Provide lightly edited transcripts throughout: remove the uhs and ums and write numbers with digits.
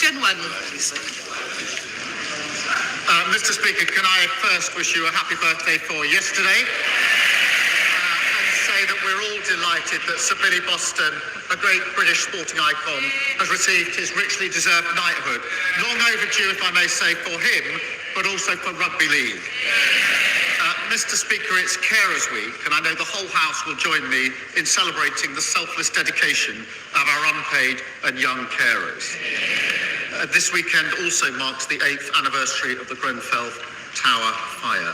Question 1. Mr. Speaker, can I first wish you a happy birthday for yesterday? And say that we're all delighted that Sir Billy Boston, a great British sporting icon, has received his richly deserved knighthood. Long overdue, if I may say, for him, but also for rugby league. Mr. Speaker, it's Carers Week, and I know the whole House will join me in celebrating the selfless dedication of our unpaid and young carers. This weekend also marks the 8th anniversary of the Grenfell Tower fire.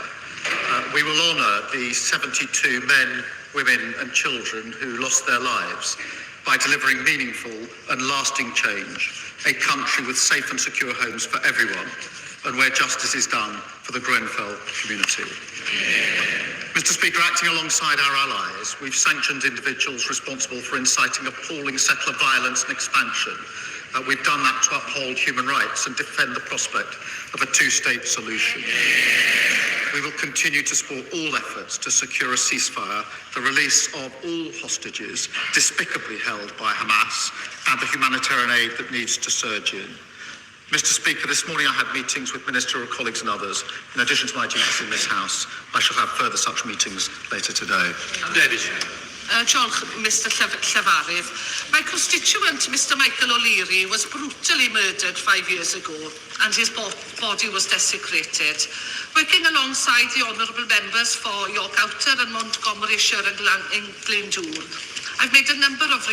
We will honour the 72 men, women and children who lost their lives by delivering meaningful and lasting change, a country with safe and secure homes for everyone, and where justice is done for the Grenfell community. Mr. Speaker, acting alongside our allies, we've sanctioned individuals responsible for inciting appalling settler violence and expansion. We've done that to uphold human rights and defend the prospect of a two-state solution. We will continue to support all efforts to secure a ceasefire, the release of all hostages despicably held by Hamas, and the humanitarian aid that needs to surge in. Mr. Speaker, this morning I had meetings with ministerial colleagues and others. In addition to my duties in this House, I shall have further such meetings later today. David. Diolch, Mr Llefarydd. My constituent, Mr Michael O'Leary, was brutally murdered 5 years ago and his body was desecrated. Working alongside the honourable members for York Outer and Montgomeryshire and Glendour, I've made a number of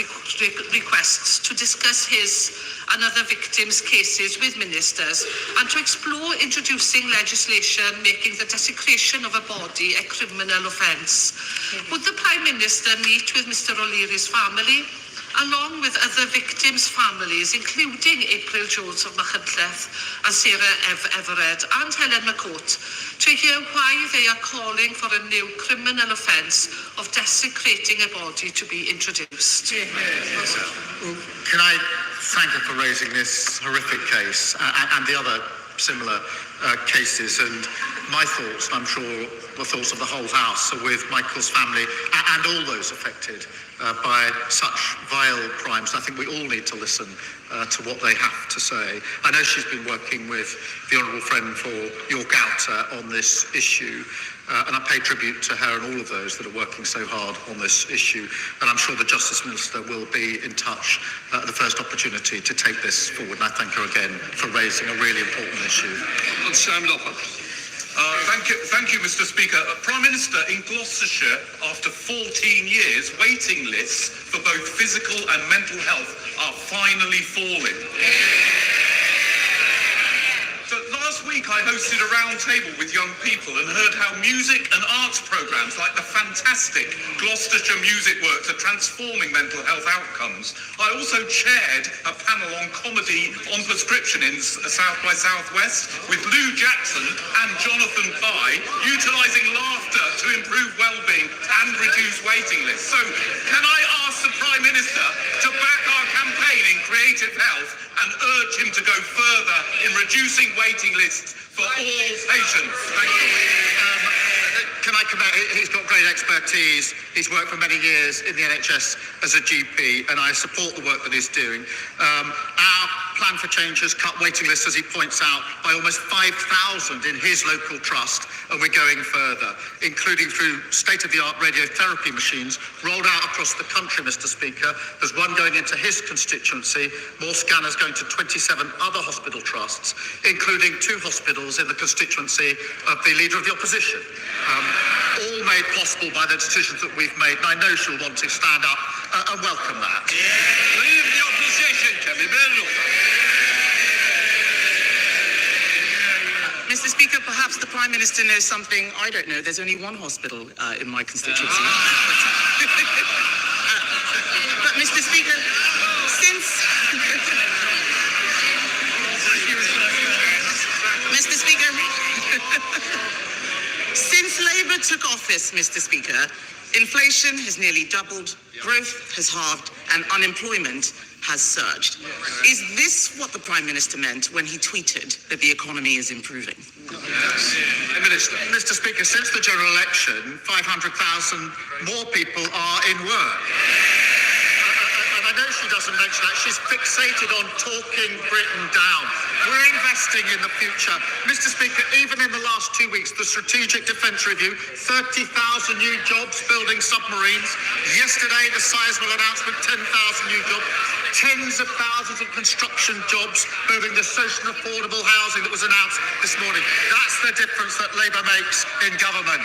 requests to discuss his and other victims' cases with ministers and to explore introducing legislation making the desecration of a body a criminal offence. Would the Prime Minister meet with Mr O'Leary's family, along with other victims' families, including April Jones of Machynlleth and Sarah Everett and Helen McCourt, to hear why they are calling for a new criminal offence of desecrating a body to be introduced? Can I thank her for raising this horrific case and the other similar cases, and my thoughts, I'm sure the thoughts of the whole House, are with Michael's family and all those affected by such vile crimes. I think we all need to listen to what they have to say. I know she's been working with the Honourable Friend for York Outer on this issue, and I pay tribute to her and all of those that are working so hard on this issue, and I'm sure the Justice Minister will be in touch at the first opportunity to take this forward, and I thank her again for raising a really important issue. Thank you, Mr. Speaker. Prime Minister, in Gloucestershire, after 14 years, waiting lists for both physical and mental health are finally falling. So last week I hosted a round table with young people and heard how music and arts programmes like the fantastic Gloucestershire Music Works are transforming mental health outcomes. I also chaired a panel on comedy on prescription in South by Southwest with Lou Jackson and Jonathan Pye, utilising laughter to improve well-being and reduce waiting lists. So can I ask the Prime Minister to back our campaign in creative health and urge him to go further in reducing waiting lists for all patients? Thank you. Can I come back? He's got great expertise. He's worked for many years in the NHS as a GP, and I support the work that he's doing. Our plan for change has cut waiting lists, as he points out, by almost 5,000 in his local trust, and we're going further, including through state-of-the-art radiotherapy machines rolled out across the country, Mr. Speaker. There's one going into his constituency, more scanners going to 27 other hospital trusts, including 2 hospitals in the constituency of the Leader of the Opposition. All made possible by the decisions that we've made, and I know she'll want to stand up and welcome that. Leave the opposition, Kevin. Mr. Speaker, perhaps the Prime Minister knows something I don't know. There's only one hospital in my constituency. But Mr. Speaker, since Labour took office, Mr. Speaker, inflation has nearly doubled, growth has halved, and unemployment has surged. Is this what the Prime Minister meant when he tweeted that the economy is improving? Mr. Speaker, since the general election, 500,000 more people are in work. And I know she doesn't mention that. She's fixated on talking Britain down. We're investing in the future. Mr. Speaker, even in the last 2 weeks, the Strategic Defence Review, 30,000 new jobs building submarines. Yesterday, the sizable announcement, 10,000 new jobs. Tens of thousands of construction jobs building the social and affordable housing that was announced this morning. That's the difference that Labour makes in government.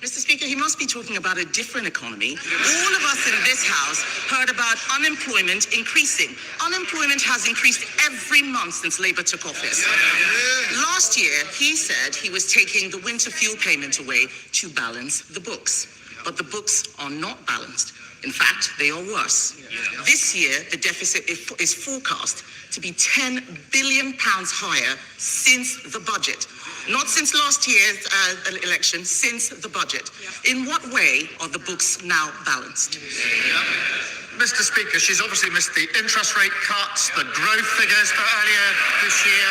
Mr. Speaker, he must be talking about a different economy. All of us in this House heard about unemployment increasing. Unemployment has increased every month since Labour took office. Last year, he said he was taking the winter fuel payment away to balance the books. But the books are not balanced. In fact, they are worse. This year, the deficit is forecast to be £10 billion higher since the budget. Not since last year's election, since the budget. In what way are the books now balanced? Mr. Speaker, she's obviously missed the interest rate cuts, the growth figures for earlier this year,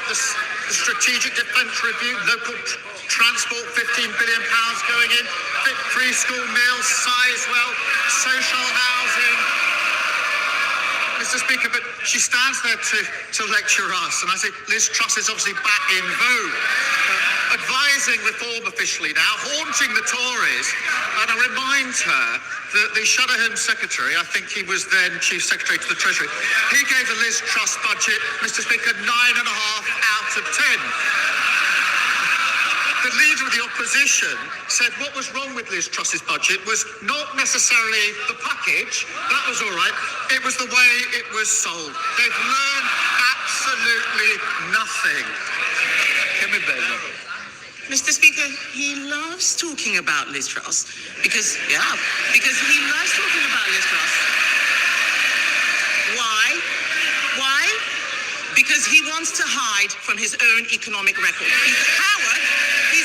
the strategic defence review, local transport, £15 billion going in, free school meals, Sizewell, social housing. Mr. Speaker, but she stands there to lecture us, and I say Liz Truss is obviously back in vogue, advising reform officially now, haunting the Tories, and I remind her that the Shadow Home Secretary, I think he was then Chief Secretary to the Treasury, he gave the Liz Truss budget, Mr. Speaker, 9.5 out of 10. The Leader of the Opposition said what was wrong with Liz Truss's budget was not necessarily the package, that was all right, it was the way it was sold. They've learned absolutely nothing. Mr. Speaker, he loves talking about Liz Truss because he loves talking about Liz Truss. Why? Because he wants to hide from his own economic record. He's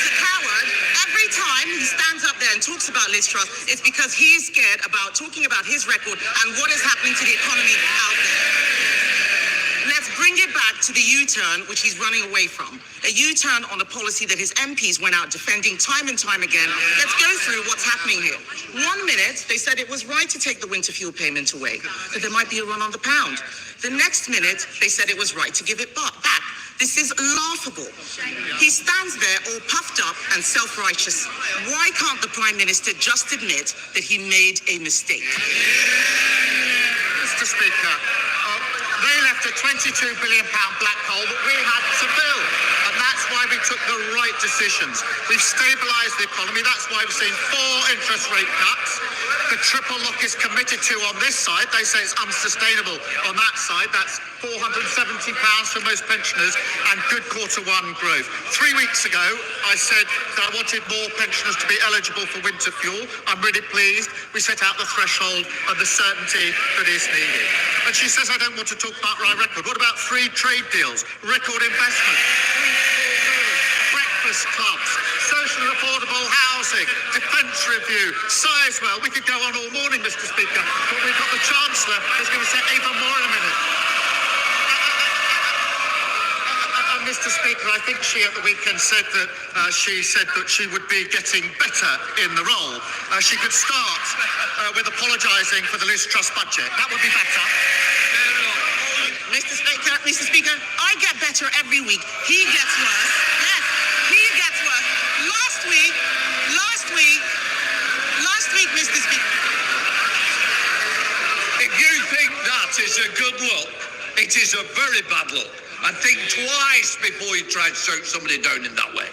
a coward. Every time he stands up there and talks about Liz Truss, it's because he's scared about talking about his record and what is happening to the economy out there. Let's bring it back to the U-turn, which he's running away from. A U-turn on a policy that his MPs went out defending time and time again. Let's go through what's happening here. 1 minute, they said it was right to take the winter fuel payment away, that there might be a run on the pound. The next minute, they said it was right to give it back. This is laughable. He stands there all puffed up and self-righteous. Why can't the Prime Minister just admit that he made a mistake? Mr. Speaker, they left a £22 billion black hole that we had to fill. And that's why we took the right decisions. We've stabilised the economy. That's why we've seen 4 interest rate cuts. The triple lock is committed to on this side. They say it's unsustainable on that side. That's £470 for most pensioners and good Q1 growth. 3 weeks ago, I said that I wanted more pensioners to be eligible for winter fuel. I'm really pleased. We set out the threshold and the certainty that is needed. And she says I don't want to talk about my record. What about free trade deals, record investment, breakfast clubs, social and affordable housing, defence review, Sizewell? We could go on all morning, Mr. Speaker, but we've got the Chancellor who's going to say even more in a minute. Mr. Speaker, I think she at the weekend said that she would be getting better in the role. She could start with apologising for the Liz Truss budget. That would be better. Mr. Speaker, I get better every week. He gets worse. Yes, he gets worse. Last week, Mr. Speaker. If you think that is a good look, it is a very bad look. And think twice before you try to shoot somebody down in that way.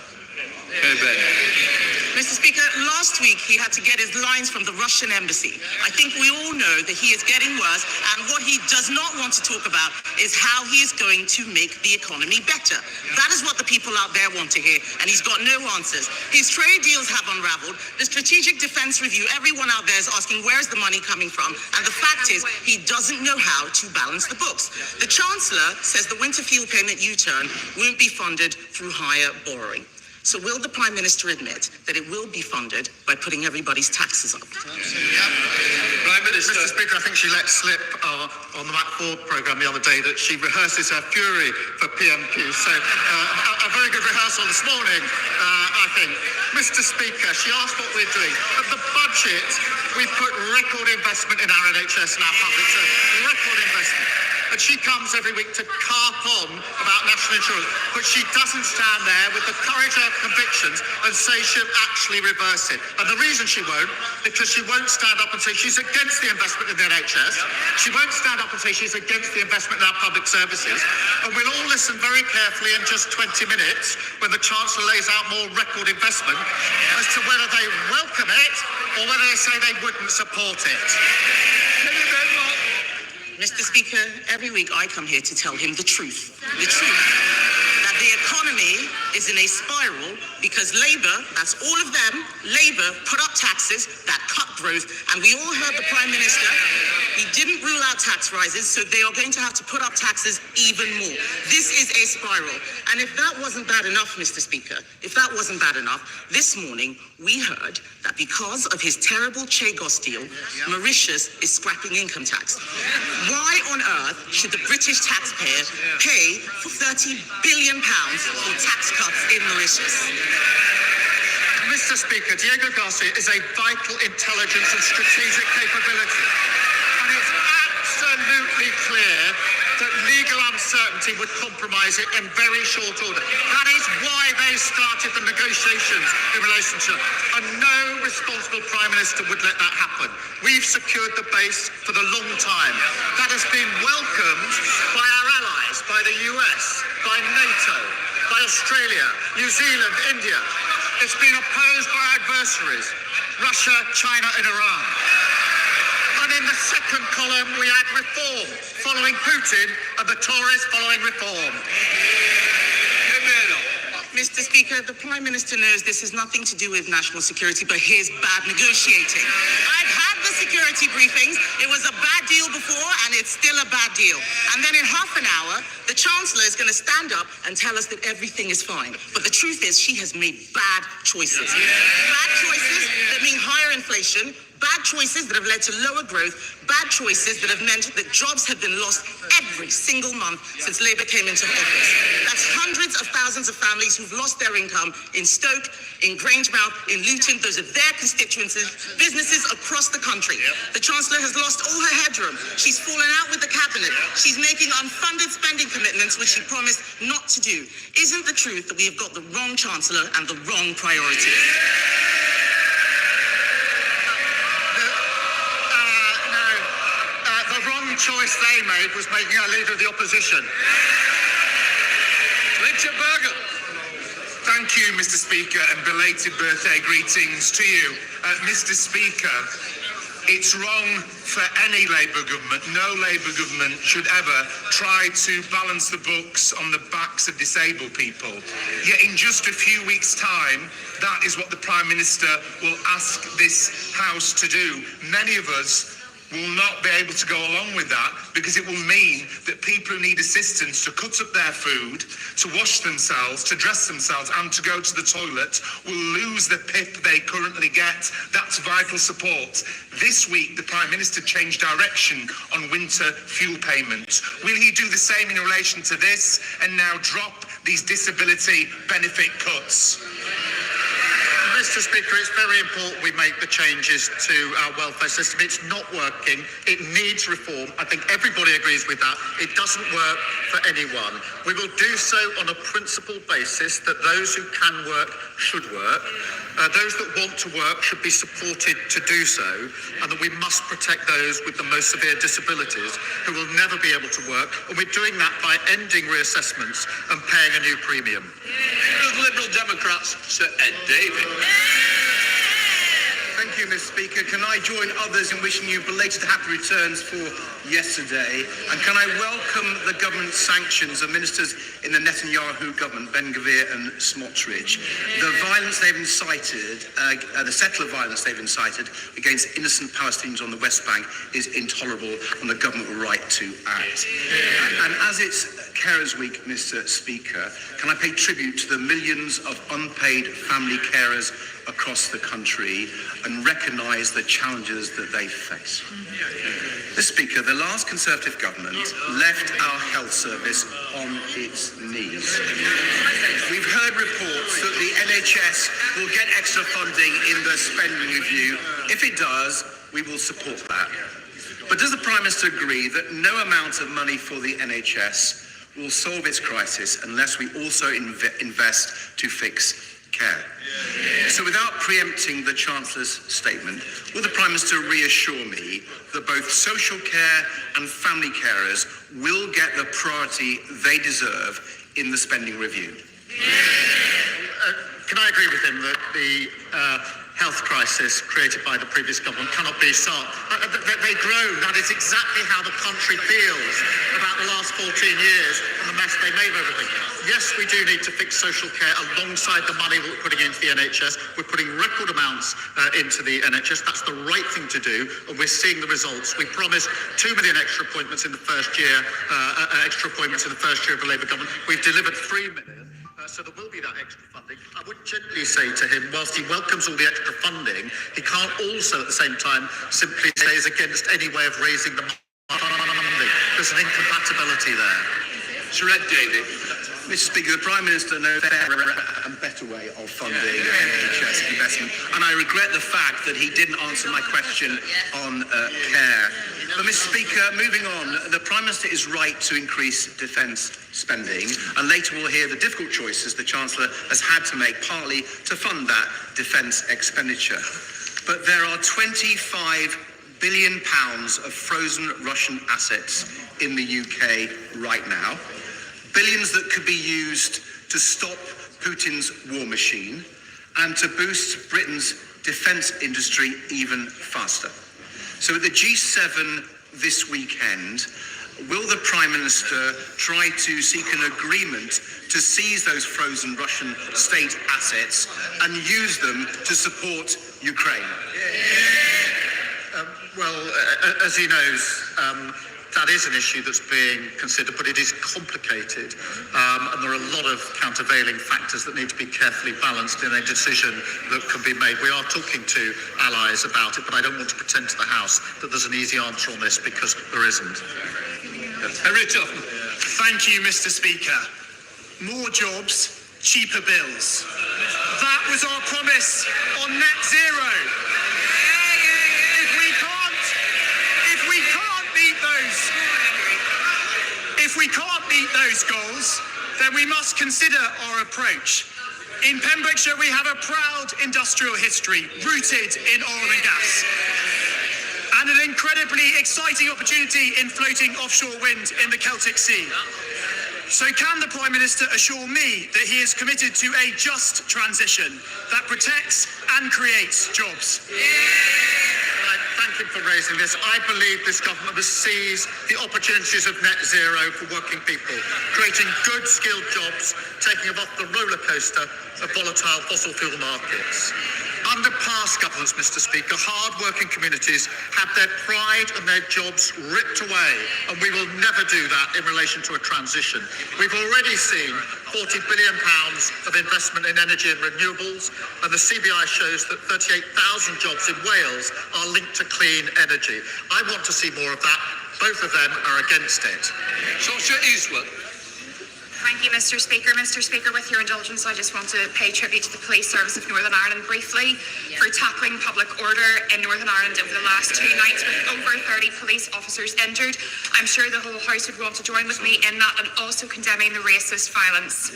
Mr. Speaker, last week he had to get his lines from the Russian embassy. I think we all know that he is getting worse, and what he does not want to talk about is how he is going to make the economy better. That is what the people out there want to hear, and he's got no answers. His trade deals have unraveled. The Strategic Defence Review, everyone out there is asking where's the money coming from, and the fact is he doesn't know how to balance the books. The Chancellor says the winter fuel payment U-turn won't be funded through higher borrowing. So will the Prime Minister admit that it will be funded by putting everybody's taxes up? Prime Minister. Mr. Speaker, I think she let slip on the Matt Ford programme the other day that she rehearses her fury for PMQ. So a very good rehearsal this morning, I think. Mr. Speaker, she asked what we're doing. At the budget, we put record investment in our NHS and our public service. Record investment. And she comes every week to carp on about national insurance, but she doesn't stand there with the courage of her convictions and say she'll actually reverse it. And the reason she won't, because she won't stand up and say she's against the investment in the NHS. She won't stand up and say she's against the investment in our public services. And we'll all listen very carefully in just 20 minutes when the Chancellor lays out more record investment as to whether they welcome it or whether they say they wouldn't support it. Mr. Speaker, every week I come here to tell him the truth. The truth. That the economy is in a spiral because Labour, that's all of them, Labour put up taxes that cut growth, and we all heard the Prime Minister, he didn't rule out tax rises, so they are going to have to put up taxes even more. This is a spiral. And if that wasn't bad enough, Mr. Speaker, if that wasn't bad enough, this morning we heard that because of his terrible Chagos deal, Mauritius is scrapping income tax. Why on earth should the British taxpayer pay for £30 billion for tax cuts in Mauritius? Mr. Speaker, Diego Garcia is a vital intelligence and strategic capability. And it's absolutely clear that legal uncertainty would compromise it in very short order. That is why they started the negotiations in relation to it. And no responsible Prime Minister would let that happen. We've secured the base for the long time. That has been welcomed by our allies, by the US, by NATO, by Australia, New Zealand, India. It's been opposed by our adversaries, Russia, China and Iran. And in the second column, we add reform, following Putin, and the Tories following reform. Mr. Speaker, the Prime Minister knows this has nothing to do with national security, but his bad negotiating. I've had the security briefings. It was a bad deal before, and it's still a bad deal. And then in half an hour, the Chancellor is going to stand up and tell us that everything is fine. But the truth is, she has made bad choices. Bad choices that mean higher inflation, bad choices that have led to lower growth, bad choices that have meant that jobs have been lost every single month since Labour came into office. That's hundreds of thousands of families who've lost their income in Stoke, in Grangemouth, in Luton. Those are their constituencies, businesses across the country. The Chancellor has lost all her headroom. She's fallen out with the Cabinet. She's making unfunded spending commitments, which she promised not to do. Isn't the truth that we have got the wrong Chancellor and the wrong priorities? The wrong choice they made was making her leader of the opposition. Richard Bergen. Thank you, Mr. Speaker, and belated birthday greetings to you. Mr. Speaker, it's wrong for any Labour government. No Labour government should ever try to balance the books on the backs of disabled people. Yet in just a few weeks' time, that is what the Prime Minister will ask this House to do. Many of us will not be able to go along with that because it will mean that people who need assistance to cut up their food, to wash themselves, to dress themselves and to go to the toilet will lose the PIP they currently get. That's vital support. This week, the Prime Minister changed direction on winter fuel payments. Will he do the same in relation to this and now drop these disability benefit cuts? Mr. Speaker, it's very important we make the changes to our welfare system. It's not working. It needs reform. I think everybody agrees with that. It doesn't work for anyone. We will do so on a principled basis that those who can work should work. Those that want to work should be supported to do so, and that we must protect those with the most severe disabilities who will never be able to work. And we're doing that by ending reassessments and paying a new premium. Liberal Democrats, Sir Ed Davey. Thank you, Mr. Speaker. Can I join others in wishing you belated happy returns for yesterday? And can I welcome the government's sanctions of ministers in the Netanyahu government, Ben-Gvir and Smotrich? The violence they've incited, the settler violence they've incited against innocent Palestinians on the West Bank is intolerable, and the government will right to act. And as it's Carers Week, Mr. Speaker, can I pay tribute to the millions of unpaid family carers across the country and and recognise the challenges that they face. Mr. Speaker, the last Conservative government left our health service on its knees. We've heard reports that the NHS will get extra funding in the spending review. If it does, we will support that. But does the Prime Minister agree that no amount of money for the NHS will solve its crisis unless we also invest to fix care? So without preempting the Chancellor's statement, will the Prime Minister reassure me that both social care and family carers will get the priority they deserve in the spending review? Can I agree with him that the health crisis created by the previous government cannot be solved? They groan. That is exactly how the country feels about the last 14 years and the mess they made of everything. Yes, we do need to fix social care alongside the money we're putting into the NHS. We're putting record amounts into the NHS. That's the right thing to do, and we're seeing the results. We promised 2 million extra appointments in the first year, of the Labour government. We've delivered 3 million. So there will be that extra funding. I would gently say to him, whilst he welcomes all the extra funding, he can't also at the same time simply say he's against any way of raising the money. There's an incompatibility there. Sir Ed Davey. Mr. Speaker, the Prime Minister knows a fairer and better way of funding NHS investment, and I regret the fact that he didn't answer my question on care. But, Mr. Speaker, moving on, the Prime Minister is right to increase defence spending, and later we'll hear the difficult choices the Chancellor has had to make, partly to fund that defence expenditure. But there are £25 billion of frozen Russian assets in the UK right now. Billions that could be used to stop Putin's war machine and to boost Britain's defence industry even faster. So at the G7 this weekend, will the Prime Minister try to seek an agreement to seize those frozen Russian state assets and use them to support Ukraine? As he knows, that is an issue that's being considered, but it is complicated, and there are a lot of countervailing factors that need to be carefully balanced in a decision that can be made. We are talking to allies about it, but I don't want to pretend to the House that there's an easy answer on this, because there isn't. Thank you, Mr. Speaker. More jobs, cheaper bills. That was our promise on net zero. If we can't meet those goals, then we must consider our approach. In Pembrokeshire, we have a proud industrial history rooted in oil and gas, and an incredibly exciting opportunity in floating offshore wind in the Celtic Sea. So can the Prime Minister assure me that he is committed to a just transition that protects and creates jobs? Thank you for raising this. I believe this government must seize the opportunities of net zero for working people, creating good skilled jobs, taking them off the roller coaster of volatile fossil fuel markets. Under past governments, Mr. Speaker, hard-working communities had their pride and their jobs ripped away, and we will never do that in relation to a transition. We've already seen £40 billion of investment in energy and renewables, and the CBI shows that 38,000 jobs in Wales are linked to clean energy. I want to see more of that. Both of them are against it. Saoirse Eastwood. Thank you, Mr. Speaker. Mr. Speaker, with your indulgence, I just want to pay tribute to the Police Service of Northern Ireland briefly for tackling public order in Northern Ireland over the last 2 nights with over 30 police officers injured. I'm sure the whole House would want to join with me in that, and also condemning the racist violence.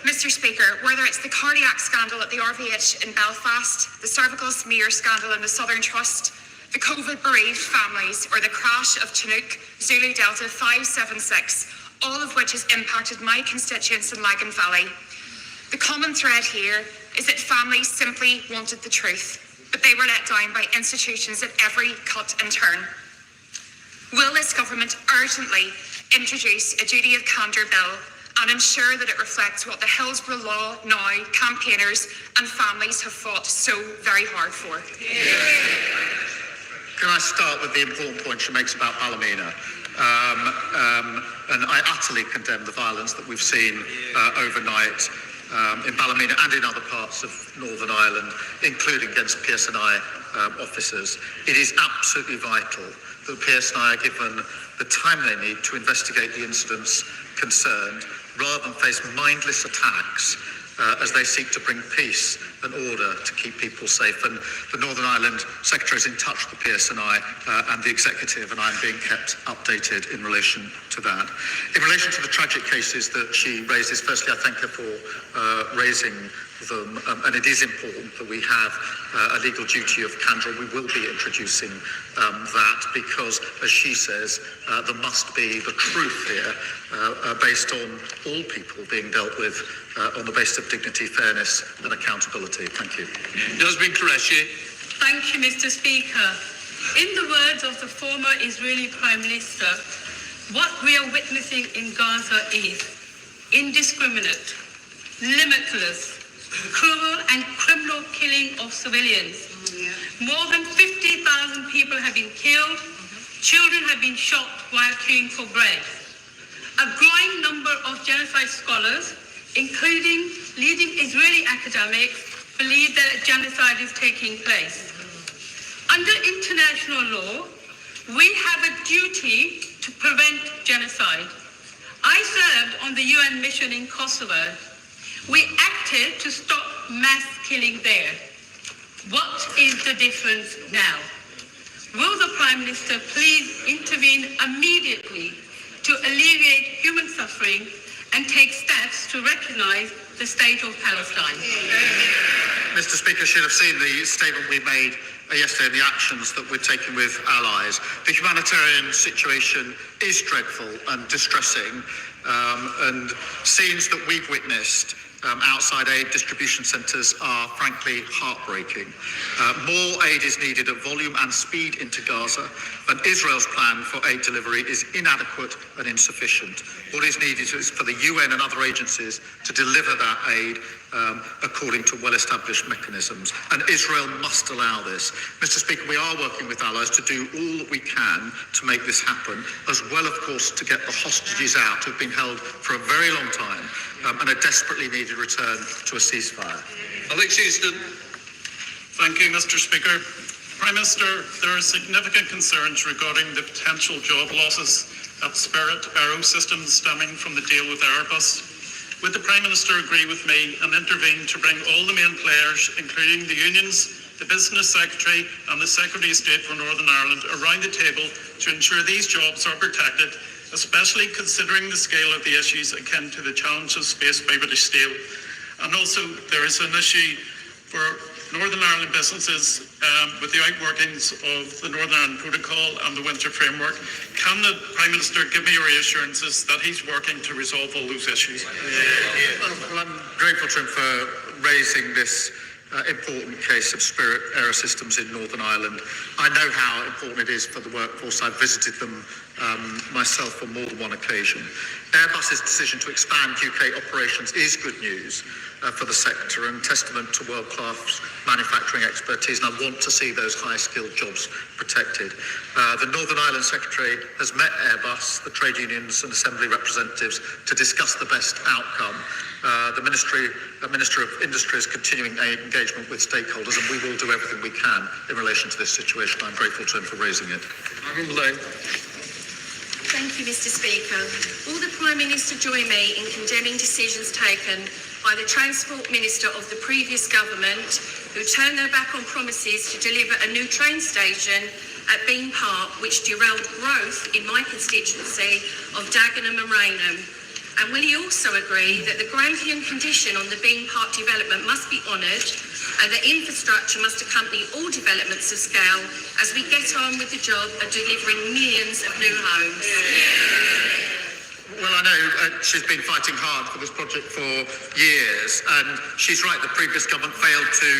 Mr. Speaker, whether it's the cardiac scandal at the RVH in Belfast, the cervical smear scandal in the Southern Trust, the COVID-bereaved families, or the crash of Chinook Zulu Delta 576, all of which has impacted my constituents in Lagan Valley. The common thread here is that families simply wanted the truth, but they were let down by institutions at every cut and turn. Will this government urgently introduce a duty of candour bill and ensure that it reflects what the Hillsborough Law Now campaigners and families have fought so very hard for? Can I start with the important point she makes about Ballymena? And I utterly condemn the violence that we've seen overnight. in Ballymena and in other parts of Northern Ireland, including against PSNI officers. It is absolutely vital that the PSNI are given the time they need to investigate the incidents concerned, rather than face mindless attacks as they seek to bring peace and order to keep people safe. And the Northern Ireland Secretary is in touch with the PSNI and the Executive, and I'm being kept updated in relation to that. In relation to the tragic cases that she raises, firstly, I thank her for raising them, and it is important that we have a legal duty of candour. We will be introducing that because, as she says, there must be the truth here based on all people being dealt with on the basis of dignity, fairness and accountability. Thank you. Jasmine Qureshi. Thank you, Mr. Speaker. In the words of the former Israeli Prime Minister, what we are witnessing in Gaza is indiscriminate, limitless, cruel and criminal killing of civilians. More than 50,000 people have been killed. Children have been shot while queuing for bread. A growing number of genocide scholars, including leading Israeli academics, believe that a genocide is taking place. Under international law, we have a duty to prevent genocide. I served on the UN mission in Kosovo. We acted to stop mass killing there. What is the difference now? Will the Prime Minister please intervene immediately to alleviate human suffering and take steps to recognise the state of Palestine? Mr. Speaker, should have seen the statement we made yesterday and the actions that we're taking with allies. The humanitarian situation is dreadful and distressing, and scenes that we've witnessed outside aid distribution centres are frankly heartbreaking. More aid is needed at volume and speed into Gaza, and Israel's plan for aid delivery is inadequate and insufficient. What is needed is for the UN and other agencies to deliver that aid according to well-established mechanisms, and Israel must allow this. Mr. Speaker, we are working with allies to do all that we can to make this happen, as well, of course, to get the hostages out who've been held for a very long time and a desperately needed return to a ceasefire. Alex Easton. Thank you, Mr. Speaker. Prime Minister, there are significant concerns regarding the potential job losses at Spirit Aerosystems stemming from the deal with Airbus. Would the Prime Minister agree with me and intervene to bring all the main players, including the unions, the Business Secretary and the Secretary of State for Northern Ireland, around the table to ensure these jobs are protected, especially considering the scale of the issues akin to the challenges faced by British Steel? And also, there is an issue for Northern Ireland businesses with the outworkings of the Northern Ireland Protocol and the Winter Framework. Can the Prime Minister give me reassurances that he's working to resolve all those issues? Well, I'm grateful to him for raising this important case of Spirit Aerosystems in Northern Ireland. I know how important it is for the workforce. I've visited them myself on more than one occasion. Airbus's decision to expand UK operations is good news for the sector and testament to world-class manufacturing expertise, and I want to see those high-skilled jobs protected. The Northern Ireland Secretary has met Airbus, the trade unions and assembly representatives to discuss the best outcome. The Minister of Industry is continuing engagement with stakeholders, and we will do everything we can in relation to this situation. I'm grateful to him for raising it. Thank you, Mr. Speaker. Will the Prime Minister join me in condemning decisions taken by the Transport Minister of the previous government, who turned their back on promises to deliver a new train station at Bean Park, which derailed growth in my constituency of Dagenham and Rainham? And will he also agree that the Grampian condition on the Bean Park development must be honoured and that infrastructure must accompany all developments of scale as we get on with the job of delivering millions of new homes? Well, I know she's been fighting hard for this project for years, and she's right, the previous government failed to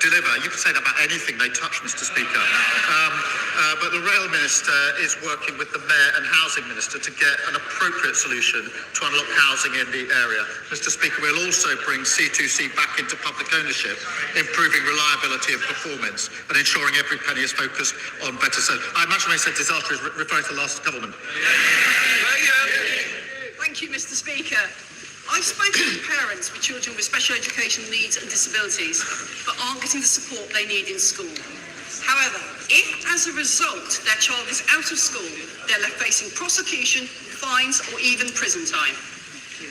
deliver. You can say that about anything they touch, Mr. Speaker. But the Rail Minister is working with the Mayor and Housing Minister to get an appropriate solution to unlock housing in the area. Mr. Speaker, we'll also bring C2C back into public ownership, improving reliability and performance and ensuring every penny is focused on better service. I imagine when I said disaster is referring to the last government. Thank you, Mr. Speaker. I've spoken with parents with children with special education needs and disabilities, but aren't getting the support they need in school. However, if as a result their child is out of school, they're left facing prosecution, fines, or even prison time.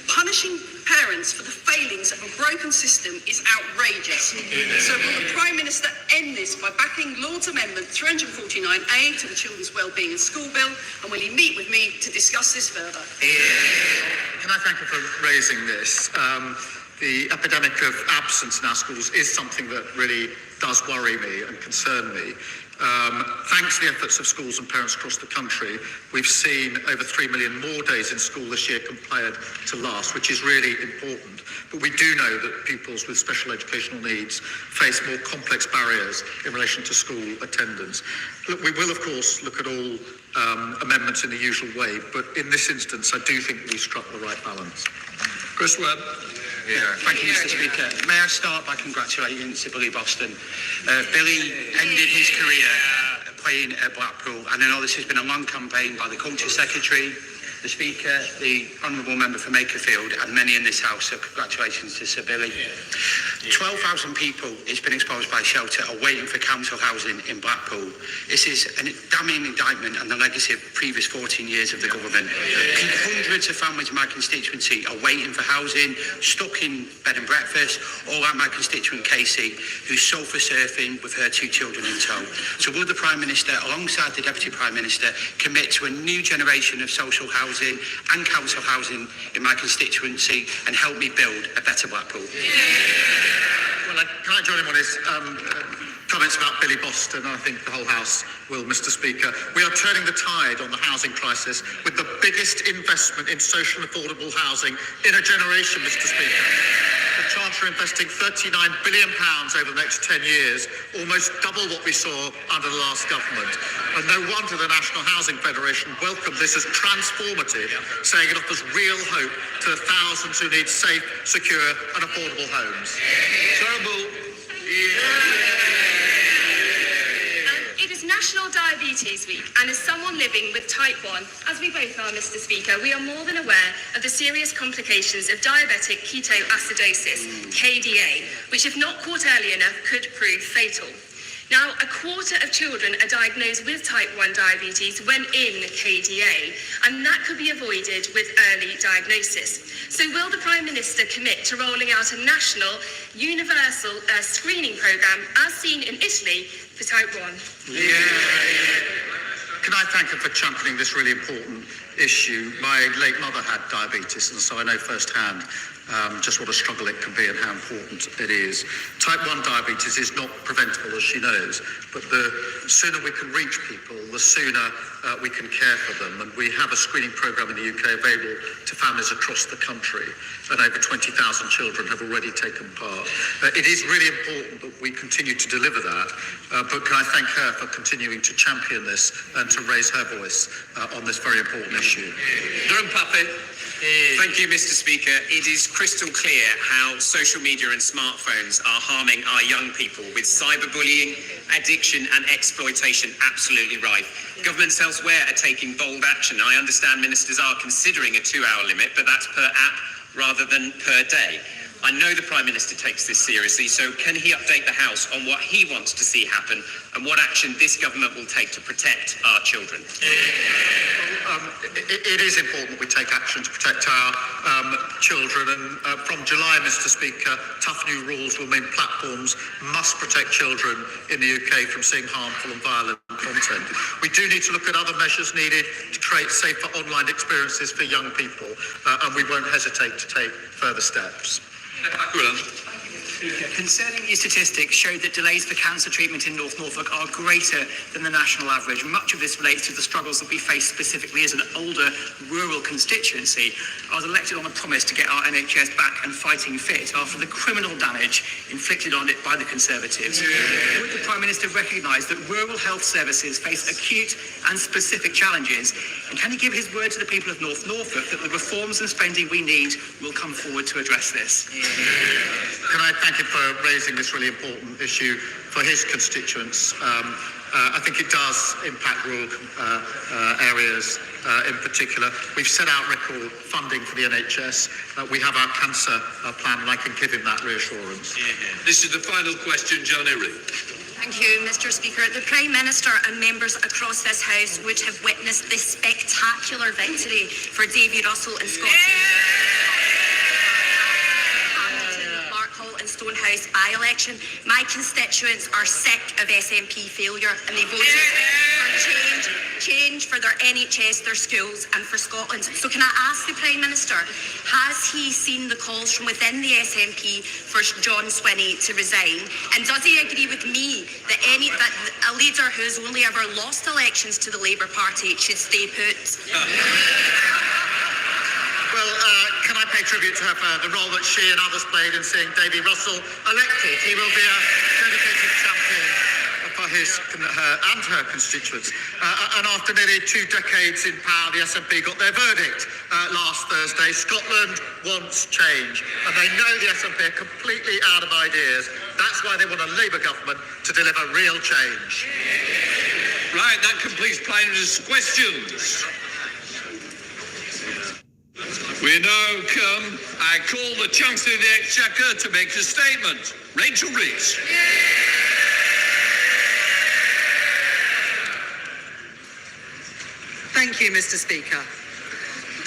Punishing parents for the failings of a broken system is outrageous. So will the Prime Minister end this by backing Lord's Amendment 349A to the Children's Wellbeing in School Bill, and will he meet with me to discuss this further? Can I thank you for raising this? The epidemic of absence in our schools is something that really does worry me and concern me. Thanks to the efforts of schools and parents across the country, we've seen over 3 million more days in school this year compared to last, which is really important. But we do know that pupils with special educational needs face more complex barriers in relation to school attendance. Look, we will, of course, look at all amendments in the usual way, but in this instance, I do think we struck the right balance. Chris Webb. Thank you, Mr. Speaker. May I start by congratulating Sir Billy Boston. Billy ended his career playing at Blackpool, and I know this has been a long campaign by the Culture Secretary, the Speaker, the Honourable Member for Makerfield, and many in this House, so congratulations to Sir Billy. 12,000 people, it's been exposed by shelter, are waiting for council housing in Blackpool. This is a damning indictment on the legacy of the previous 14 years of the government. Hundreds of families in my constituency are waiting for housing, stuck in bed and breakfast, or like my constituent Casey, who's sofa surfing with her 2 children in tow. So will the Prime Minister, alongside the Deputy Prime Minister, commit to a new generation of social housing and council housing in my constituency and help me build a better Blackpool? Well, can I join him on his comments about Billy Boston? I think the whole House will, Mr. Speaker. We are turning the tide on the housing crisis with the biggest investment in social and affordable housing in a generation, Mr. Speaker. The Chancellor investing £39 billion over the next 10 years, almost double what we saw under the last government. And no wonder the National Housing Federation welcomed this as transformative, saying it offers real hope to the thousands who need safe, secure and affordable homes. It is National Diabetes Week, and as someone living with type 1, as we both are, Mr. Speaker, we are more than aware of the serious complications of diabetic ketoacidosis, KDA, which if not caught early enough could prove fatal. Now, 1/4 of children are diagnosed with type 1 diabetes when in KDA, and that could be avoided with early diagnosis. So will the Prime Minister commit to rolling out a national, universal screening programme, as seen in Italy, for type 1? Can I thank her for championing this really important issue? My late mother had diabetes, and so I know firsthand just what a struggle it can be and how important it is. Type 1 diabetes is not preventable, as she knows, but the sooner we can reach people, the sooner we can care for them. And we have a screening programme in the UK available to families across the country, and over 20,000 children have already taken part. It is really important that we continue to deliver that, but can I thank her for continuing to champion this and to raise her voice on this very important issue. Durham Puppet. Thank you, Mr. Speaker. It is crystal clear how social media and smartphones are harming our young people, with cyberbullying, addiction and exploitation absolutely rife. Governments elsewhere are taking bold action. I understand ministers are considering a 2-hour limit, but that's per app rather than per day. I know the Prime Minister takes this seriously, so can he update the House on what he wants to see happen and what action this government will take to protect our children? It is important that we take action to protect our children, and from July, Mr. Speaker, tough new rules will mean platforms must protect children in the UK from seeing harmful and violent content. We do need to look at other measures needed to create safer online experiences for young people, and we won't hesitate to take further steps. Concerning new statistics showed that delays for cancer treatment in North Norfolk are greater than the national average. Much of this relates to the struggles that we face specifically as an older rural constituency. I was elected on a promise to get our NHS back and fighting fit after the criminal damage inflicted on it by the Conservatives. Would the Prime Minister recognise that rural health services face acute and specific challenges? And can he give his word to the people of North Norfolk that the reforms and spending we need will come forward to address this? Can I thank him for raising this really important issue for his constituents? I think it does impact rural areas in particular. We've set out record funding for the NHS. We have our cancer plan, and I can give him that reassurance. This is the final question, John Ery. Thank you, Mr. Speaker. The Prime Minister and members across this House would have witnessed this spectacular victory for Davy Russell in Scotland. Stonehouse by-election. My constituents are sick of SNP failure and they voted for change for their NHS, their schools and for Scotland. So can I ask the Prime Minister, has he seen the calls from within the SNP for John Swinney to resign? And does he agree with me that a leader who's only ever lost elections to the Labour Party should stay put? Well, can I pay tribute to her for the role that she and others played in seeing Davy Russell elected? He will be a dedicated champion for her constituents. And after nearly 2 decades in power, the SNP got their verdict last Thursday. Scotland wants change, and they know the SNP are completely out of ideas. That's why they want a Labour government to deliver real change. Right, that completes Prime Minister's questions. We now I call the Chancellor of the Exchequer to make a statement. Rachel Rees. Thank you, Mr. Speaker.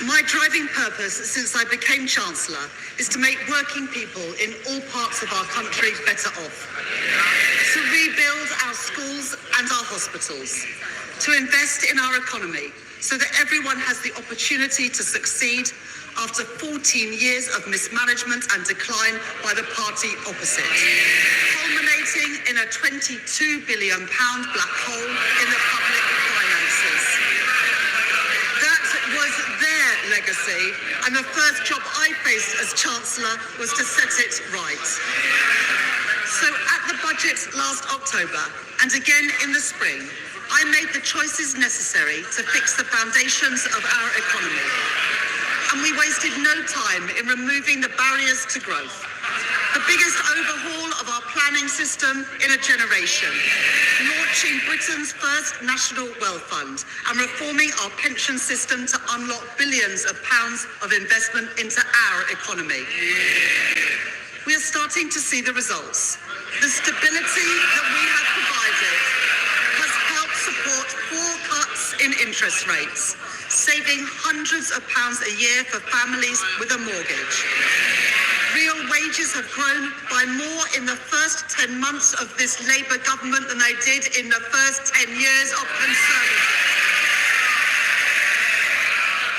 My driving purpose since I became Chancellor is to make working people in all parts of our country better off, to rebuild our schools and our hospitals, to invest in our economy so that everyone has the opportunity to succeed after 14 years of mismanagement and decline by the party opposite, culminating in a £22 billion black hole in the public finances. That was their legacy, and the first job I faced as Chancellor was to set it right. So at the budget last October, and again in the spring, I made the choices necessary to fix the foundations of our economy. And we wasted no time in removing the barriers to growth. The biggest overhaul of our planning system in a generation, launching Britain's first national wealth fund and reforming our pension system to unlock billions of pounds of investment into our economy. We are starting to see the results. The stability that we have provided has helped support 4 cuts in interest rates, saving hundreds of pounds a year for families with a mortgage. Real wages have grown by more in the first 10 months of this Labour government than they did in the first 10 years of Conservative.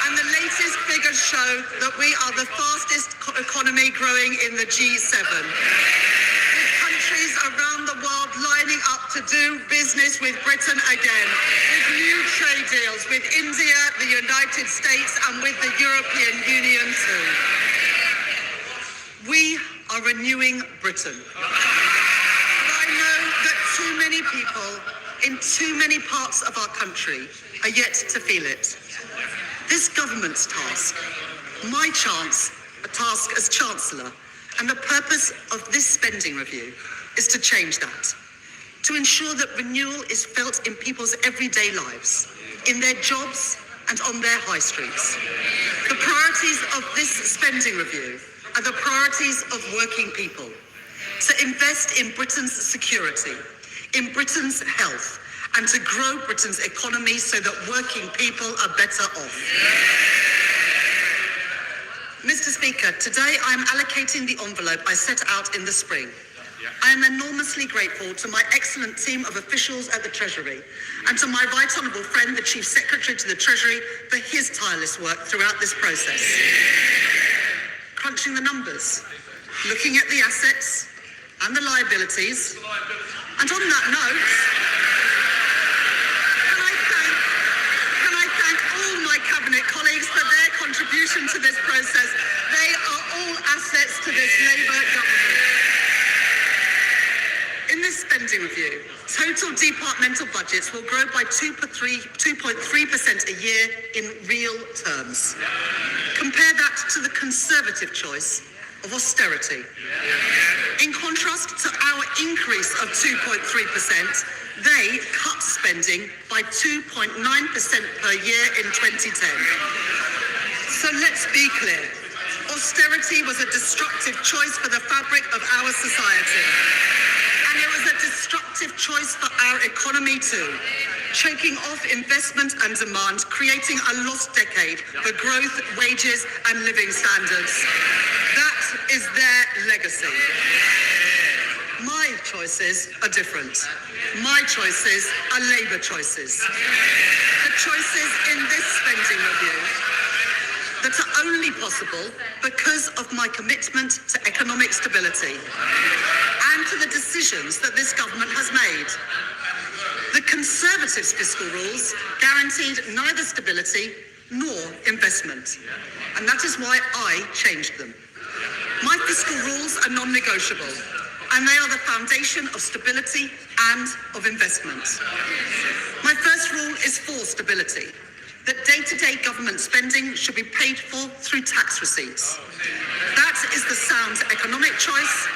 And the latest figures show that we are the fastest economy growing in the G7. With countries around the world lining up to do business with Britain again, with new trade deals with India, the United States and with the European Union too. We are renewing Britain. But I know that too many people in too many parts of our country are yet to feel it. This government's task, my task as Chancellor, and the purpose of this spending review is to change that, to ensure that renewal is felt in people's everyday lives, in their jobs and on their high streets. The priorities of this spending review are the priorities of working people, to invest in Britain's security, in Britain's health, and to grow Britain's economy so that working people are better off. Mr. Speaker, today I am allocating the envelope I set out in the spring. I am enormously grateful to my excellent team of officials at the Treasury and to my right honourable friend, the Chief Secretary to the Treasury, for his tireless work throughout this process. Crunching the numbers, looking at the assets and the liabilities. And on that note, can I thank all my Cabinet colleagues for their contribution to this process. They are all assets to this Labour government. In this spending review, total departmental budgets will grow by 2.3% a year in real terms. Compare that to the Conservative choice of austerity. In contrast to our increase of 2.3%, They cut spending by 2.9% per year in 2010. So let's be clear. Austerity was a destructive choice for the fabric of our society. And it was a destructive choice for our economy too, choking off investment and demand, creating a lost decade for growth, wages and living standards. That is their legacy. My choices are different. My choices are Labour choices. The choices in this spending review that are only possible because of my commitment to economic stability and to the decisions that this government has made. The Conservatives' fiscal rules guaranteed neither stability nor investment, and that is why I changed them. My fiscal rules are non-negotiable, and they are the foundation of stability and of investment. My first rule is for stability, that day-to-day government spending should be paid for through tax receipts. That is the sound economic choice,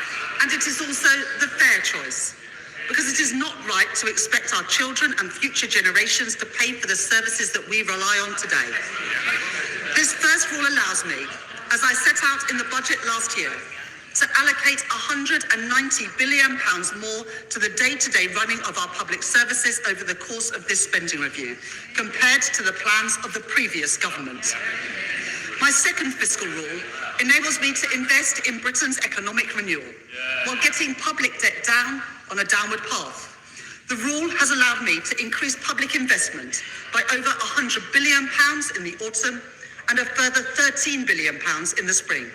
and it is also the fair choice, because it is not right to expect our children and future generations to pay for the services that we rely on today. This first rule allows me, as I set out in the budget last year, to allocate £190 billion more to the day-to-day running of our public services over the course of this spending review, compared to the plans of the previous government. My second fiscal rule enables me to invest in Britain's economic renewal, while getting public debt down on a downward path. The rule has allowed me to increase public investment by over £100 billion in the autumn and a further £13 billion in the spring.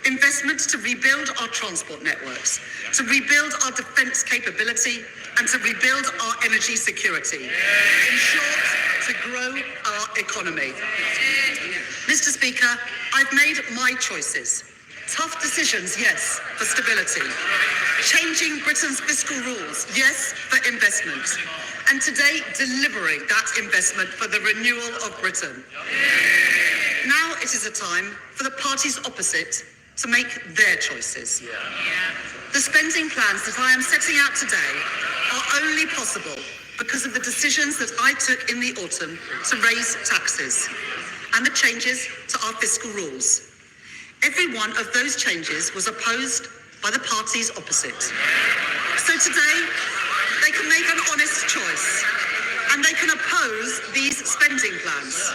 Investment to rebuild our transport networks, to rebuild our defence capability, and to rebuild our energy security. In short, to grow our economy. Mr. Speaker, I've made my choices. Tough decisions, yes, for stability. Changing Britain's fiscal rules, yes, for investment. And today, delivering that investment for the renewal of Britain. Now it is a time for the parties opposite to make their choices. The spending plans that I am setting out today are only possible because of the decisions that I took in the autumn to raise taxes and the changes to our fiscal rules. Every one of those changes was opposed by the parties opposite. So today, they can make an honest choice, and they can oppose these spending plans,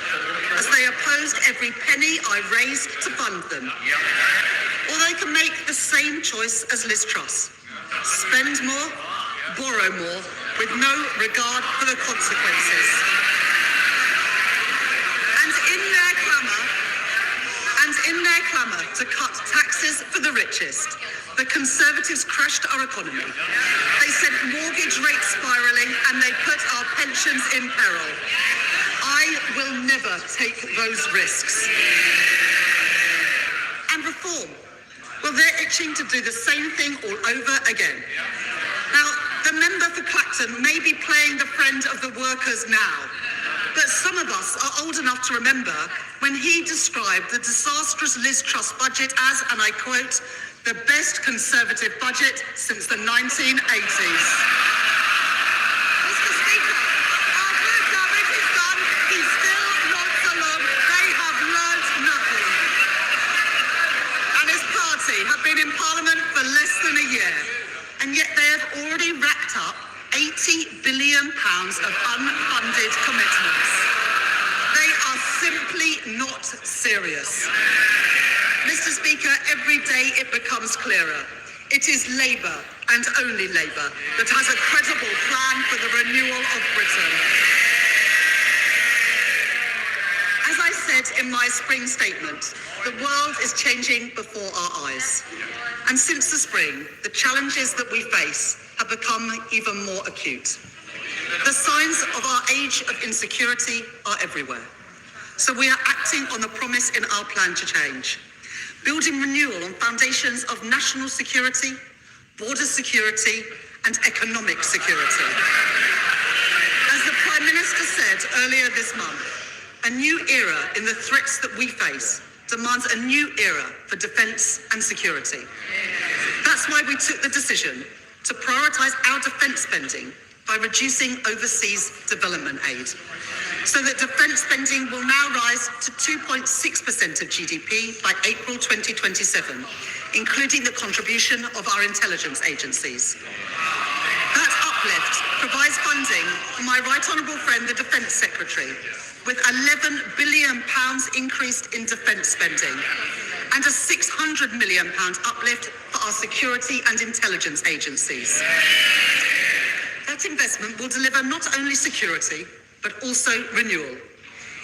as they opposed every penny I raised to fund them. Or they can make the same choice as Liz Truss: spend more, borrow more, with no regard for the consequences. And in their clamour to cut taxes for the richest, the Conservatives crashed our economy. They sent mortgage rates spiralling, and they put our pensions in peril. I will never take those risks. And reform, well, they're itching to do the same thing all over again. Now, the member for Clacton may be playing the friend of the workers now, but some of us are old enough to remember when he described the disastrous Liz Truss budget as, and I quote, the best Conservative budget since the 1980s. Mr. Speaker, after the damage is done, he still nods along. They have learnt nothing. And his party have been in Parliament for less than a year, and yet they have already racked up £80 billion of unfunded commitments. They are simply not serious. Mr. Speaker, every day it becomes clearer. It is Labour, and only Labour, that has a credible plan for the renewal of Britain. As I said in my spring statement, the world is changing before our eyes. And since the spring, the challenges that we face have become even more acute. The signs of our age of insecurity are everywhere. So we are acting on the promise in our plan to change, building renewal on foundations of national security, border security, and economic security. As the Prime Minister said earlier this month, a new era in the threats that we face demands a new era for defence and security. That's why we took the decision to prioritise our defence spending by reducing overseas development aid, so that defence spending will now rise to 2.6% of GDP by April 2027, including the contribution of our intelligence agencies. That uplift provides funding for my right honourable friend, the Defence Secretary, with £11 billion increased in defence spending and a £600 million uplift for our security and intelligence agencies. That investment will deliver not only security, but also renewal.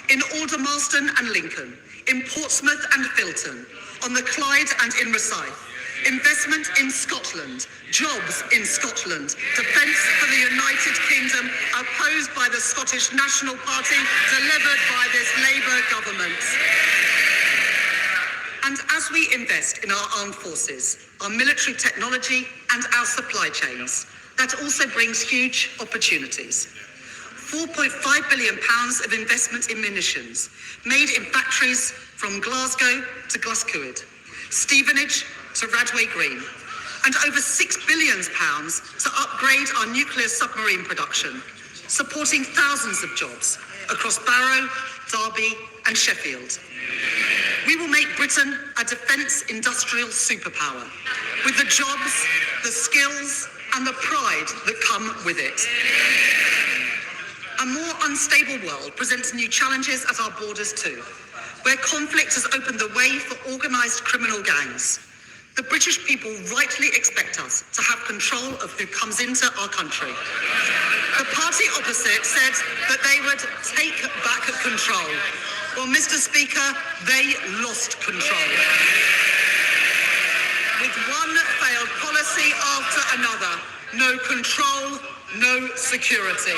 In Aldermaston and Lincoln, in Portsmouth and Filton, on the Clyde and in Rosyth, investment in Scotland, jobs in Scotland, defence for the United Kingdom opposed by the Scottish National Party, delivered by this Labour government. And as we invest in our armed forces, our military technology and our supply chains, that also brings huge opportunities. £4.5 billion of investment in munitions, made in factories from Glasgow to Glasgow, Stevenage to Radway Green, and over £6 billion to upgrade our nuclear submarine production, supporting thousands of jobs across Barrow, Derby and Sheffield. We will make Britain a defence industrial superpower, with the jobs, the skills and the pride that come with it. A more unstable world presents new challenges at our borders too, where conflict has opened the way for organised criminal gangs. The British people rightly expect us to have control of who comes into our country. The party opposite said that they would take back control. Well, Mr. Speaker, they lost control. With one failed policy after another. No control, no security.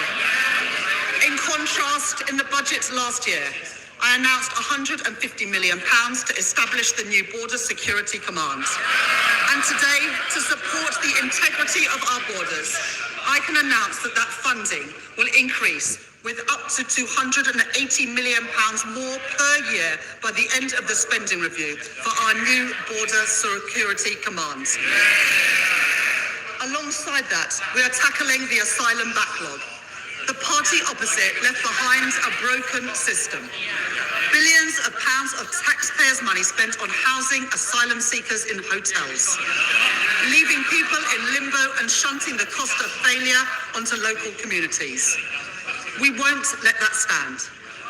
In contrast, in the budget last year, I announced £150 million to establish the new Border Security Command. And today, to support the integrity of our borders, I can announce that that funding will increase with up to £280 million more per year by the end of the spending review for our new Border Security Command. Alongside that, we are tackling the asylum backlog. The party opposite left behind a broken system. Billions of pounds of taxpayers' money spent on housing asylum seekers in hotels, leaving people in limbo and shunting the cost of failure onto local communities. We won't let that stand.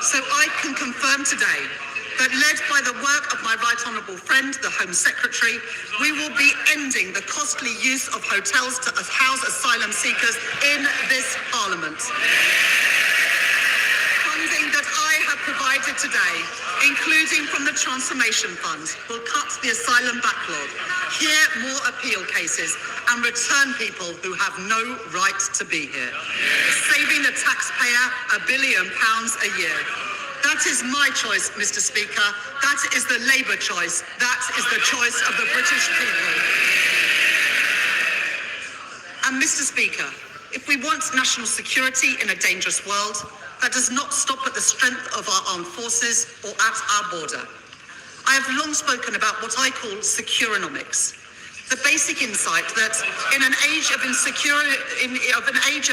So I can confirm today that, led by the work of my right honourable friend, the Home Secretary, we will be ending the costly use of hotels to house asylum seekers in this Parliament. Funding that I have provided today, including from the Transformation Fund, will cut the asylum backlog, hear more appeal cases and return people who have no right to be here, saving the taxpayer £1 billion a year. That is my choice, Mr. Speaker. That is the Labour choice. That is the choice of the British people. And Mr. Speaker, if we want national security in a dangerous world, that does not stop at the strength of our armed forces or at our border. I have long spoken about what I call securonomics, the basic insight that in an age of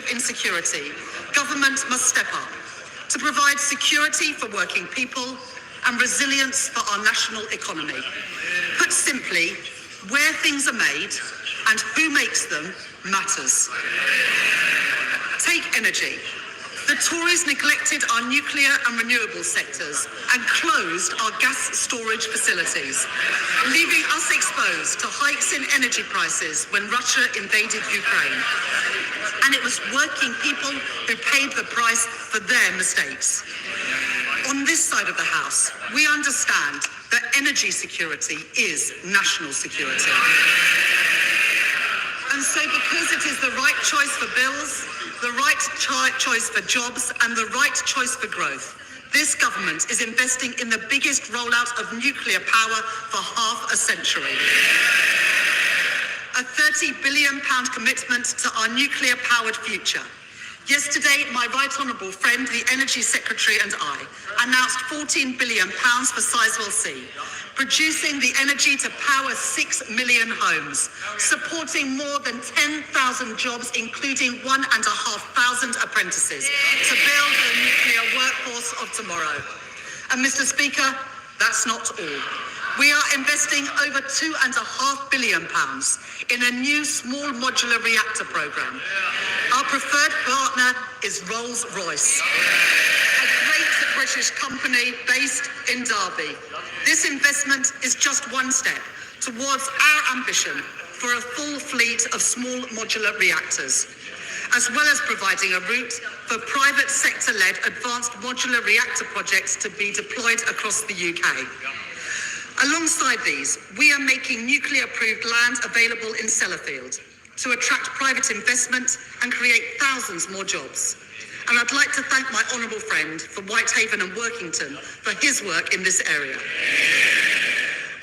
insecurity, government must step up to provide security for working people and resilience for our national economy. Put simply, where things are made and who makes them matters. Take energy. The Tories neglected our nuclear and renewable sectors and closed our gas storage facilities, leaving us exposed to hikes in energy prices when Russia invaded Ukraine. And it was working people who paid the price for their mistakes. On this side of the House, we understand that energy security is national security. And so, because it is the right choice for bills, the right choice for jobs and the right choice for growth, this government is investing in the biggest rollout of nuclear power for half a century. A £30 billion commitment to our nuclear-powered future, Yesterday, my right honourable friend, the Energy Secretary, and I announced £14 billion for Sizewell C, producing the energy to power 6 million homes, supporting more than 10,000 jobs, including 1,500 apprentices, to build the nuclear workforce of tomorrow. And Mr. Speaker, that's not all. We are investing over £2.5 billion in a new small modular reactor programme. Our preferred partner is Rolls-Royce, a great British company based in Derby. This investment is just one step towards our ambition for a full fleet of small modular reactors, as well as providing a route for private sector-led advanced modular reactor projects to be deployed across the UK. Alongside these, we are making nuclear-approved land available in Sellafield to attract private investment and create thousands more jobs. And I'd like to thank my honourable friend for Whitehaven and Workington for his work in this area.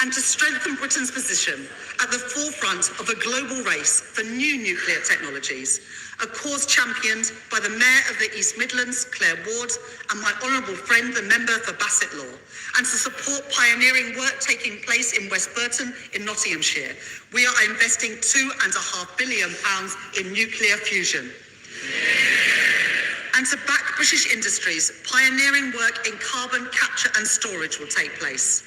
And to strengthen Britain's position at the forefront of a global race for new nuclear technologies, a cause championed by the Mayor of the East Midlands, Claire Ward, and my honourable friend, the Member for Bassett Law, and to support pioneering work taking place in West Burton in Nottinghamshire, we are investing £2.5 billion in nuclear fusion. And to back British industries, pioneering work in carbon capture and storage will take place.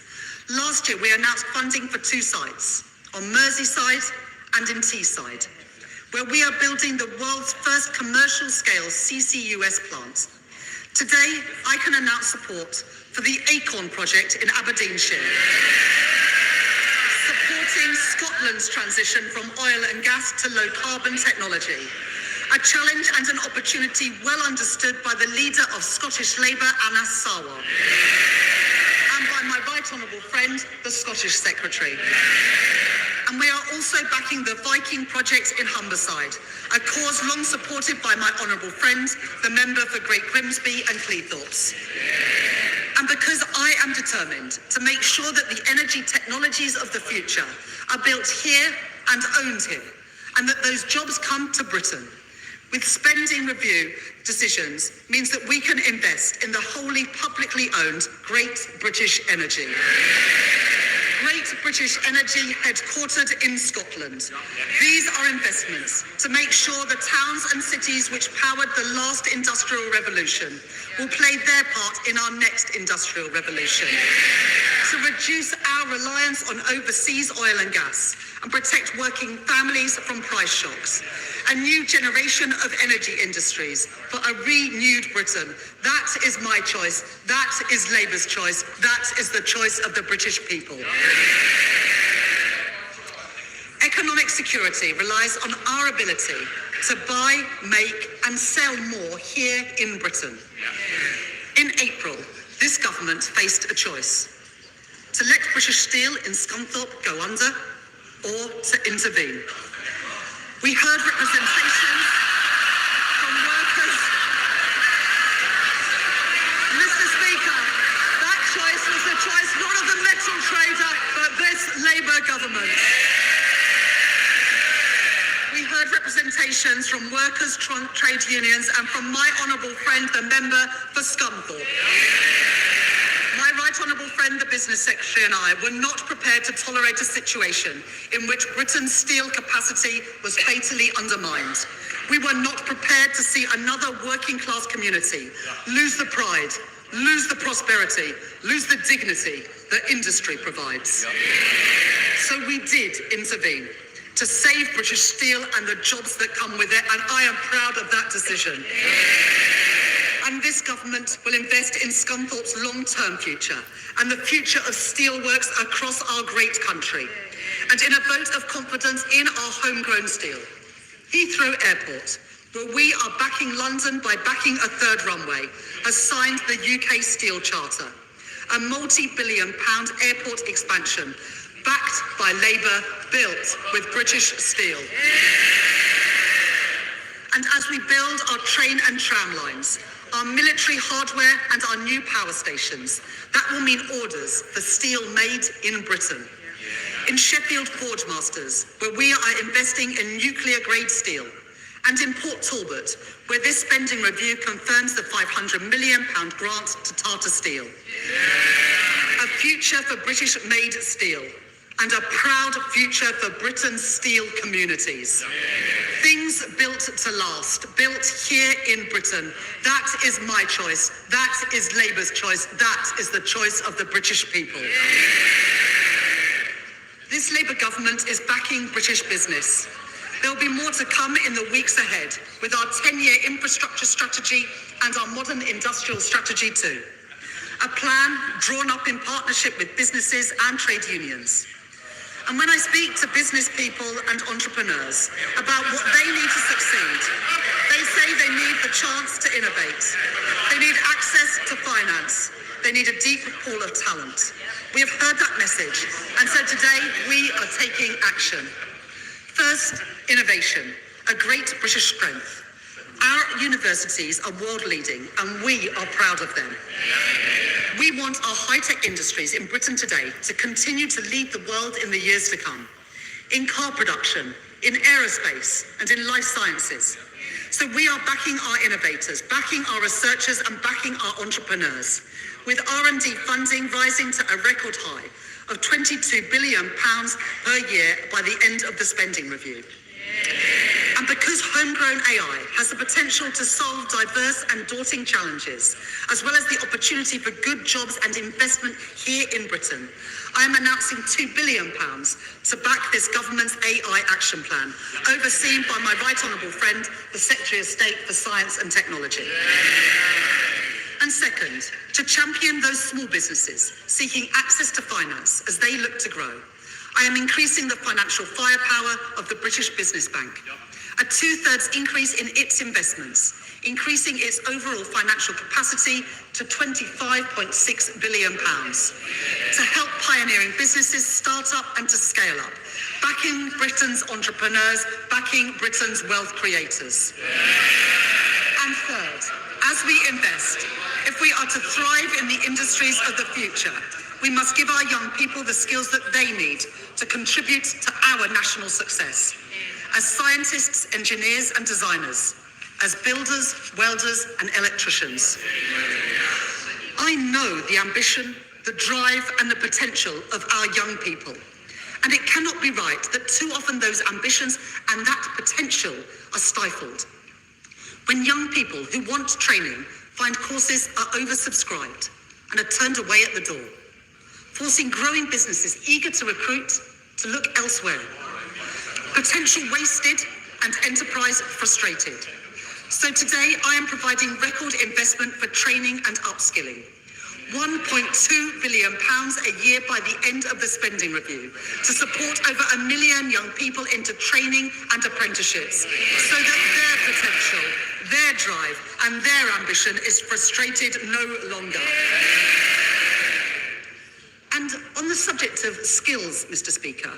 Last year, we announced funding for 2 sites, on Merseyside and in Teesside, where we are building the world's first commercial-scale CCUS plant. Today, I can announce support for the Acorn project in Aberdeenshire, supporting Scotland's transition from oil and gas to low-carbon technology, a challenge and an opportunity well understood by the leader of Scottish Labour, Anas Sarwar, and by my right honourable friend, the Scottish Secretary. And we are also backing the Viking project in Humberside, a cause long supported by my honourable friend, the Member for Great Grimsby and Cleethorpes. And because I am determined to make sure that the energy technologies of the future are built here and owned here, and that those jobs come to Britain, with spending review decisions means that we can invest in the wholly publicly owned Great British Energy. Great British Energy, headquartered in Scotland. These are investments to make sure the towns and cities which powered the last industrial revolution will play their part in our next industrial revolution. To reduce our reliance on overseas oil and gas and protect working families from price shocks. A new generation of energy industries for a renewed Britain. That is my choice. That is Labour's choice. That is the choice of the British people. Economic security relies on our ability to buy, make and sell more here in Britain. In April, this government faced a choice: to let British Steel in Scunthorpe go under or to intervene. We heard representations from workers. Mr. Speaker, that choice was the choice not of the metal trader, but this Labour government. We heard representations from workers, trade unions, and from my honourable friend, the Member for Scunthorpe. My right honourable friend, the Business Secretary, and I were not prepared to tolerate a situation in which Britain's steel capacity was fatally undermined. We were not prepared to see another working class community lose the pride, lose the prosperity, lose the dignity that industry provides. So we did intervene to save British steel and the jobs that come with it, and I am proud of that decision. And this government will invest in Scunthorpe's long-term future and the future of steelworks across our great country. And in a vote of confidence in our homegrown steel, Heathrow Airport, where we are backing London by backing a third runway, has signed the UK Steel Charter, a multi-billion-pound airport expansion backed by Labour, built with British steel. And as we build our train and tram lines, our military hardware and our new power stations, that will mean orders for steel made in Britain. In Sheffield Forge Masters, where we are investing in nuclear-grade steel, And in Port Talbot, where this spending review confirms the £500 million grant to Tata Steel. A future for British-made steel and a proud future for Britain's steel communities. Things built to last, built here in Britain. That is my choice. That is Labour's choice. That is the choice of the British people. This Labour government is backing British business. There'll be more to come in the weeks ahead with our 10-year infrastructure strategy and our modern industrial strategy too. A plan drawn up in partnership with businesses and trade unions. And when I speak to business people and entrepreneurs about what they need to succeed, they say they need the chance to innovate. They need access to finance. They need a deep pool of talent. We have heard that message, and so today we are taking action. First, innovation, a great British strength. Our universities are world-leading, and we are proud of them. We want our high-tech industries in Britain today to continue to lead the world in the years to come, in car production, in aerospace, and in life sciences. So we are backing our innovators, backing our researchers, and backing our entrepreneurs, with R&D funding rising to a record high of £22 billion per year by the end of the spending review. And because homegrown AI has the potential to solve diverse and daunting challenges, as well as the opportunity for good jobs and investment here in Britain, I am announcing £2 billion to back this government's AI action plan, overseen by my right honourable friend, the Secretary of State for Science and Technology. And second, to champion those small businesses seeking access to finance as they look to grow, I am increasing the financial firepower of the British Business Bank, a 2/3 increase in its investments, increasing its overall financial capacity to £25.6 billion to help pioneering businesses start up and to scale up, backing Britain's entrepreneurs, backing Britain's wealth creators. And third, as we invest, if we are to thrive in the industries of the future, we must give our young people the skills that they need to contribute to our national success. As scientists, engineers and designers, as builders, welders and electricians. I know the ambition, the drive and the potential of our young people. And it cannot be right that too often those ambitions and that potential are stifled. When young people who want training find courses are oversubscribed and are turned away at the door, forcing growing businesses eager to recruit to look elsewhere. Potential wasted and enterprise frustrated. So today I am providing record investment for training and upskilling. £1.2 billion a year by the end of the spending review to support over 1 million young people into training and apprenticeships so that their potential, their drive and their ambition is frustrated no longer. And on the subject of skills, Mr. Speaker,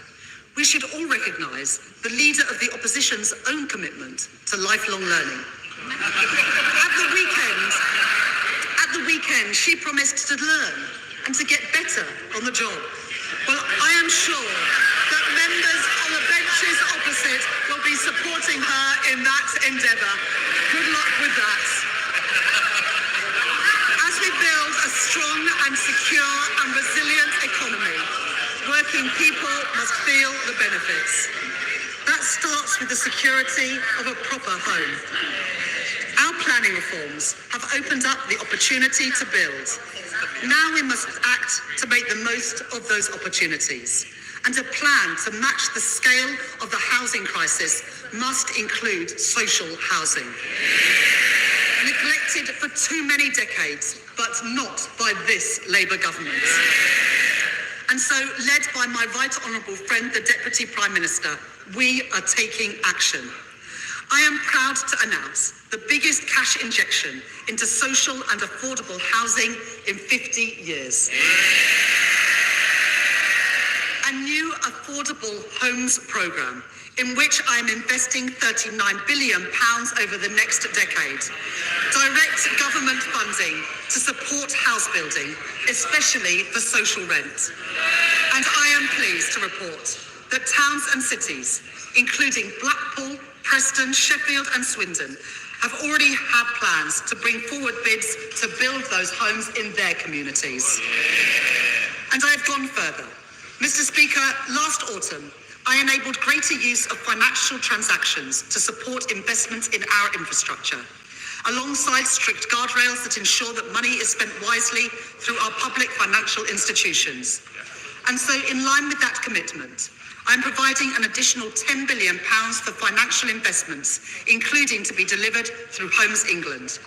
we should all recognise the leader of the opposition's own commitment to lifelong learning. At the weekend, she promised to learn and to get better on the job. Well, I am sure that members on the benches opposite will be supporting her in that endeavour. Good luck with that. As we build a strong and secure and resilient economy, working people must feel the benefits. That starts with the security of a proper home. Our planning reforms have opened up the opportunity to build. Now we must act to make the most of those opportunities. And a plan to match the scale of the housing crisis must include social housing. Neglected for too many decades, but not by this Labour government. And so, led by my right honourable friend, the Deputy Prime Minister, we are taking action. I am proud to announce the biggest cash injection into social and affordable housing in 50 years. A new affordable homes programme in which I am investing £39 billion over the next decade. Direct government funding to support house building, especially for social rent. And I am pleased to report that towns and cities, including Blackpool, Preston, Sheffield and Swindon have already had plans to bring forward bids to build those homes in their communities. And I have gone further. Mr. Speaker, last autumn, I enabled greater use of financial transactions to support investment in our infrastructure, alongside strict guardrails that ensure that money is spent wisely through our public financial institutions. And so, in line with that commitment, I'm providing an additional £10 billion for financial investments, including to be delivered through Homes England,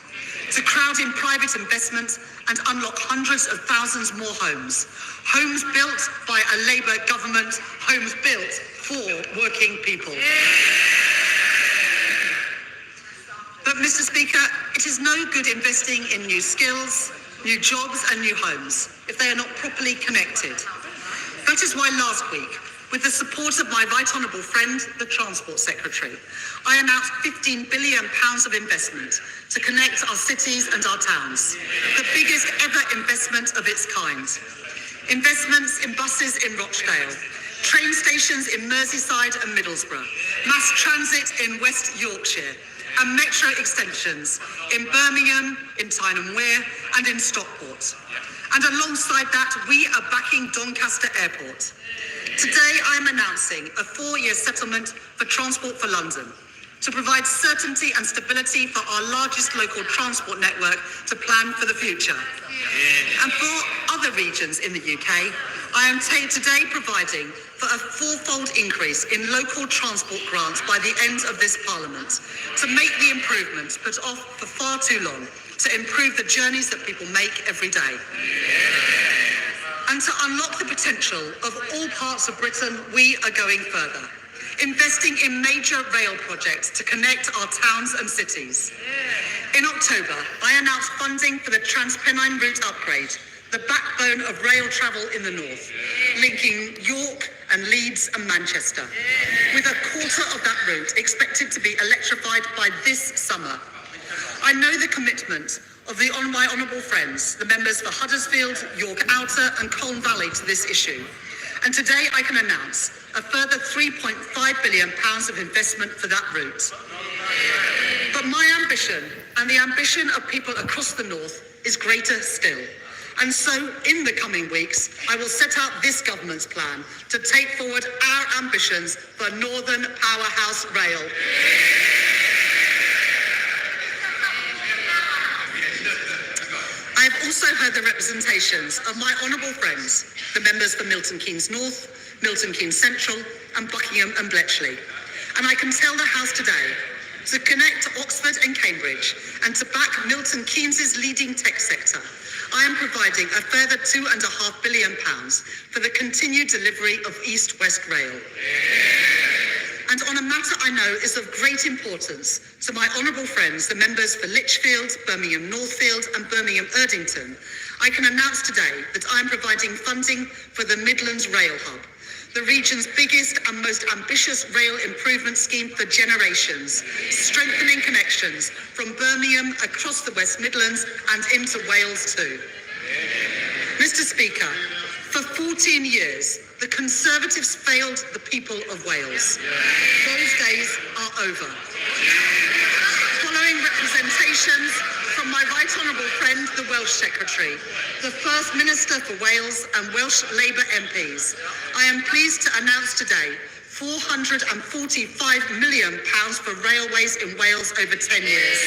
to crowd in private investment and unlock hundreds of thousands more homes. Homes built by a Labour government, homes built for working people. But, Mr. Speaker, it is no good investing in new skills, new jobs and new homes if they are not properly connected. That is why last week, with the support of my right honourable friend, the Transport Secretary, I announced £15 billion of investment to connect our cities and our towns, the biggest ever investment of its kind. Investments in buses in Rochdale, train stations in Merseyside and Middlesbrough, mass transit in West Yorkshire, and metro extensions in Birmingham, in Tyne Wear and in Stockport. And alongside that, we are backing Doncaster Airport. Today, I am announcing a 4-year settlement for Transport for London to provide certainty and stability for our largest local transport network to plan for the future. And for other regions in the UK, I am today providing for a 4-fold increase in local transport grants by the end of this Parliament to make the improvements put off for far too long to improve the journeys that people make every day. And to unlock the potential of all parts of Britain, we are going further, investing in major rail projects to connect our towns and cities. In October, I announced funding for the Transpennine route upgrade, the backbone of rail travel in the north, linking York and Leeds and Manchester, with a quarter of that route expected to be electrified by this summer. I know the commitment of my honourable friends, the members for Huddersfield, York Outer and Colne Valley to this issue. And today I can announce a further £3.5 billion of investment for that route. But my ambition and the ambition of people across the north is greater still. And so, in the coming weeks, I will set out this government's plan to take forward our ambitions for Northern Powerhouse Rail. I have also heard the representations of my honourable friends, the members for Milton Keynes North, Milton Keynes Central and Buckingham and Bletchley. And I can tell the House today, to connect Oxford and Cambridge and to back Milton Keynes' leading tech sector, I am providing a further £2.5 billion for the continued delivery of East-West Rail. And on a matter I know is of great importance to my honourable friends, the members for Lichfield, Birmingham Northfield and Birmingham Erdington, I can announce today that I am providing funding for the Midlands Rail Hub, the region's biggest and most ambitious rail improvement scheme for generations, strengthening connections from Birmingham across the West Midlands and into Wales too. Mr. Speaker, for 14 years, the Conservatives failed the people of Wales. Those days are over. Following representations from my right honourable friend, the Welsh Secretary, the First Minister for Wales and Welsh Labour MPs, I am pleased to announce today £445 million for railways in Wales over 10 years,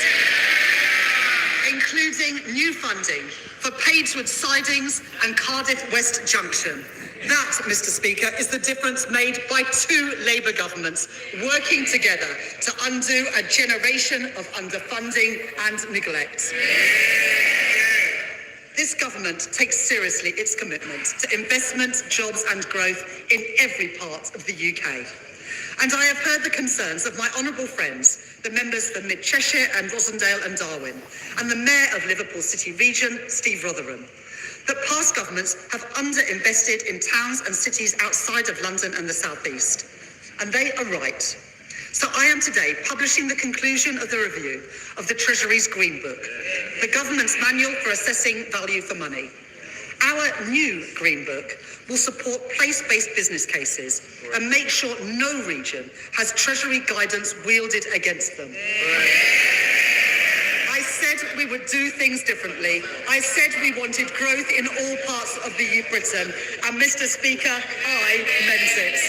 including new funding for Padeswood Sidings and Cardiff West Junction. That, Mr. Speaker, is the difference made by 2 Labour governments working together to undo a generation of underfunding and neglect. This government takes seriously its commitment to investment, jobs and growth in every part of the UK. And I have heard the concerns of my honourable friends, the members for Mid Cheshire and Rossendale and Darwen, and the Mayor of Liverpool City Region, Steve Rotherham, that past governments have underinvested in towns and cities outside of London and the South East. And they are right. So I am today publishing the conclusion of the review of the Treasury's Green Book, the government's manual for assessing value for money. Our new Green Book will support place-based business cases and make sure no region has Treasury guidance wielded against them. I said we would do things differently. I said we wanted growth in all parts of the Britain. And Mr. Speaker, I meant it.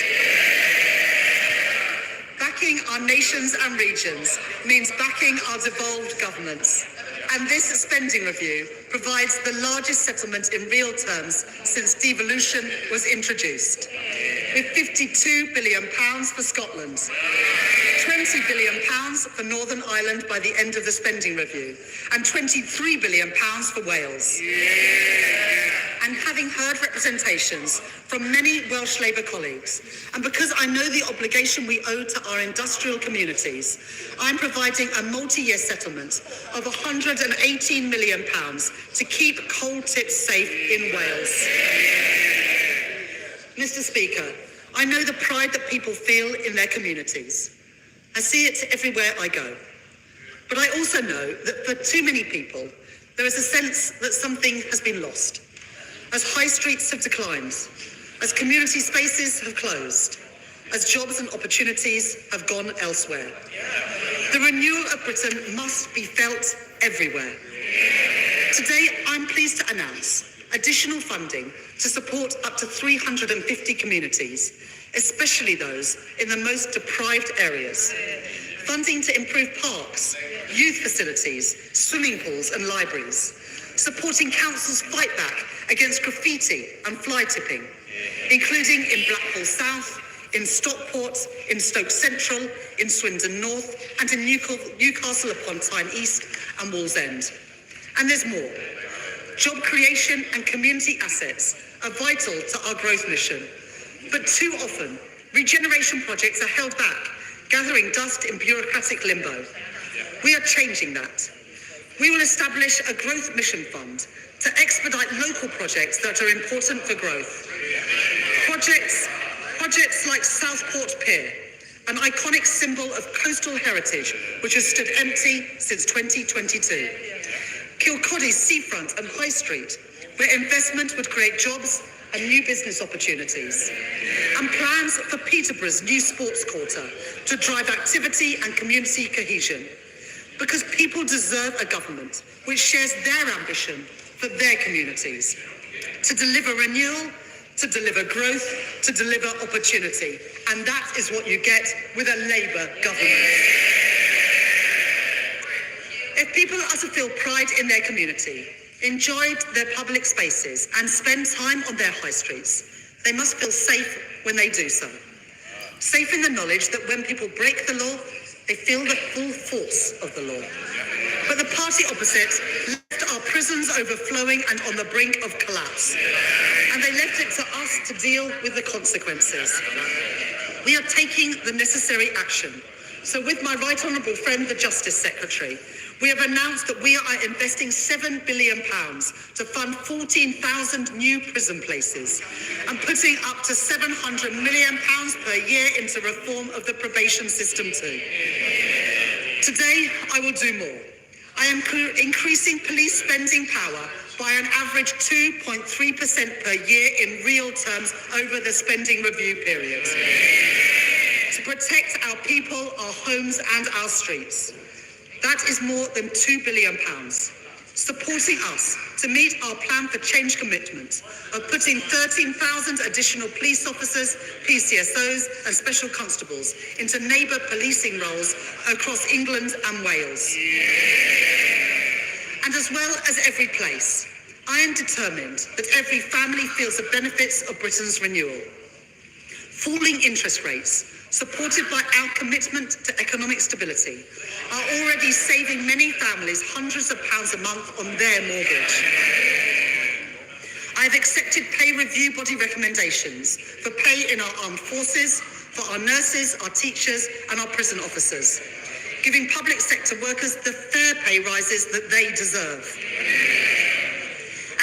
Backing our nations and regions means backing our devolved governments. And this spending review provides the largest settlement in real terms since devolution was introduced, with £52 billion for Scotland, £20 billion for Northern Ireland by the end of the spending review, and £23 billion for Wales. And having heard representations from many Welsh Labour colleagues, and because I know the obligation we owe to our industrial communities, I'm providing a multi-year settlement of £118 million to keep coal tips safe in Wales. Mr. Speaker, I know the pride that people feel in their communities. I see it everywhere I go. But I also know that for too many people, there is a sense that something has been lost. As high streets have declined, as community spaces have closed, as jobs and opportunities have gone elsewhere. The renewal of Britain must be felt everywhere. Today, I'm pleased to announce additional funding to support up to 350 communities, especially those in the most deprived areas. Funding to improve parks, youth facilities, swimming pools and libraries. Supporting councils' fight back against graffiti and fly tipping, including in Blackpool South, in Stockport, in Stoke Central, in Swindon North, and in Newcastle upon Tyne East and Wallsend. And there's more. Job creation and community assets are vital to our growth mission. But too often, regeneration projects are held back, gathering dust in bureaucratic limbo. We are changing that. We will establish a growth mission fund to expedite local projects that are important for growth. Projects like Southport Pier, an iconic symbol of coastal heritage which has stood empty since 2022. Kilcody's seafront and high street, where investment would create jobs and new business opportunities. And plans for Peterborough's new sports quarter to drive activity and community cohesion. Because people deserve a government which shares their ambition for their communities. To deliver renewal, to deliver growth, to deliver opportunity. And that is what you get with a Labour government. If people are to feel pride in their community, enjoy their public spaces and spend time on their high streets, they must feel safe when they do so. Safe in the knowledge that when people break the law, they feel the full force of the law. But the party opposite left our prisons overflowing and on the brink of collapse. And they left it to us to deal with the consequences. We are taking the necessary action. So with my right honourable friend, the Justice Secretary, we have announced that we are investing £7 billion to fund 14,000 new prison places and putting up to £700 million per year into reform of the probation system too. Today, I will do more. I am increasing police spending power by an average 2.3% per year in real terms over the spending review period. To protect our people, our homes and our streets. That is more than £2 billion, supporting us to meet our plan for change commitment of putting 13,000 additional police officers, PCSOs and special constables into neighbour policing roles across England and Wales. And as well as every place, I am determined that every family feels the benefits of Britain's renewal. Falling interest rates, supported by our commitment to economic stability, are already saving many families hundreds of pounds a month on their mortgage. I have accepted pay review body recommendations for pay in our armed forces, for our nurses, our teachers and our prison officers, giving public sector workers the fair pay rises that they deserve.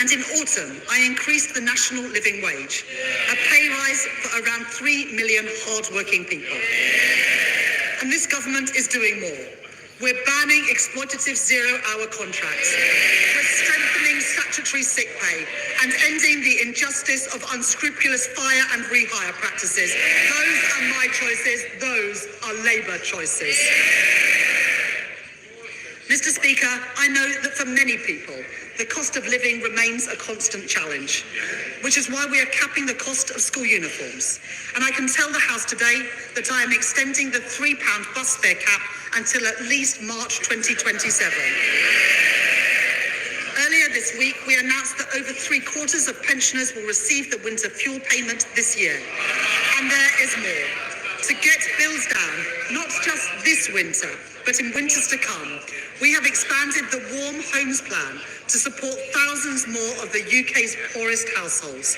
And in autumn, I increased the national living wage, a pay rise for around 3 million hard-working people. And this government is doing more. We're banning exploitative zero-hour contracts. We're strengthening statutory sick pay, and ending the injustice of unscrupulous fire and rehire practices. Those are my choices. Those are Labour choices. Mr. Speaker, I know that for many people, the cost of living remains a constant challenge, which is why we are capping the cost of school uniforms. And I can tell the House today that I am extending the £3 bus fare cap until at least March 2027. Earlier this week, we announced that over 3/4 of pensioners will receive the winter fuel payment this year. And there is more. To get bills down, not just this winter, but in winters to come, we have expanded the Warm Homes Plan to support thousands more of the UK's poorest households,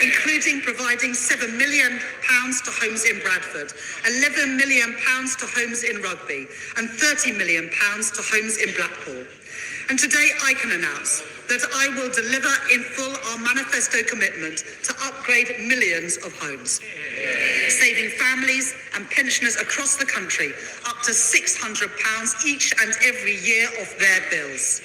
including providing £7 million to homes in Bradford, £11 million to homes in Rugby, and £30 million to homes in Blackpool. And today I can announce that I will deliver in full our manifesto commitment to upgrade millions of homes, saving families and pensioners across the country up to £600 each and every year off their bills.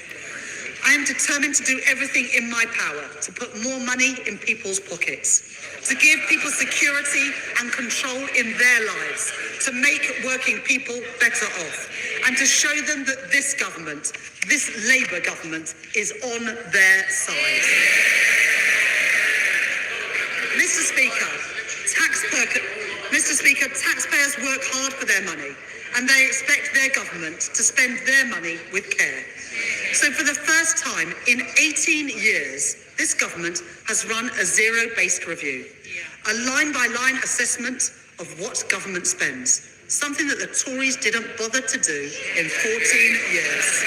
I am determined to do everything in my power to put more money in people's pockets, to give people security and control in their lives, to make working people better off, and to show them that this government, this Labour government, is on their side. Mr. Speaker, taxpayers work hard for their money, and they expect their government to spend their money with care. So for the first time in 18 years, this government has run a zero-based review, a line-by-line assessment of what government spends, something that the Tories didn't bother to do in 14 years.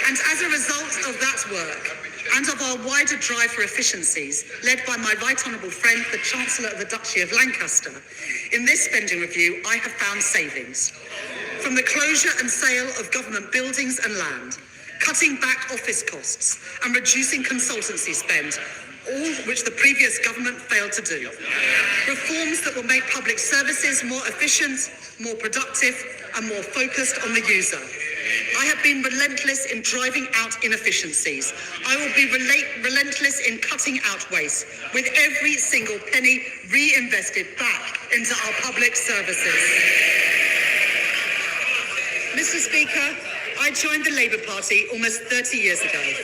And as a result of that work, and of our wider drive for efficiencies, led by my right honourable friend, the Chancellor of the Duchy of Lancaster, in this spending review, I have found savings. From the closure and sale of government buildings and land, cutting back office costs, and reducing consultancy spend, all which the previous government failed to do. Reforms that will make public services more efficient, more productive, and more focused on the user. I have been relentless in driving out inefficiencies. I will be relentless in cutting out waste, with every single penny reinvested back into our public services. Mr. Speaker, I joined the Labour Party almost 30 years ago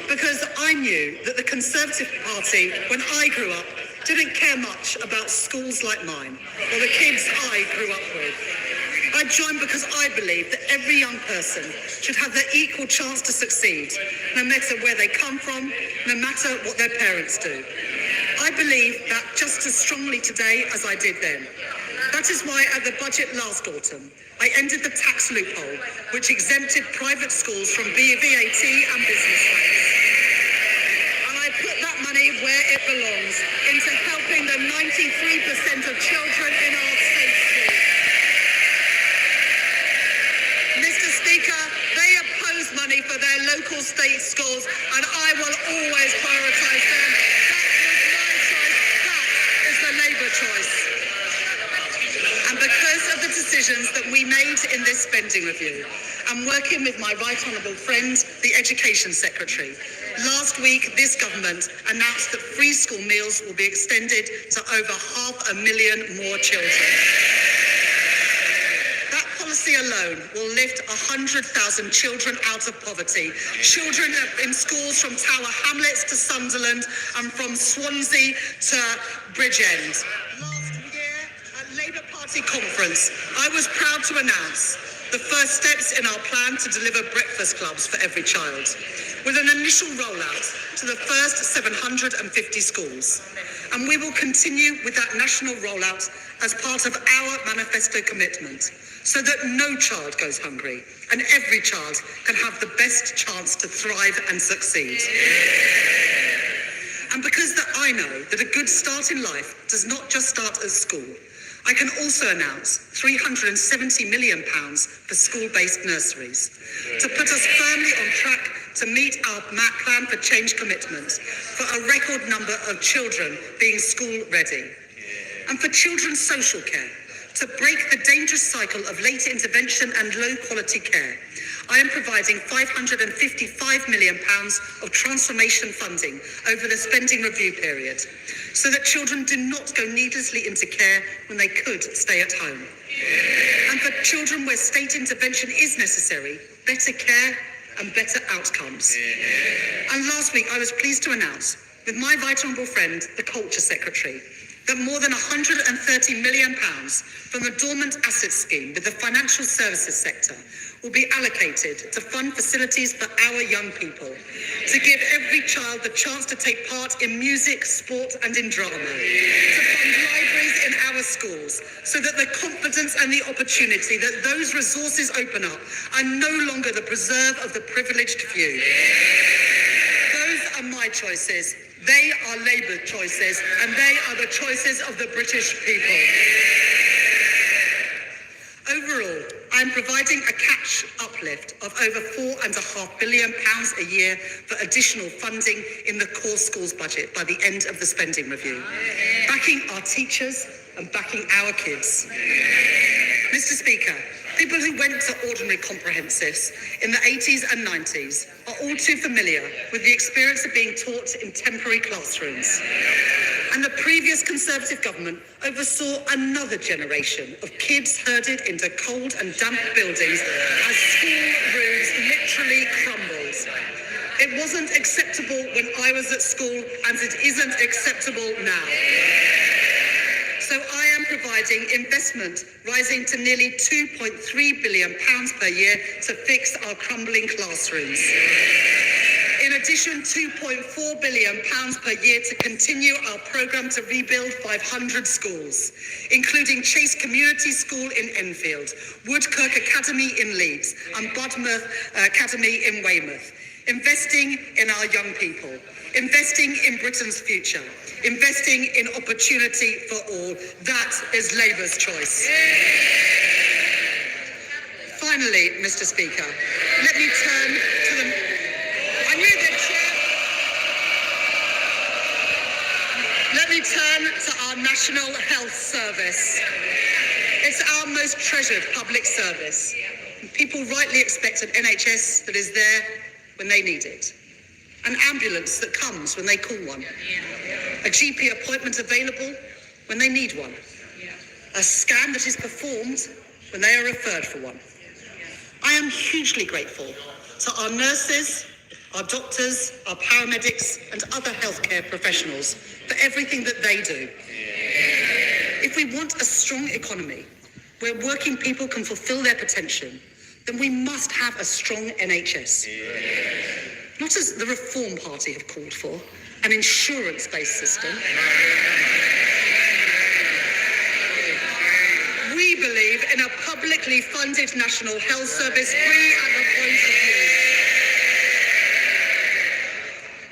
because I knew that the Conservative Party, when I grew up, didn't care much about schools like mine or the kids I grew up with. I joined because I believe that every young person should have the equal chance to succeed, no matter where they come from, no matter what their parents do. I believe that just as strongly today as I did then. That is why at the budget last autumn, I ended the tax loophole which exempted private schools from VAT and business rates. And I put that money where it belongs, into helping the 93% of children in our state schools. Mr. Speaker, they oppose money for their local state schools, and I will always prioritise them. That was my choice. That is the Labour choice. And because of the decisions that we made in this spending review, I'm working with my right honourable friend, the Education Secretary. Last week, this government announced that free school meals will be extended to over 500,000 more children. That policy alone will lift 100,000 children out of poverty. Children in schools from Tower Hamlets to Sunderland and from Swansea to Bridgend. Labour Party conference, I was proud to announce the first steps in our plan to deliver breakfast clubs for every child, with an initial rollout to the first 750 schools. And we will continue with that national rollout as part of our manifesto commitment, so that no child goes hungry and every child can have the best chance to thrive and succeed. And because I know that a good start in life does not just start at school, I can also announce £370 million for school-based nurseries, to put us firmly on track to meet our plan for change commitment, for a record number of children being school-ready. And for children's social care, To break the dangerous cycle of late intervention and low quality care, I am providing £555 million of transformation funding over the spending review period, so that children do not go needlessly into care when they could stay at home. And for children where state intervention is necessary, better care and better outcomes. And last week I was pleased to announce, with my right honourable friend, the Culture Secretary, that more than £130 million from the Dormant Assets Scheme with the financial services sector will be allocated to fund facilities for our young people, to give every child the chance to take part in music, sport and in drama, to fund libraries in our schools, so that the confidence and the opportunity that those resources open up are no longer the preserve of the privileged few. Those are my choices. They are Labour choices, and they are the choices of the British people. Overall, I am providing a cash uplift of over £4.5 billion a year for additional funding in the core schools budget by the end of the spending review, backing our teachers and backing our kids. Mr. Speaker, people who went to ordinary comprehensives in the 80s and 90s are all too familiar with the experience of being taught in temporary classrooms. And the previous Conservative government oversaw another generation of kids herded into cold and damp buildings as school roofs literally crumbled. It wasn't acceptable when I was at school, and it isn't acceptable now. So I am providing investment rising to nearly £2.3 billion per year to fix our crumbling classrooms. In addition, £2.4 billion per year to continue our programme to rebuild 500 schools, including Chase Community School in Enfield, Woodkirk Academy in Leeds and Budmouth Academy in Weymouth. Investing in our young people, investing in Britain's future, investing in opportunity for all. That is Labour's choice. Finally, Mr. Speaker, let me turn to the... I knew the chair... Let me turn to our National Health Service. It's our most treasured public service. People rightly expect an NHS that is there when they need it. An ambulance that comes when they call one. A GP appointment available when they need one. A scan that is performed when they are referred for one. I am hugely grateful to our nurses, our doctors, our paramedics and other healthcare professionals for everything that they do. If we want a strong economy where working people can fulfil their potential, then we must have a strong NHS. Not as the Reform Party have called for, an insurance-based system. We believe in a publicly funded National Health Service free at the point of use.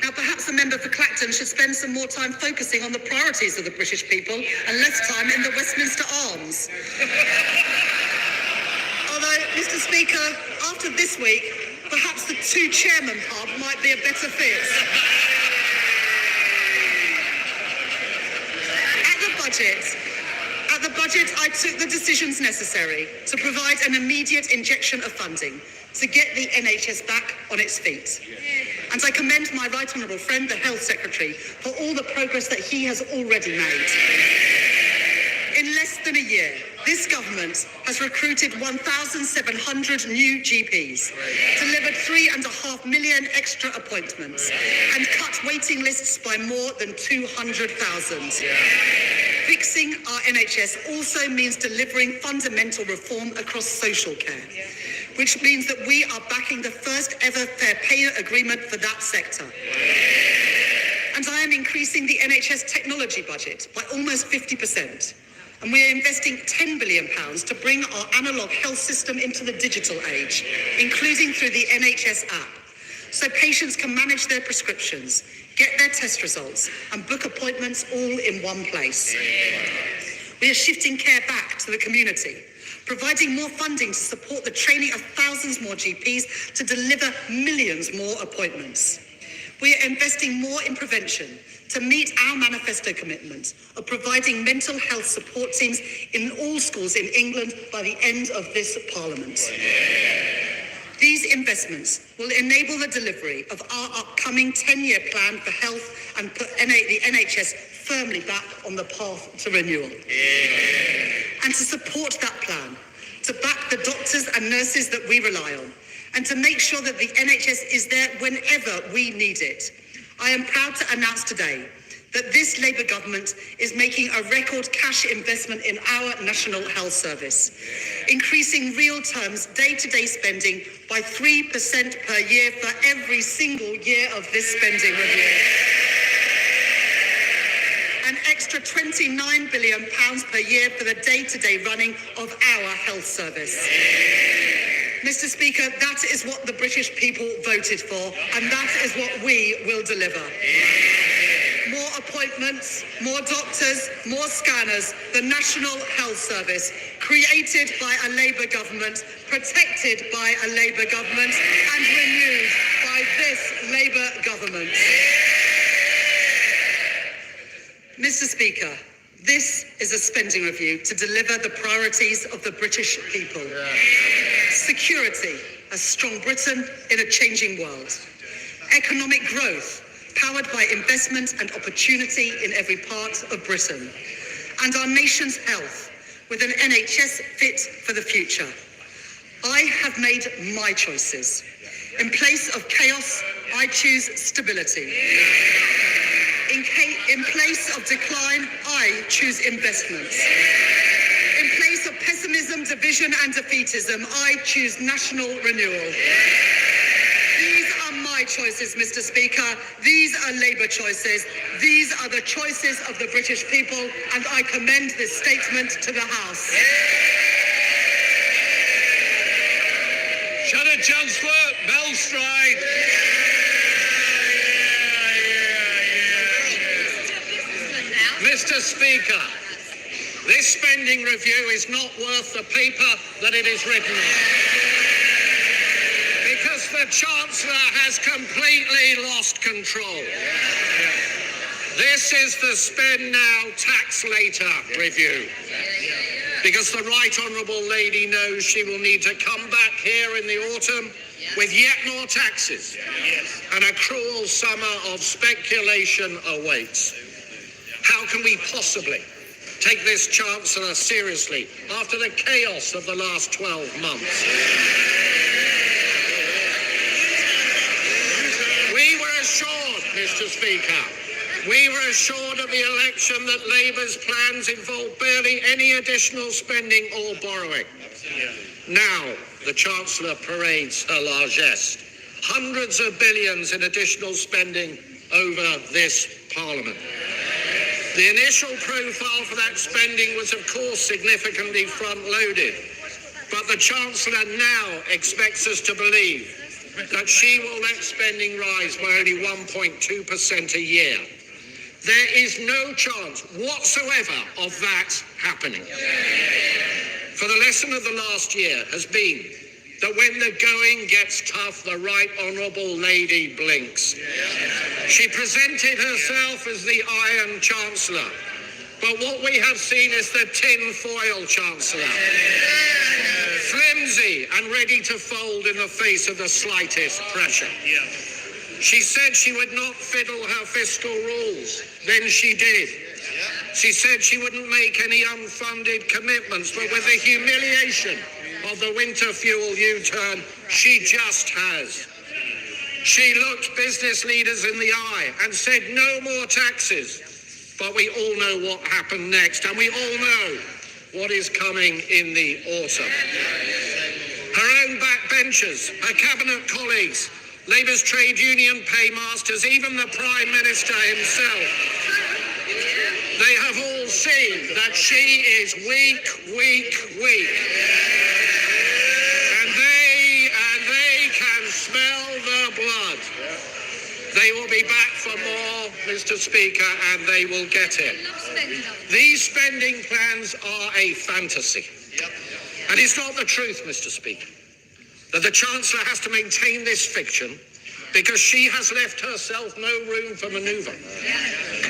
Now, perhaps the member for Clacton should spend some more time focusing on the priorities of the British people and less time in the Westminster Arms. Although, Mr. Speaker, after this week, perhaps the two chairman pub might be a better fit. At the budget, I took the decisions necessary to provide an immediate injection of funding to get the NHS back on its feet. And I commend my right honourable friend, the Health Secretary, for all the progress that he has already made. In less than a year, this government has recruited 1,700 new GPs, delivered 3.5 million extra appointments, and cut waiting lists by more than 200,000. Fixing our NHS also means delivering fundamental reform across social care, which means that we are backing the first ever fair pay agreement for that sector. And I am increasing the NHS technology budget by almost 50%. And we are investing £10 billion to bring our analogue health system into the digital age, including through the NHS app, so patients can manage their prescriptions, get their test results, and book appointments all in one place. We are shifting care back to the community, providing more funding to support the training of thousands more GPs to deliver millions more appointments. We are investing more in prevention to meet our manifesto commitment of providing mental health support teams in all schools in England by the end of this Parliament. These investments will enable the delivery of our upcoming 10-year plan for health and put the NHS firmly back on the path to renewal. And to support that plan, to back the doctors and nurses that we rely on, and to make sure that the NHS is there whenever we need it. I am proud to announce today that this Labour government is making a record cash investment in our National Health Service, increasing real terms day-to-day spending by 3% per year for every single year of this spending review. An extra £29 billion per year for the day-to-day running of our health service. Mr. Speaker, that is what the British people voted for, and that is what we will deliver. More appointments, more doctors, more scanners, the National Health Service, created by a Labour government, protected by a Labour government, and renewed by this Labour government. Mr. Speaker, this is a spending review to deliver the priorities of the British people. Security, a strong Britain in a changing world. Economic growth, powered by investment and opportunity in every part of Britain. And our nation's health, with an NHS fit for the future. I have made my choices. In place of chaos, I choose stability. In place of decline, I choose investments. In place of pessimism, division and defeatism, I choose national renewal. These are my choices, Mr. Speaker. These are Labour choices. These are the choices of the British people, and I commend this statement to the House. Shut it, Chancellor. Bell strike. Mr. Speaker, this spending review is not worth the paper that it is written on. Because the Chancellor has completely lost control. This is the spend now, tax later review. Because the Right Honourable Lady knows she will need to come back here in the autumn with yet more taxes. And a cruel summer of speculation awaits. How can we possibly take this Chancellor seriously after the chaos of the last 12 months? We were assured, Mr. Speaker, we were assured at the election that Labour's plans involved barely any additional spending or borrowing. Now, the Chancellor parades her largesse. Hundreds of billions in additional spending over this Parliament. The initial profile for that spending was, of course, significantly front-loaded. But the Chancellor now expects us to believe that she will let spending rise by only 1.2% a year. There is no chance whatsoever of that happening. For the lesson of the last year has been that when the going gets tough, the Right Honourable Lady blinks. She presented herself as the Iron Chancellor, but what we have seen is the tin foil Chancellor. Flimsy and ready to fold in the face of the slightest pressure. She said she would not fiddle her fiscal rules. Then she did. She said she wouldn't make any unfunded commitments, but with the humiliation of the winter fuel U-turn, she just has. She looked business leaders in the eye and said no more taxes. But we all know what happened next, and we all know what is coming in the autumn. Her own backbenchers, her cabinet colleagues, Labour's trade union paymasters, even the Prime Minister himself, they have all seen that she is weak. And they can smell the blood. They will be back for more, Mr. Speaker, and they will get it. These spending plans are a fantasy. And it's not the truth, Mr. Speaker, that the Chancellor has to maintain this fiction because she has left herself no room for manoeuvre.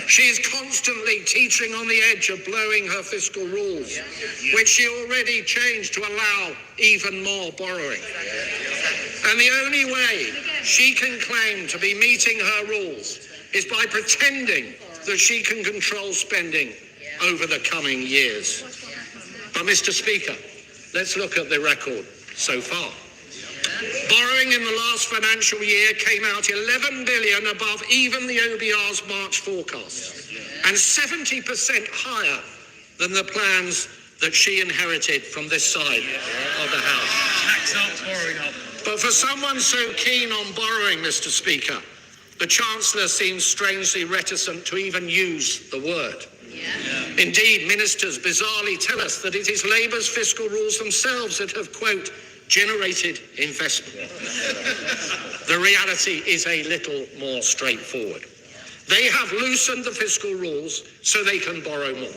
She is constantly teetering on the edge of blowing her fiscal rules, which she already changed to allow even more borrowing. And the only way she can claim to be meeting her rules is by pretending that she can control spending over the coming years. But Mr. Speaker, let's look at the record so far. Borrowing in the last financial year came out 11 billion above even the OBR's March forecast, and 70% higher than the plans that she inherited from this side of the House. But for someone so keen on borrowing, Mr. Speaker, the Chancellor seems strangely reticent to even use the word. Indeed, ministers bizarrely tell us that it is Labour's fiscal rules themselves that have, quote, generated investment. The reality is a little more straightforward. They have loosened the fiscal rules so they can borrow more.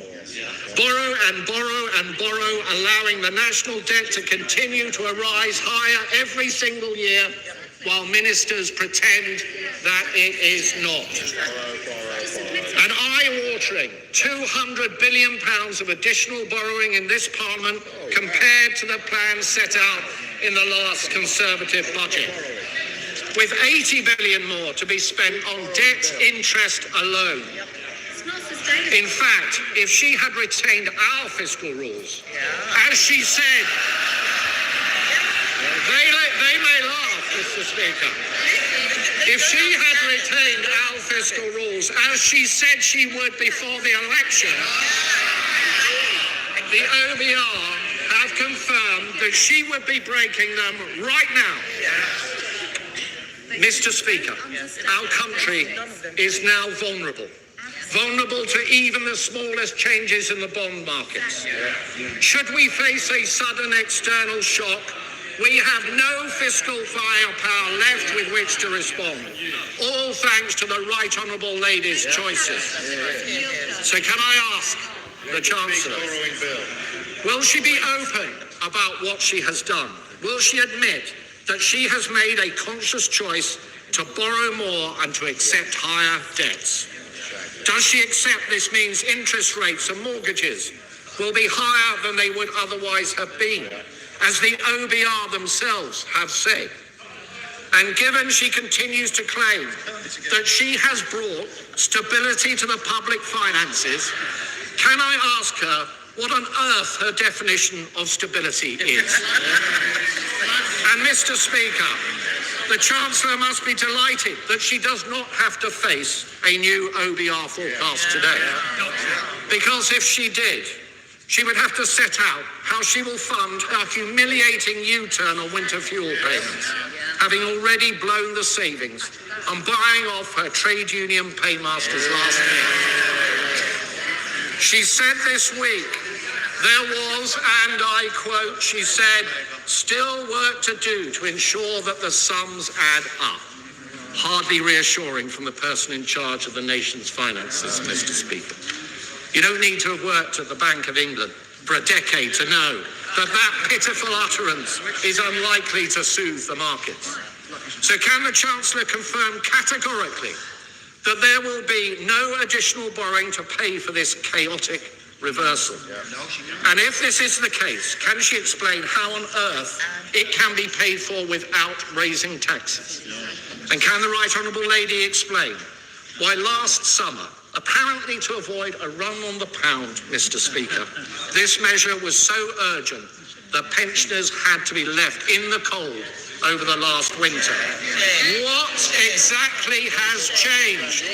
Borrow and borrow and borrow, allowing the national debt to continue to rise higher every single year, while ministers pretend that it is not. An eye-watering £200 billion of additional borrowing in this Parliament compared to the plans set out in the last Conservative budget, with 80 billion more to be spent on debt interest alone. In fact, if she had retained our fiscal rules, as she said, they may laugh, Mr. Speaker. If she had retained our fiscal rules, as she said she would before the election, the OBR have confirmed that she would be breaking them right now. Mr. Speaker, our country is now vulnerable to even the smallest changes in the bond markets. Should we face a sudden external shock, we have no fiscal firepower left with which to respond, all thanks to the Right Honourable Lady's choices. So can I ask the Chancellor, will she be open about what she has done? Will she admit that she has made a conscious choice to borrow more and to accept higher debts? Does she accept this means interest rates and mortgages will be higher than they would otherwise have been, as the OBR themselves have said? And given she continues to claim that she has brought stability to the public finances, can I ask her what on earth her definition of stability is? And Mr. Speaker, the Chancellor must be delighted that she does not have to face a new OBR forecast today. Because if she did, she would have to set out how she will fund her humiliating U-turn on winter fuel payments, having already blown the savings and buying off her trade union paymasters last year. She said this week there was, and I quote, she said, still work to do to ensure that the sums add up. Hardly reassuring from the person in charge of the nation's finances, Mr. Speaker. You don't need to have worked at the Bank of England for a decade to know that that pitiful utterance is unlikely to soothe the markets. So can the Chancellor confirm categorically that there will be no additional borrowing to pay for this chaotic reversal? And if this is the case, can she explain how on earth it can be paid for without raising taxes? And can the Right Honourable Lady explain why last summer, apparently to avoid a run on the pound, Mr. Speaker, this measure was so urgent that pensioners had to be left in the cold over the last winter? What exactly has changed?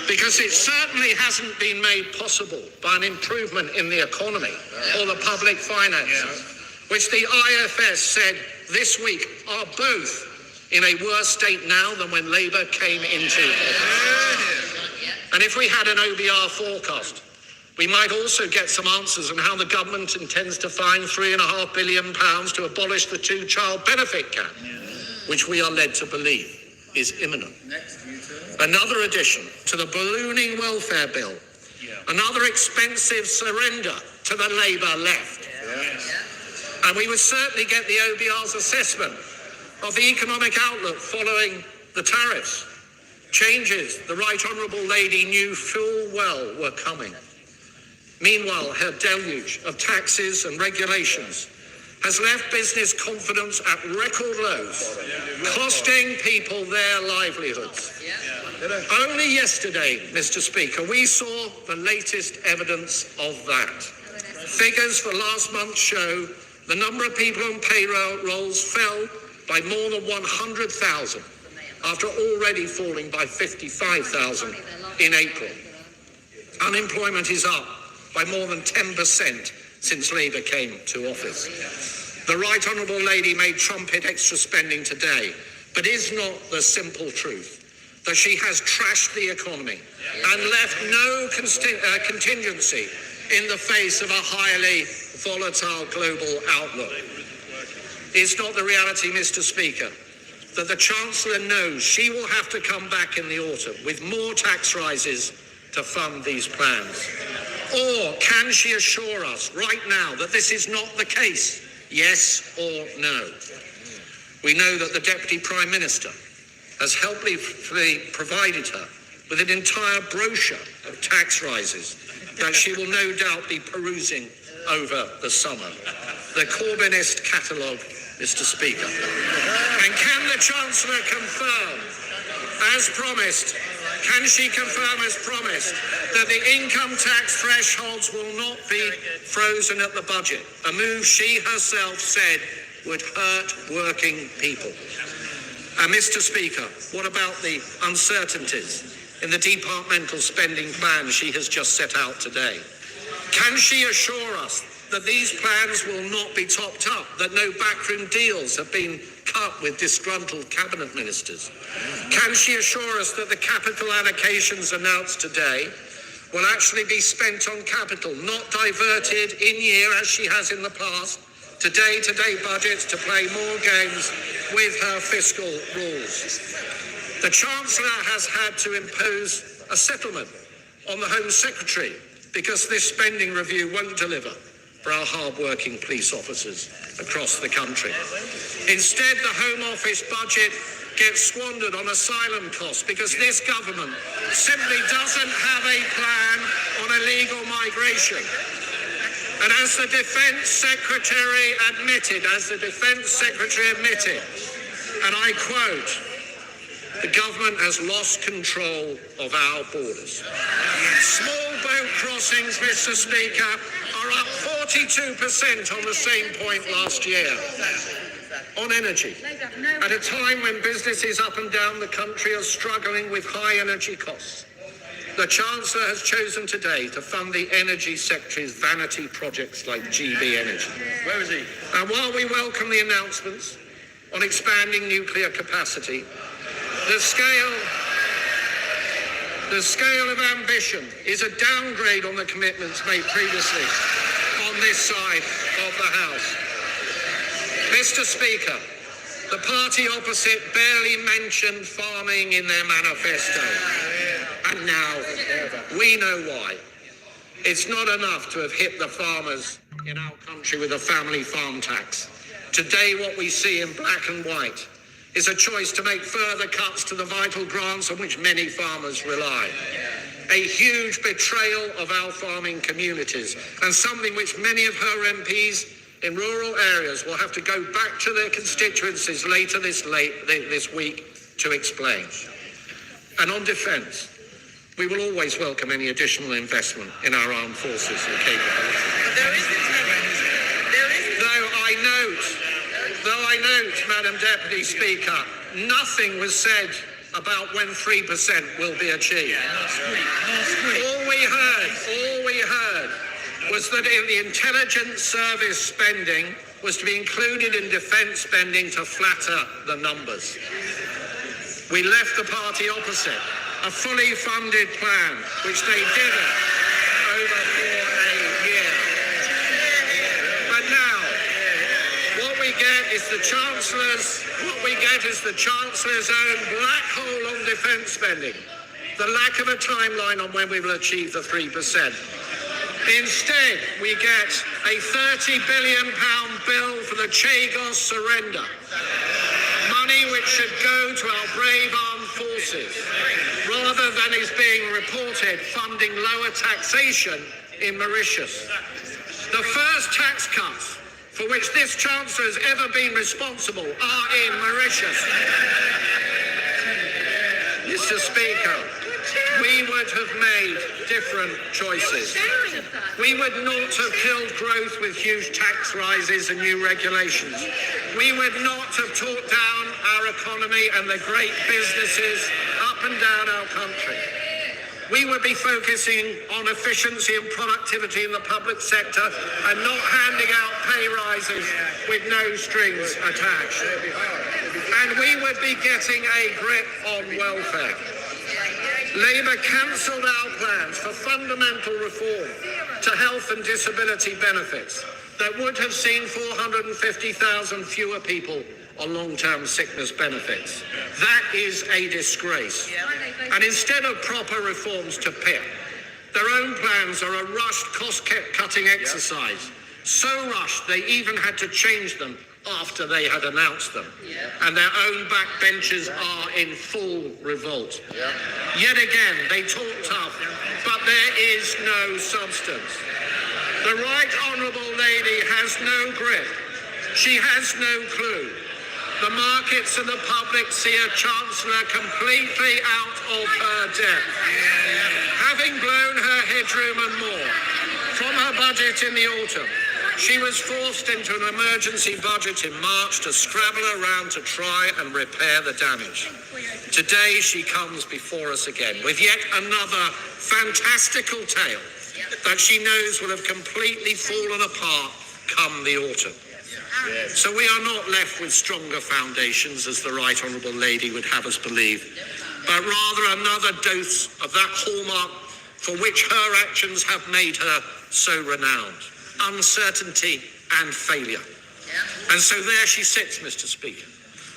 Because it certainly hasn't been made possible by an improvement in the economy or the public finances, which the IFS said this week are both in a worse state now than when Labour came into office. And if we had an OBR forecast, we might also get some answers on how the government intends to find £3.5 billion to abolish the two-child benefit cap, which we are led to believe is imminent. Another addition to the ballooning welfare bill, another expensive surrender to the Labour left. And we would certainly get the OBR's assessment of the economic outlook following The tariffs, changes the Right Honourable Lady knew full well were coming. Meanwhile, her deluge of taxes and regulations has left business confidence at record lows, costing people their livelihoods. Only yesterday, Mr. Speaker, we saw the latest evidence of that. Figures for last month show the number of people on payrolls fell by more than 100,000 after already falling by 55,000 in April. Unemployment is up by more than 10% since Labour came to office. The Right Honourable Lady may trumpet extra spending today, but is not the simple truth that she has trashed the economy and left no contingency in the face of a highly volatile global outlook. It's not the reality, Mr. Speaker, that the Chancellor knows she will have to come back in the autumn with more tax rises to fund these plans? Or can she assure us right now that this is not the case? Yes or no? We know that the Deputy Prime Minister has helpfully provided her with an entire brochure of tax rises that she will no doubt be perusing over the summer. The Corbynist catalogue, Mr. Speaker. And can the Chancellor confirm, as promised, can she confirm as promised that the income tax thresholds will not be frozen at the budget, a move she herself said would hurt working people? And Mr. Speaker, what about the uncertainties in the departmental spending plan she has just set out today? Can she assure us that these plans will not be topped up, that no backroom deals have been cut with disgruntled cabinet ministers? Can she assure us that the capital allocations announced today will actually be spent on capital, not diverted in year as she has in the past, to day-to-day budgets to play more games with her fiscal rules? The Chancellor has had to impose a settlement on the Home Secretary because this spending review won't deliver for our hard-working police officers across the country. Instead, the Home Office budget gets squandered on asylum costs because this government simply doesn't have a plan on illegal migration. And as the Defence Secretary admitted, and I quote, the government has lost control of our borders. Small boat crossings, Mr. Speaker, are up 42% on the same point last year. On energy, at a time when businesses up and down the country are struggling with high energy costs, the Chancellor has chosen today to fund the Energy Secretary's vanity projects like GB Energy. Where is he? And while we welcome the announcements on expanding nuclear capacity, the scale of ambition is a downgrade on the commitments made previously on this side of the House. Mr. Speaker, the party opposite barely mentioned farming in their manifesto. And now we know why. It's not enough to have hit the farmers in our country with a family farm tax. Today, what we see in black and white is a choice to make further cuts to the vital grants on which many farmers rely. A huge betrayal of our farming communities, and something which many of her MPs in rural areas will have to go back to their constituencies later this week to explain. And on defence, we will always welcome any additional investment in our armed forces and capabilities. Though I note, Madam Deputy Speaker, nothing was said about when 3% will be achieved. All we heard was that in the intelligence service spending was to be included in defence spending to flatter the numbers. We left the party opposite a fully funded plan, which they didn't over for a year. But now, what we get is the Chancellor's own black hole on defence spending, the lack of a timeline on when we will achieve the 3%. Instead, we get a £30 billion bill for the Chagos surrender, money which should go to our brave army forces, rather than is being reported funding lower taxation in Mauritius. The first tax cuts for which this Chancellor has ever been responsible are in Mauritius. Mr. Speaker, we would have made different choices. We would not have killed growth with huge tax rises and new regulations. We would not have talked down our economy and the great businesses up and down our country. We would be focusing on efficiency and productivity in the public sector and not handing out pay rises with no strings attached. And we would be getting a grip on welfare. Labour cancelled our plans for fundamental reform to health and disability benefits that would have seen 450,000 fewer people on long-term sickness benefits. That is a disgrace. And instead of proper reforms to PIP, their own plans are a rushed cost-cutting exercise. So rushed they even had to change them after they had announced them. And their own backbenchers are in full revolt. Yet again, they talk tough, but there is no substance. The Right Honourable Lady has no grip. She has no clue. The markets and the public see a Chancellor completely out of her depth. Having blown her headroom and more from her budget in the autumn, she was forced into an emergency budget in March to scrabble around to try and repair the damage. Today she comes before us again with yet another fantastical tale that she knows will have completely fallen apart come the autumn. So we are not left with stronger foundations, as the Right Honourable Lady would have us believe, but rather another dose of that hallmark for which her actions have made her so renowned: uncertainty and failure. And so there she sits, Mr. Speaker,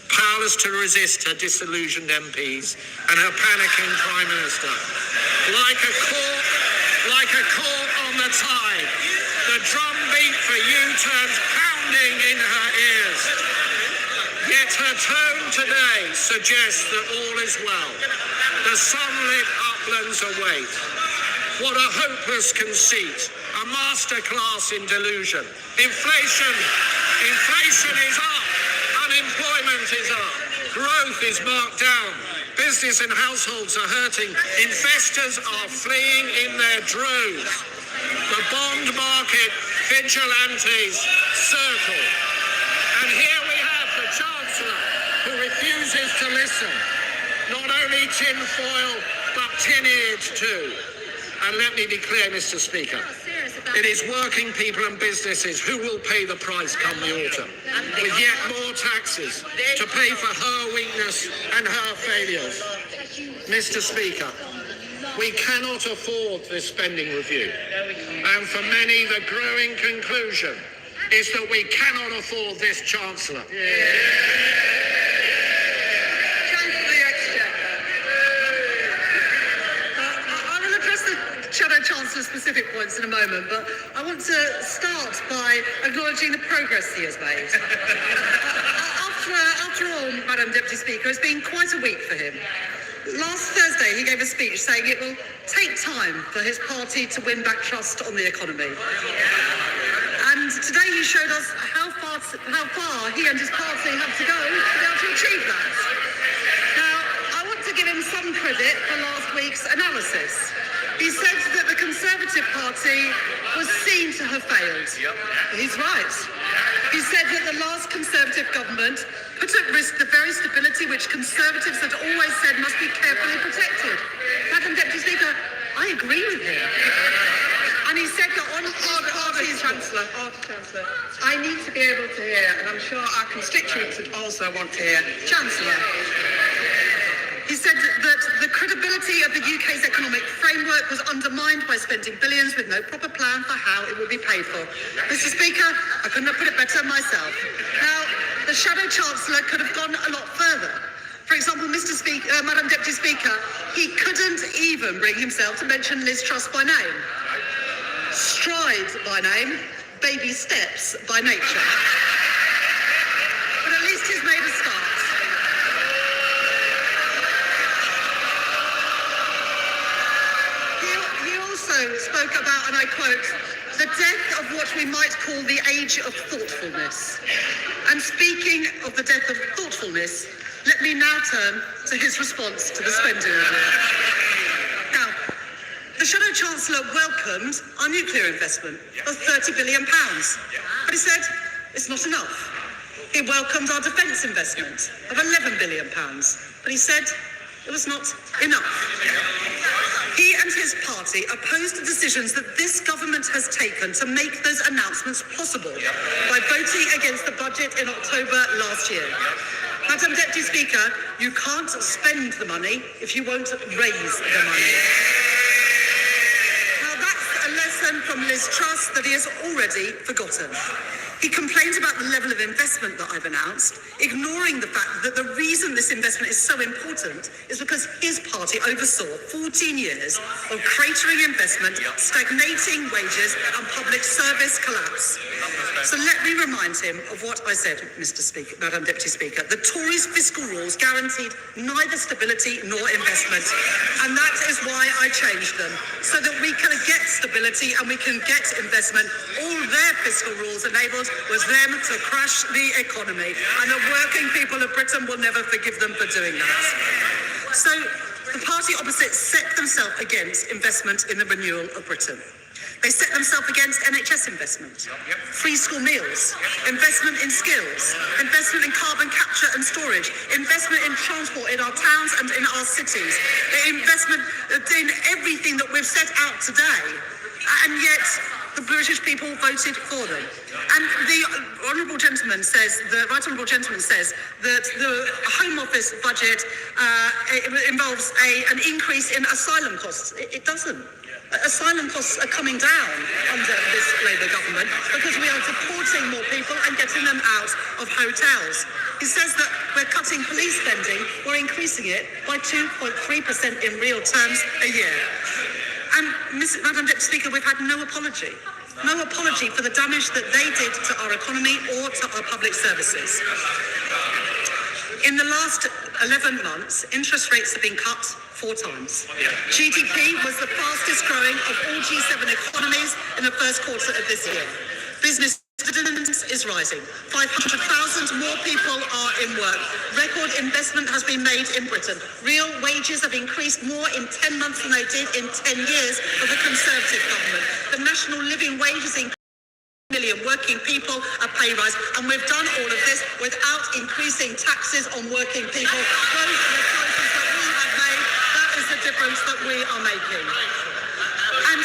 powerless to resist her disillusioned MPs and her panicking Prime Minister. Like a cork on the tide, the drumbeat for U-turns pounding in her ears. Yet her tone today suggests that all is well. The sunlit uplands await. What a hopeless conceit. A masterclass in delusion. Inflation is up. Unemployment is up. Growth is marked down. Business and households are hurting. Investors are fleeing in their droves. The bond market vigilantes circle. And here we have the Chancellor who refuses to listen. Not only tinfoil, but tin-eared too. And let me be clear, Mr. Speaker, it is working people and businesses who will pay the price come the autumn, with yet more taxes to pay for her weakness and her failures. Mr. Speaker, we cannot afford this spending review. And for many, the growing conclusion is that we cannot afford this Chancellor. Shadow Chancellor specific points in a moment, but I want to start by acknowledging the progress he has made. After all, Madam Deputy Speaker, it's been quite a week for him. Last Thursday, he gave a speech saying it will take time for his party to win back trust on the economy. And today he showed us how far he and his party have to go to be able to achieve that. Now, I want to give him some credit for last week's analysis. He said that the Conservative Party was seen to have failed. He's right. He said that the last Conservative government put at risk the very stability which Conservatives had always said must be carefully protected. Madam Deputy Speaker, I agree with him. And he said that on Chancellor, I need to be able to hear, and I'm sure our constituents would also want to hear, Chancellor. He said that the credibility of the UK's economic framework was undermined by spending billions with no proper plan for how it will be paid for. Mr. Speaker, I couldn't have put it better myself. Now, the Shadow Chancellor could have gone a lot further. For example, Madam Deputy Speaker, he couldn't even bring himself to mention Liz Truss by name. Stride by name, baby steps by nature. But at least he's made a start. also spoke about, and I quote, the death of what we might call the age of thoughtfulness. And speaking of the death of thoughtfulness, let me now turn to his response to the spending review. Now, the Shadow Chancellor welcomed our nuclear investment of £30 billion, but he said it's not enough. He welcomed our defence investment of £11 billion, but he said it was not enough. He and his party opposed the decisions that this government has taken to make those announcements possible by voting against the budget in October last year. Madam Deputy Speaker, you can't spend the money if you won't raise the money. Now that's a lesson from Liz Truss that he has already forgotten. He complains about the level of investment that I've announced, ignoring the fact that the reason this investment is so important is because his party oversaw 14 years of cratering investment, stagnating wages and public service collapse. So let me remind him of what I said, Mr. Speaker, Madam Deputy Speaker. The Tories' fiscal rules guaranteed neither stability nor investment, and that is why I changed them, so that we can get stability and we can get investment. All their fiscal rules enabled was them to crash the economy, and the working people of Britain will never forgive them for doing that. So the party opposite set themselves against investment in the renewal of Britain. They set themselves against NHS investment, free school meals, investment in skills, investment in carbon capture and storage, investment in transport in our towns and in our cities, investment in everything that we've set out today, and yet the British people voted for them. And the honourable gentleman says, the right honourable gentleman says that the Home Office budget involves an increase in asylum costs. It doesn't. Asylum costs are coming down under this Labour government because we are deporting more people and getting them out of hotels. He says that we're cutting police spending, we're increasing it by 2.3% in real terms a year. And Madam Deputy Speaker, we've had no apology. No apology for the damage that they did to our economy or to our public services. In the last 11 months, interest rates have been cut 4 times. GDP was the fastest growing of all G7 economies in the first quarter of this year. Business confidence is rising. 500,000 more people are in work. Record investment has been made in Britain. Real wages have increased more in 10 months than they did in 10 years of the Conservative government. The national living wage has increased. Million working people a pay rise, and we've done all of this without increasing taxes on working people. Those are the choices that we have made. That is the difference that we are making. And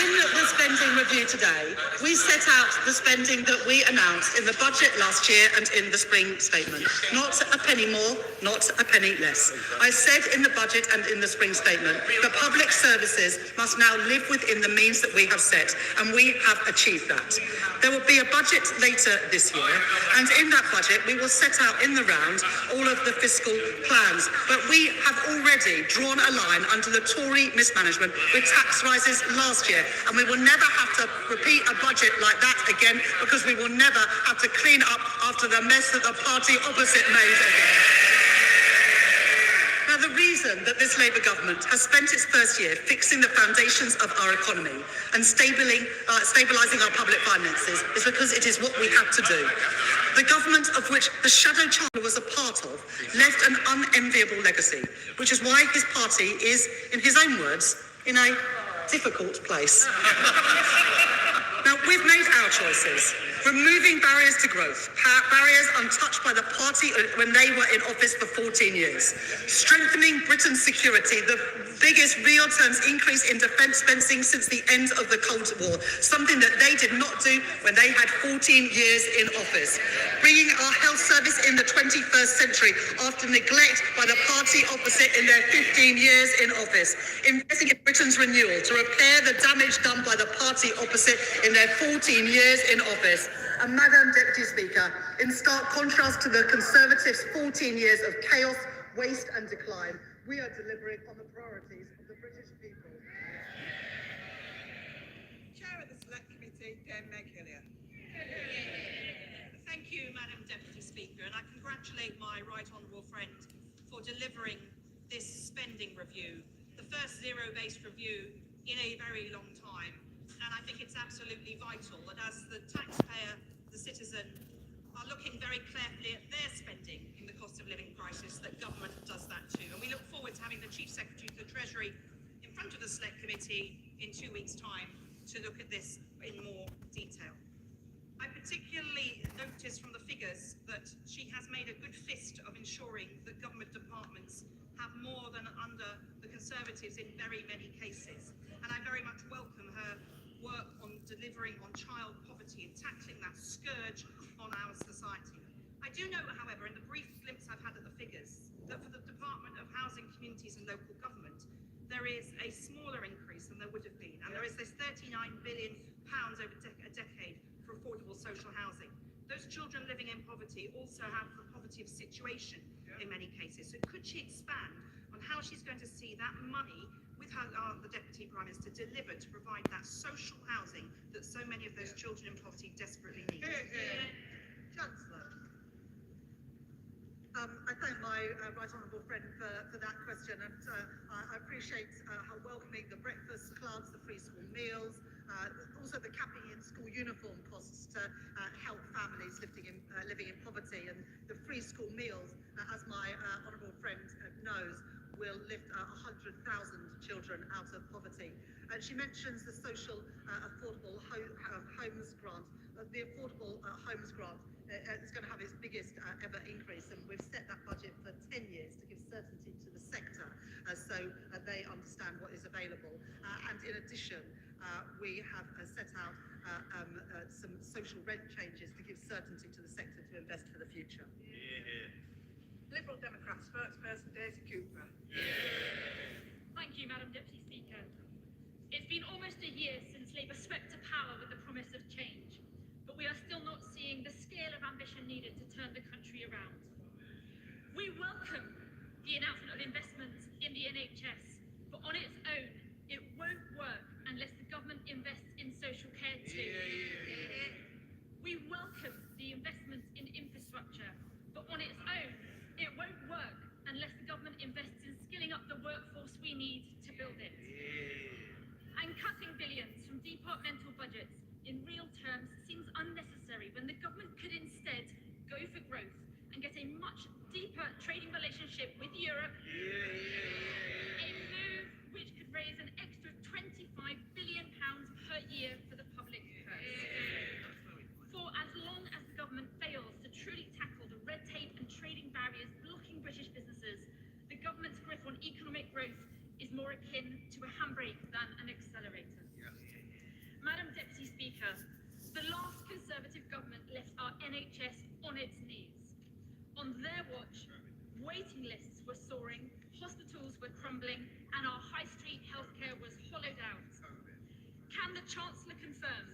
in the spending review today, we set out the spending that we announced in the budget last year and in the spring statement. Not a penny more, not a penny less. I said in the budget and in the spring statement that public services must now live within the means that we have set, and we have achieved that. There will be a budget later this year, and in that budget we will set out in the round all of the fiscal plans. But we have already drawn a line under the Tory mismanagement with tax rises last year, and we will never have to repeat a budget like that again, because we will never have to clean up after the mess that the party opposite made again. Now, the reason that this Labour government has spent its first year fixing the foundations of our economy and stabilising our public finances is because it is what we have to do. The government of which the Shadow Chancellor was a part of left an unenviable legacy, which is why his party is, in his own words, in a difficult place. Now, we've made our choices. Removing barriers to growth, barriers untouched by the party when they were in office for 14 years. Strengthening Britain's security, the biggest real terms increase in defence spending since the end of the Cold War, something that they did not do when they had 14 years in office. Bringing our health service in the 21st century after neglect by the party opposite in their 15 years in office. Investing in Britain's renewal to repair the damage done by the party opposite in their 14 years in office. And Madam Deputy Speaker, in stark contrast to the Conservatives' 14 years of chaos, waste and decline, we are delivering on the priorities of the British people. Chair of the Select Committee, Meg Hillier. Thank you, Madam Deputy Speaker, and I congratulate my right honourable friend for delivering this spending review, the first zero-based review in a very long time. And I think it's absolutely vital that as the taxpayer, the citizen, are looking very carefully at their spending in the cost of living crisis, that government does that too. And we look forward to having the Chief Secretary of the Treasury in front of the Select Committee in 2 weeks' time to look at this in more detail. I particularly noticed from the figures that she has made a good fist of ensuring that government departments have more than under the Conservatives in very many cases. And I very much welcome her work on delivering on child poverty and tackling that scourge on our society. I do note, however, in the brief glimpse I've had of the figures, that for the Department of Housing, Communities and Local Government, there is a smaller increase than there would have been. And there is this £39 billion over a decade for affordable social housing. Those children living in poverty also have the poverty of situation in many cases. So could she expand on how she's going to see that money with her, the Deputy Prime Minister, deliver to provide that social housing that so many of those children in poverty desperately need? Chancellor. I thank my right honourable friend for that question, and I appreciate her welcoming the breakfast clubs, the free school meals, also the capping in school uniform costs to help families living in poverty, and the free school meals, as my honourable friend knows, will lift 100,000 children out of poverty. She mentions the social affordable homes grant. The affordable homes grant is going to have its biggest ever increase, and we've set that budget for 10 years to give certainty to the sector so they understand what is available. And in addition, we have set out some social rent changes to give certainty to the sector to invest for the future. Liberal Democrat spokesperson Daisy Cooper. Thank you, Madam Deputy Speaker. It's been almost a year since Labour swept to power with the promise of change, but we are still not seeing the scale of ambition needed to turn the country around. We welcome the announcement of investments in the NHS, but on its own, it won't work unless the government invests in social care too. We welcome the investments in infrastructure, but on its own, it won't work unless the government invests in skilling up the workforce we need to build it. And cutting billions from departmental budgets in real terms seems unnecessary when the government could instead go for growth and get a much deeper trading relationship with Europe. A move which could raise an extra £25 billion per year for the public purse. For as long as the government fails to truly tackle the red tape and trading barriers blocking British businesses, the government's grip on economic growth is more akin to a handbrake than an accelerator. Madam Deputy Speaker, the last Conservative government left our NHS on its knees. On their watch, waiting lists were soaring, hospitals were crumbling, and our high street healthcare was hollowed out. Can the Chancellor confirm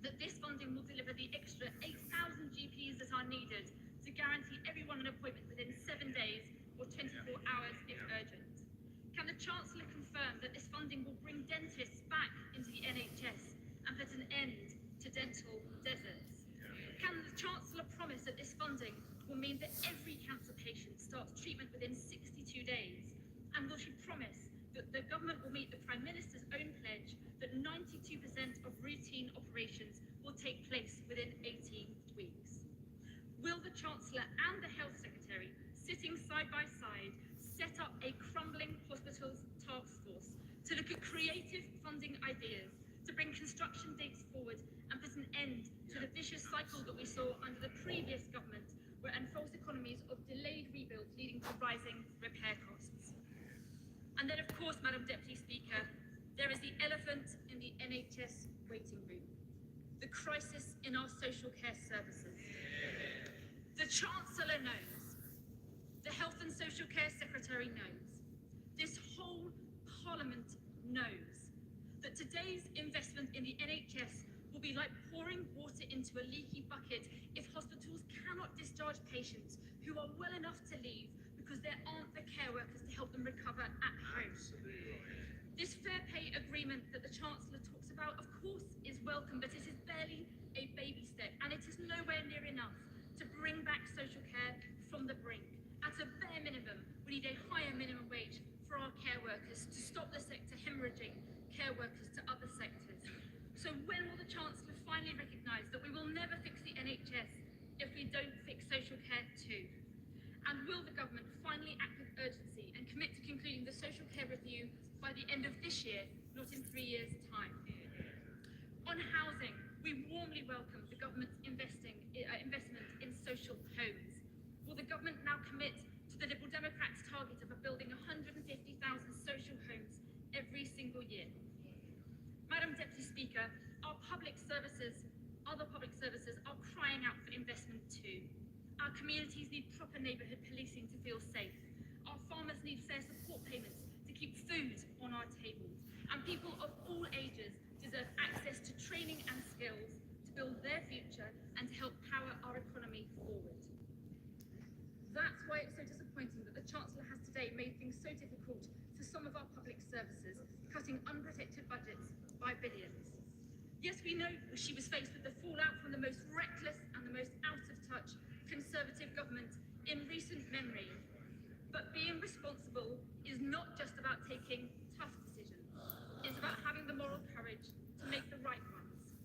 that this funding will deliver the extra 8,000 GPs that are needed to guarantee everyone an appointment within 7 days or 24 hours if urgent? Can the Chancellor confirm that this funding will bring dentists back into the NHS and put an end to dental deserts? Can the Chancellor promise that this funding will mean that every cancer patient starts treatment within 62 days? And will she promise that the government will meet the Prime Minister's own pledge that 92% of routine operations will take place within 18 weeks? Will the Chancellor and the Health Secretary, sitting side by side, set up a crumbling hospitals task force to look at creative funding ideas, to bring construction dates forward and put an end to the vicious cycle that we saw under the previous government, where false economies of delayed rebuild leading to rising repair costs? And then, of course, Madam Deputy Speaker, there is the elephant in the NHS waiting room, the crisis in our social care services. The Chancellor knows, the Health and Social Care Secretary knows, this whole Parliament knows that today's investment in the NHS will be like pouring water into a leaky bucket if hospitals cannot discharge patients who are well enough to leave because there aren't the care workers to help them recover at home. This fair pay agreement that the Chancellor talks about, of course, is welcome, but it is barely a baby step, and it is nowhere near enough to bring back social care from the brink. At a bare minimum, we need a higher minimum wage for our care workers to stop the sector hemorrhaging care workers year, not in 3 years' time. On housing, we warmly welcome the government's investment in social homes. Will the government now commit to the Liberal Democrats' target of building 150,000 social homes every single year? Madam Deputy Speaker, other public services are crying out for investment too. Our communities need proper neighbourhood policing to feel safe. Our farmers need fair support payments to keep food on our tables. And people of all ages deserve access to training and skills to build their future and to help power our economy forward. That's why it's so disappointing that the Chancellor has today made things so difficult for some of our public services, cutting unprotected budgets by billions. Yes, we know she was faced with the fallout from the most reckless and the most out-of-touch Conservative government in recent memory. But being responsible is not just about taking tough decisions. It's about having the moral courage to make the right ones.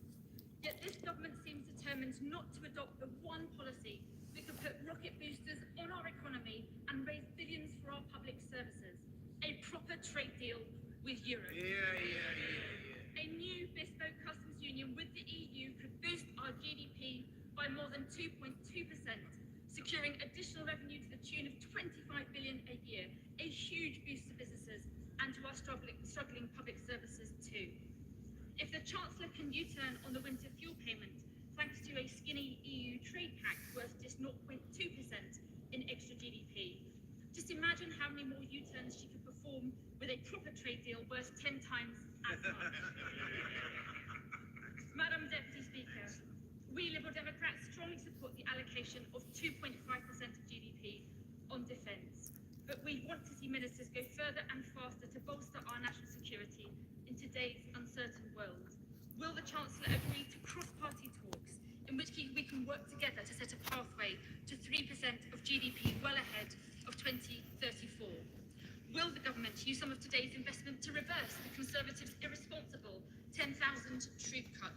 Yet this government seems determined not to adopt the one policy that could put rocket boosters on our economy and raise billions for our public services. A proper trade deal with Europe. A new bespoke customs union with the EU could boost our GDP by more than 2.2%, securing additional revenue to the tune of 25 billion a year, a huge boost to businesses and to our struggling public services too. If the Chancellor can U-turn on the winter fuel payment, thanks to a skinny EU trade pact worth just 0.2% in extra GDP, just imagine how many more U-turns she could perform with a proper trade deal worth 10 times as much. Madam Deputy Speaker, we Liberal Democrats strongly support the allocation of 2.5% of GDP on defence, but we want to see ministers go further and faster to bolster our national security in today's uncertain world. Will the Chancellor agree to cross-party talks in which we can work together to set a pathway to 3% of GDP well ahead of 2034? Will the government use some of today's investment to reverse the Conservatives' irresponsible 10,000 troop cut?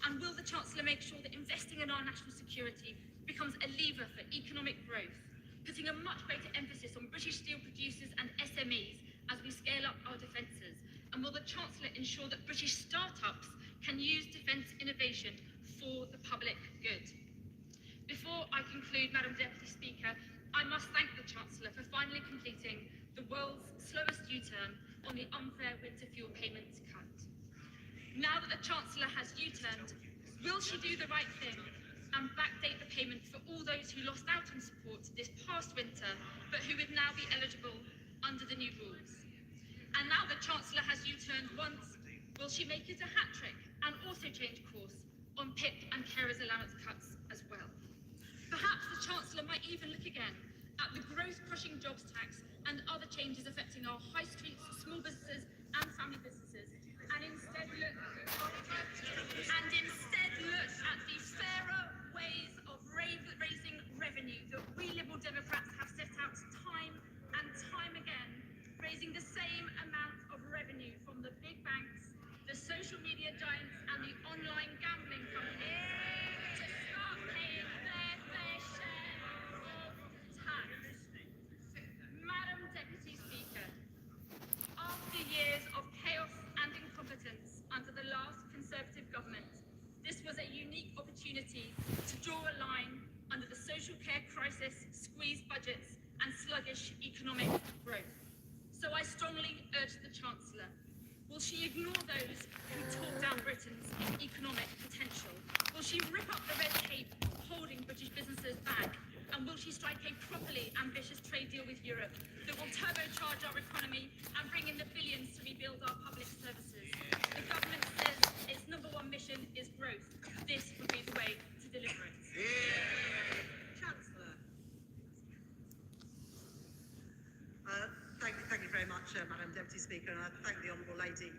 And will the Chancellor make sure that investing in our national security becomes a lever for economic growth, putting a much greater emphasis on British steel producers and SMEs as we scale up our defences? And will the Chancellor ensure that British start-ups can use defence innovation for the public good? Before I conclude, Madam Deputy Speaker, I must thank the Chancellor for finally completing the world's slowest U-turn on the unfair winter fuel payments cut. Now that the Chancellor has U-turned, will she do the right thing and backdate the payment for all those who lost out on support this past winter, but who would now be eligible under the new rules? And now the Chancellor has U-turned once, will she make it a hat-trick and also change course on PIP and carers allowance cuts as well? Perhaps the Chancellor might even look again at the growth-crushing jobs tax and other changes affecting our high streets, small businesses and family businesses, and instead look at the fairer ways of raising revenue that we Liberal Democrats have set out time and time again, raising the same amount of revenue from the big banks, the social media giants and the online gambling companies to start paying their fair share of tax. Madam Deputy Speaker, after years of chaos and incompetence under the last Conservative government, this was a unique opportunity to draw a line under the social care crisis, squeezed budgets and sluggish economic growth. So I strongly urge the Chancellor, will she ignore those who talk down Britain's economic potential? Will she rip up the red tape holding British businesses back? And will she strike a properly ambitious trade deal with Europe that will turbocharge our economy and bring in the billions to rebuild our public services? The government says its number one mission is growth. This would be the way to deliver it. Chancellor. Thank you very much, Madam Deputy Speaker, and I thank the Honourable Lady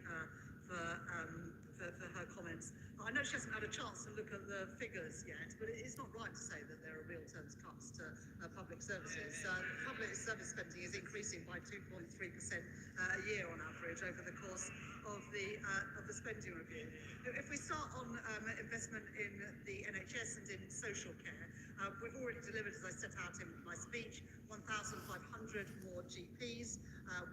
for her comments. I know she hasn't had a chance to look at the figures yet, but it's not right to say that there are real terms cuts to public services. Public service spending is increasing by 2.3% a year on average over the course of the spending review. If we start on investment in the NHS and in social care, we've already delivered, as I set out in my speech, 1,500 more GPs.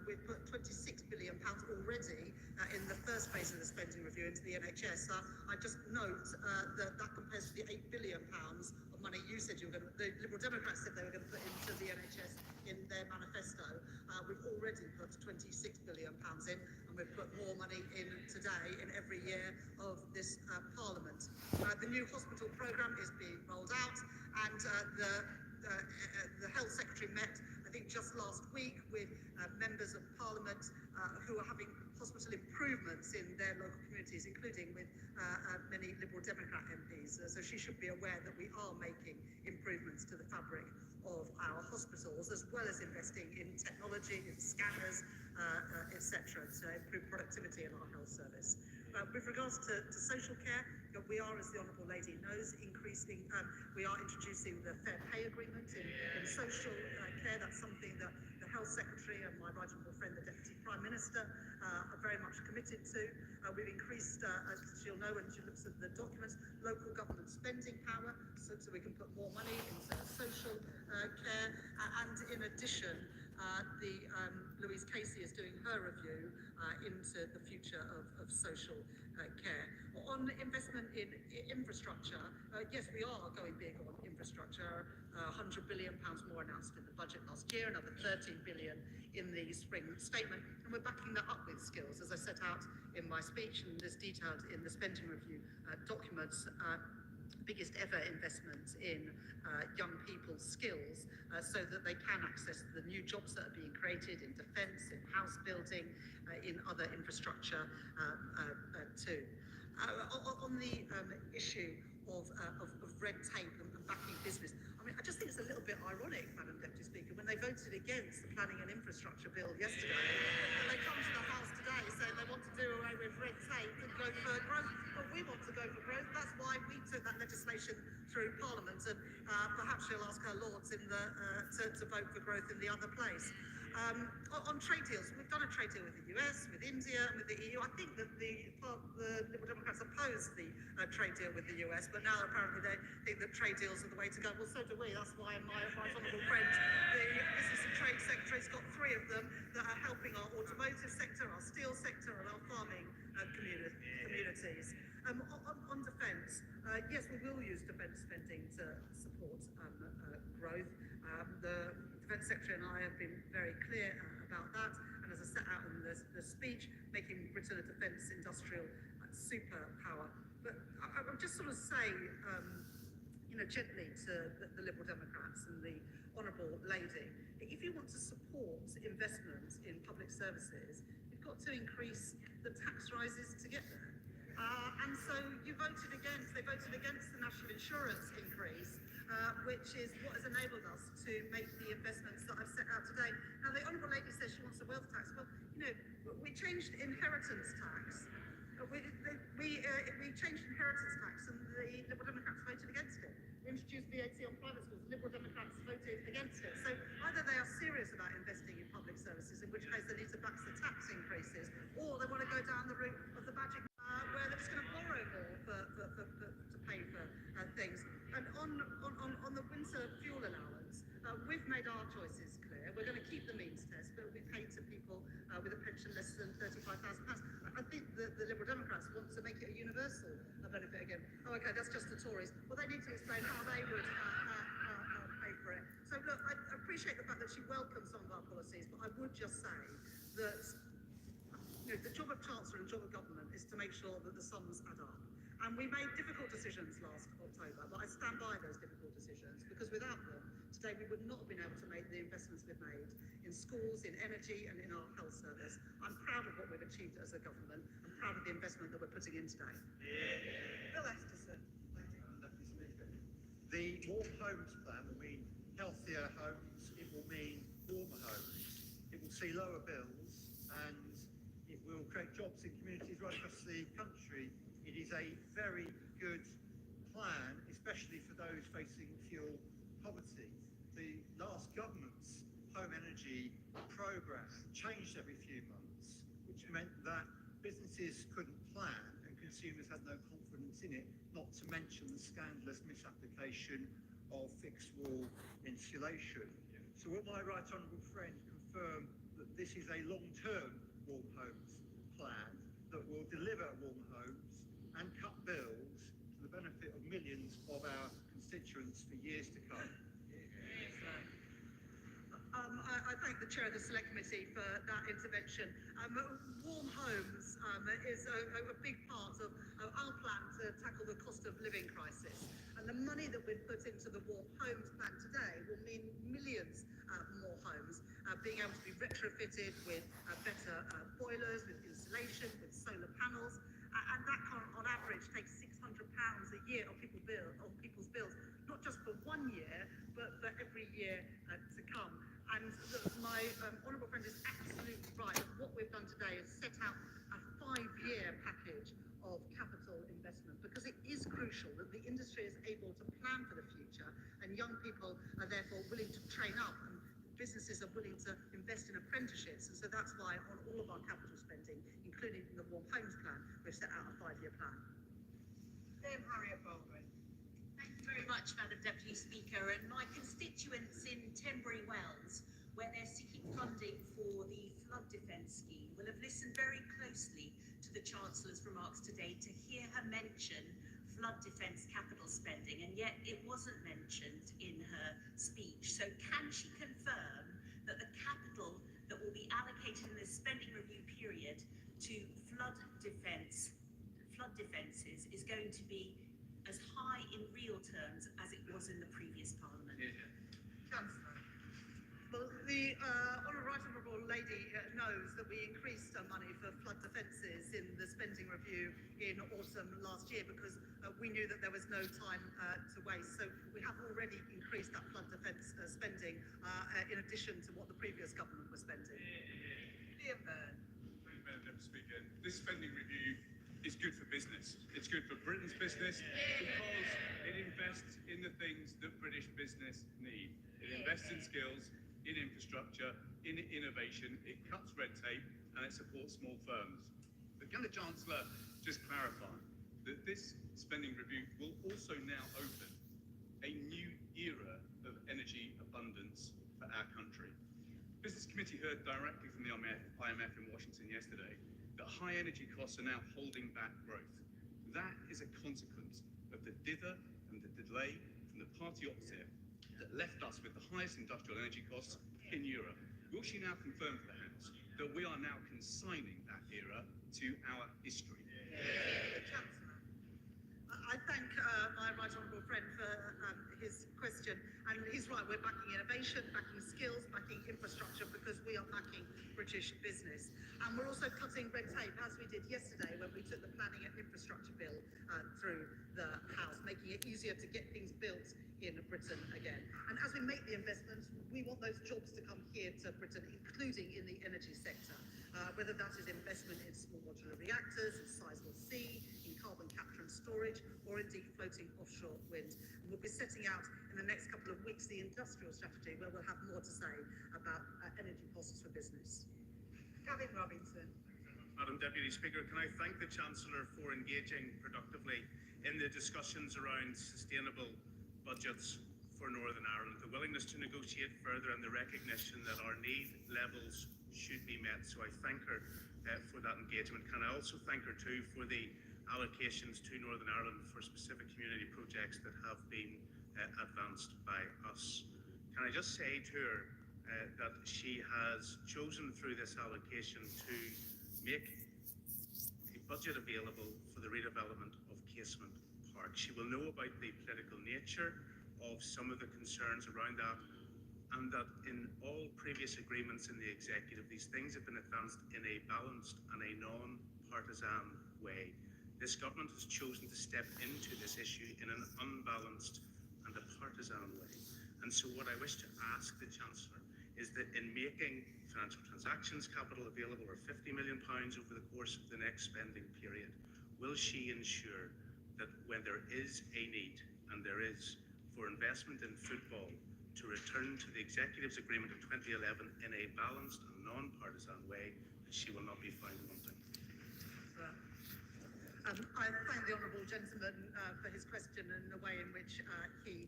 We've put £26 billion already in the first phase of the spending review into the NHS. I just note that compares to the £8 billion of money you said you were going to, the Liberal Democrats said they were going to put into the NHS in their manifesto. We've already put £26 billion in, and we've put more money in today in every year of this Parliament. The new hospital programme is being rolled out, and the Health Secretary met, I think, just last week with members of Parliament who are having hospital improvements in their local communities, including with many Liberal Democrat MPs. So she should be aware that we are making improvements to the fabric of our hospitals, as well as investing in technology, in scanners, etc., to improve productivity in our health service. With regards to social care, we are, as the Honourable Lady knows, we are introducing the fair pay agreement in social care. That's something that the Health Secretary and my right honourable friend, the Deputy Prime Minister, are very much committed to. We've increased, as she'll know when she looks at the documents, local government spending power, so we can put more money into social care. And in addition, Louise Casey is doing her review into the future of social care. On investment in infrastructure, yes, we are going big on infrastructure. £100 billion more announced in the budget last year, another £13 billion in the spring statement, and we're backing that up with skills, as I set out in my speech and as detailed in the spending review documents. Biggest ever investment in young people's skills so that they can access the new jobs that are being created in defence, in house building, in other infrastructure too. On the issue of red tape and backing business, I mean, I just think it's a little bit ironic, Madam Deputy Speaker, when they voted against the Planning and Infrastructure Bill yesterday, and they come to the House today saying they want to do away with red tape and go for growth. Well, we want to go for growth. That's why we took that legislation through Parliament, and perhaps she'll ask her lords to vote for growth in the other place. On trade deals, we've done a trade deal with the US, with India, and with the EU. I think that the Liberal Democrats opposed the trade deal with the US, but now apparently they think that trade deals are the way to go. Well, so do we. That's why my right honourable friend, the Business and Trade Secretary, has got 3 of them that are helping our automotive sector, our steel sector, and our farming communities. On defence, yes, we will use defence spending to support growth. The Defence Secretary and I have been very clear about that, and as I set out in the speech, making Britain a defence industrial superpower. But I'll just sort of say, gently to the Liberal Democrats and the Honourable Lady, if you want to support investment in public services, you've got to increase the tax rises to get there. And so they voted against the national insurance increase, which is what has enabled us to make the investments that I've set out today. Now, the Honourable Lady says she wants a wealth tax. Well, we changed inheritance tax. We changed inheritance tax, and the Liberal Democrats voted against it. We introduced VAT on private schools. Liberal Democrats voted against it. So either they are serious about investing in public services, in which case they need to back the tax increases, or they want to go down the route of the magic where they're just going to borrow more to pay for things. And on the winter fuel allowance, we've made our choices clear. We're going to keep the means test, but it'll be paid to people with a pension less than £35,000. I think the Liberal Democrats want to make it a universal benefit again. Oh, okay, that's just the Tories. Well, they need to explain how they would pay for it. So, look, I appreciate the fact that she welcomes some of our policies, but I would just say that the job of Chancellor and job of government is to make sure that the sums add up. And we made difficult decisions last October, but I stand by those difficult decisions, because without them, today we would not have been able to make the investments we've made in schools, in energy, and in our health service. I'm proud of what we've achieved as a government. I'm proud of the investment that we're putting in today. Yeah. Bill Esterson. Thank you, Madam Deputy Speaker. The Warm Homes Plan will mean healthier homes, it will mean warmer homes, it will see lower bills, and it will create jobs in communities right across the country. It is a very good plan, especially for those facing fuel poverty. The last government's home energy programme changed every few months, which meant that businesses couldn't plan and consumers had no confidence in it, not to mention the scandalous misapplication of fixed wall insulation. So will my right honourable friend confirm that this is a long-term warm homes plan that will deliver warm homes and cut bills to the benefit of millions of our constituents for years to come? I thank the Chair of the Select Committee for that intervention. Warm homes is a big part of our plan to tackle the cost of living crisis. And the money that we've put into the Warm Homes plan today will mean millions more homes being able to be retrofitted with better boilers, with insulation, with solar panels. And that on average takes £600 a year on people's bills, not just for 1 year, but for every year to come. And my honourable friend is absolutely right. What we've done today is set out a 5-year package of capital investment, because it is crucial that the industry is able to plan for the future, and young people are therefore willing to train up, and businesses are willing to invest in apprenticeships. And so that's why on all of our capital spending, including the Warm Homes plan, we've set out a 5-year plan. Then Harriet Baldwin. Thank you very much, Madam Deputy Speaker. And my constituents in Tenbury Wells, where they're seeking funding for the flood defence scheme, will have listened very closely to the Chancellor's remarks today to hear her mention flood defence capital spending, and yet it wasn't mentioned in her speech. So can she confirm that the capital that will be allocated in this spending review period to flood defences is going to be as high in real terms as it was in the previous Parliament? Chancellor. Well, the right honourable lady knows that we increased money for flood defences in the spending review in autumn last year, because we knew that there was no time to waste. So we have already increased that flood defence spending in addition to what the previous government was spending. Liam Byrne. Thank you, Madam Deputy Speaker. This spending review is good for business. It's good for Britain's business because it invests in the things that British business need. It invests in skills, in infrastructure, in innovation, it cuts red tape, and it supports small firms. But can the Chancellor just clarify that this spending review will also now open a new era of energy abundance for our country? The Business Committee heard directly from the IMF in Washington yesterday that high energy costs are now holding back growth. That is a consequence of the dither and the delay from the party opposite that left us with the highest industrial energy costs in Europe. Will she now confirm for the House that we are now consigning that era to our history? Chancellor. I thank my right honourable friend for his question, and he's right, we're backing innovation, backing skills, backing infrastructure, because we are backing British business. And we're also cutting red tape, as we did yesterday when we took the planning and infrastructure bill through the House, making it easier to get things built in Britain again. And as we make the investments, we want those jobs to come here to Britain, including in the energy sector, whether that is investment in small modular reactors, in sizable C, in carbon capture and storage, or indeed floating offshore wind. And we'll be setting out in the next couple of weeks the industrial strategy, where we'll have more to say about energy costs for business. Gavin Robinson. Madam Deputy Speaker, can I thank the Chancellor for engaging productively in the discussions around sustainable budgets for Northern Ireland, the willingness to negotiate further, and the recognition that our need levels should be met. So I thank her for that engagement. Can I also thank her too for the allocations to Northern Ireland for specific community projects that have been advanced by us. Can I just say to her that she has chosen through this allocation to make a budget available for the redevelopment of Casement Park. She will know about the political nature of some of the concerns around that, and that in all previous agreements in the executive, these things have been advanced in a balanced and a non-partisan way. This government has chosen to step into this issue in an unbalanced and a partisan way. And so what I wish to ask the Chancellor is that in making financial transactions capital available, or £50 million over the course of the next spending period, will she ensure that when there is a need, and there is, for investment in football to return to the Executive's agreement of 2011 in a balanced and non-partisan way, that she will not be found wanting? I thank the honourable gentleman for his question and the way in which he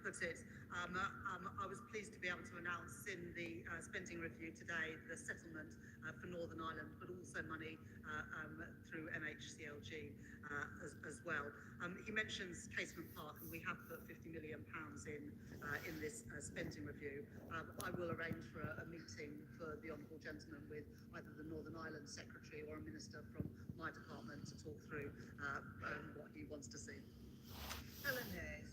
put it. I was pleased to be able to announce in the spending review today the settlement for Northern Ireland, but also money through NHCLG as well. He mentions Casement Park, and we have put £50 million in this spending review. I will arrange for a meeting for the honourable gentleman with either the Northern Ireland Secretary or a minister from my department to talk through what he wants to see. Helen Hayes.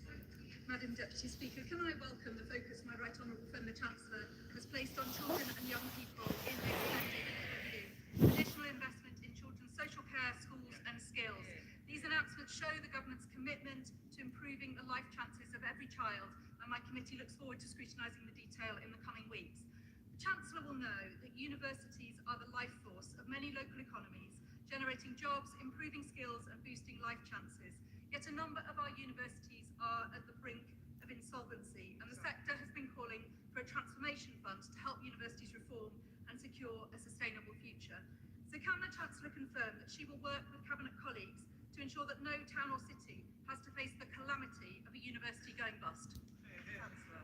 Madam Deputy Speaker, can I welcome the focus my right honourable friend the Chancellor has placed on children and young people in this spending review. Additional investment in children's social care, schools and skills. These announcements show the government's commitment to improving the life chances of every child, and my committee looks forward to scrutinising the detail in the coming weeks. The Chancellor will know that universities are the life force of many local economies, generating jobs, improving skills and boosting life chances. Yet a number of our universities are at the brink of insolvency, and the sector has been calling for a transformation fund to help universities reform and secure a sustainable future. So can the Chancellor confirm that she will work with Cabinet colleagues to ensure that no town or city has to face the calamity of a university going bust? Chancellor.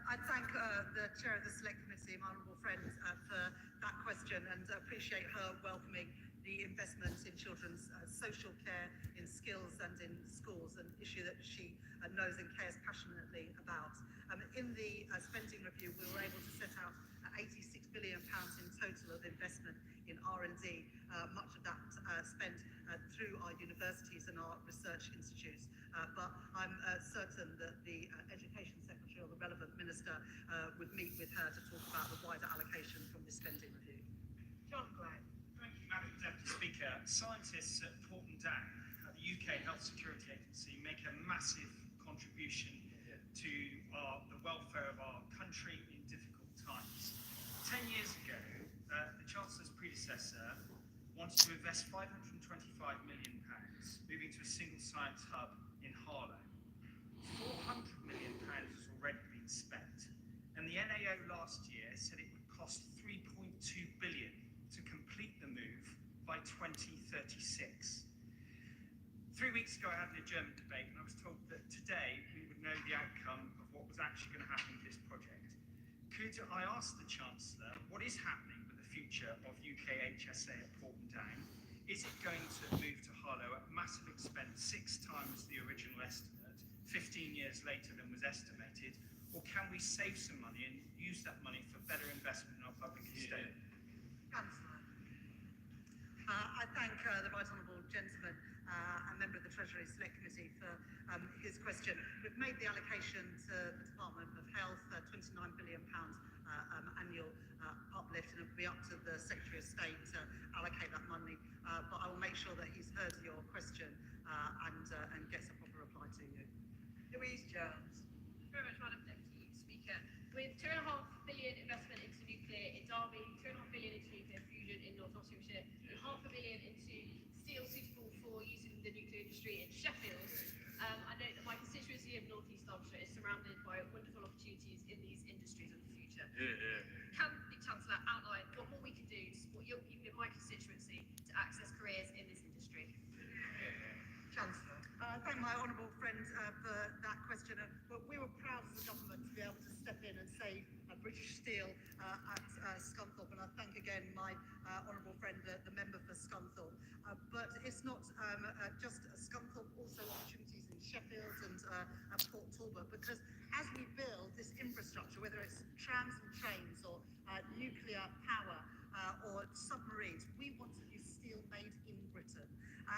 I thank the Chair of the Select Committee, my honourable friend, for that question, and appreciate her welcoming the investment in children's social care, in skills and in schools, an issue that she knows and cares passionately about. In the spending review, we were able to set out £86 billion in total of investment in R&D, much of that spent through our universities and our research institutes. But I'm certain that the Education Secretary or the relevant minister would meet with her to talk about the wider allocation from this spending review. John Glenn. Thank you, Madam Deputy Speaker. Scientists at Porton Down, the UK Health Security Agency, make a massive contribution to the welfare of our country in difficult times. 10 years ago, the Chancellor's predecessor wanted to invest £525 million, moving to a single science hub in Harlow. £400 million has already been spent, and the NAO last year said it would cost £3.2 billion to complete the move by 2036. 3 weeks ago, I had an adjournment debate, and I was told that today we would know the outcome of what was actually going to happen with this project. Could I ask the Chancellor what is happening with the future of UK HSA at Porton Down? Is it going to move to Harlow at massive expense, 6 times the original estimate, 15 years later than was estimated? Or can we save some money and use that money for better investment in our public estate? Chancellor. I thank the right honourable gentleman and member of the Treasury Select Committee for his question. We've made the allocation to the Department of Health, £29 billion annual uplift, and it will be up to the Secretary of State to allocate that money. But I will make sure that he's heard your question and gets a proper reply to you. Louise Jones. Very much, Madam Deputy Speaker. With £2.5 billion investment into nuclear in Derby, £2.5 billion into nuclear fusion in North Nottinghamshire, and £500 million into steel suitable for use in the nuclear industry in Sheffield, I note that my constituency of North East Derbyshire is surrounded by wonderful opportunities in these industries of the future. Can the Chancellor outline what more we can do to support young people in my constituency to access careers in this industry? Chancellor. I thank my honourable friend for that question. But we were proud as a government to be able to step in and save British steel at Scunthorpe, and I thank again my honourable friend, the member for Scunthorpe. But it's not just Scunthorpe, also opportunities in Sheffield and Port Talbot, because as we build this infrastructure, whether it's trams and trains or nuclear power or submarines, we want to use steel made in Britain.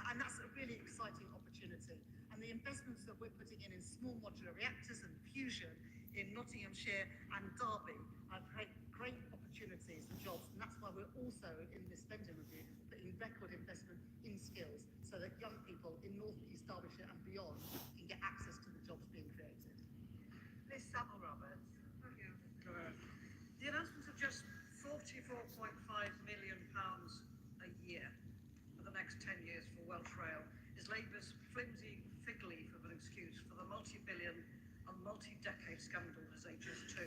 And that's a really exciting opportunity. And the investments that we're putting in small modular reactors and fusion in Nottinghamshire and Derby create great opportunities and jobs. And that's why we're also, in this spending review, putting record investment in skills so that young people in North East Derbyshire and beyond can get access to the jobs being created. Liz Saville Roberts. just £44.5 million a year for the next 10 years for Welsh Rail is Labour's flimsy fig leaf of an excuse for the multi-billion and multi-decade scandal as HS2.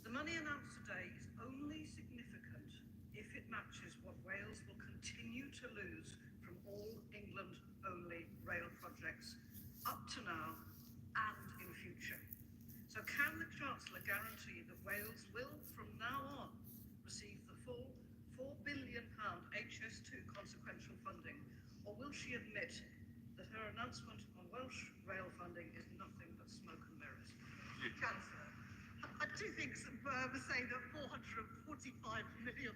The money announced today is only significant if it matches what Wales will continue to lose from all England-only rail projects up to now and in future. So can the Chancellor guarantee that Wales will, from now on, receive the full £4 billion HS2 consequential funding, or will she admit that her announcement on Welsh rail funding is nothing but smoke and mirrors? Chancellor, I do think saying that £445 million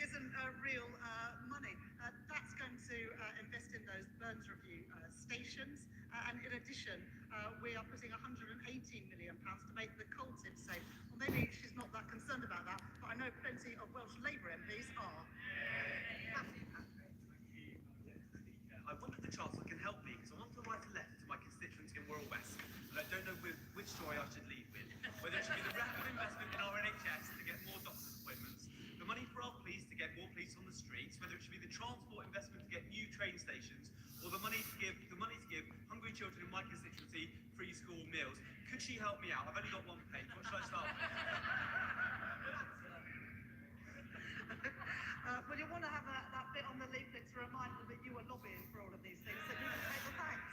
isn't real money. That's going to invest in those Burns Review stations, and in addition, we are putting £118 million to make the coal tip safe. Well, maybe she's not that concerned about that, but I know plenty of Welsh Labour MPs are. I wonder if the Chancellor can help me, because I want to write a letter to my constituents in Wirral West, but I don't know which story I should lead with. Whether it should be the rapid investment in our NHS to get more doctor's appointments, the money for our police to get more police on the streets, whether it should be the transport investment to get new train stations, or the money to give hungry children in my constituency free school meals. Could she help me out? I've only got one page. What should I start with? Well, you want to have that bit on the leaflet to remind them that you were lobbying for all of these things, so you can take the thanks.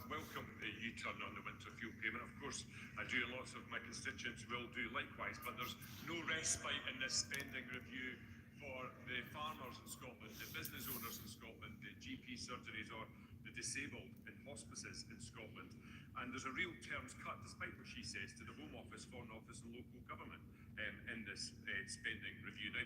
Welcome the U-turn on the winter fuel payment. Of course, I do, and lots of my constituents will do likewise, but there's no respite in this spending review for the farmers in Scotland, the business owners in Scotland, the GP surgeries or the disabled in hospices in Scotland. And there's a real terms cut, despite what she says, to the Home Office, Foreign Office and local government in this spending review. Now,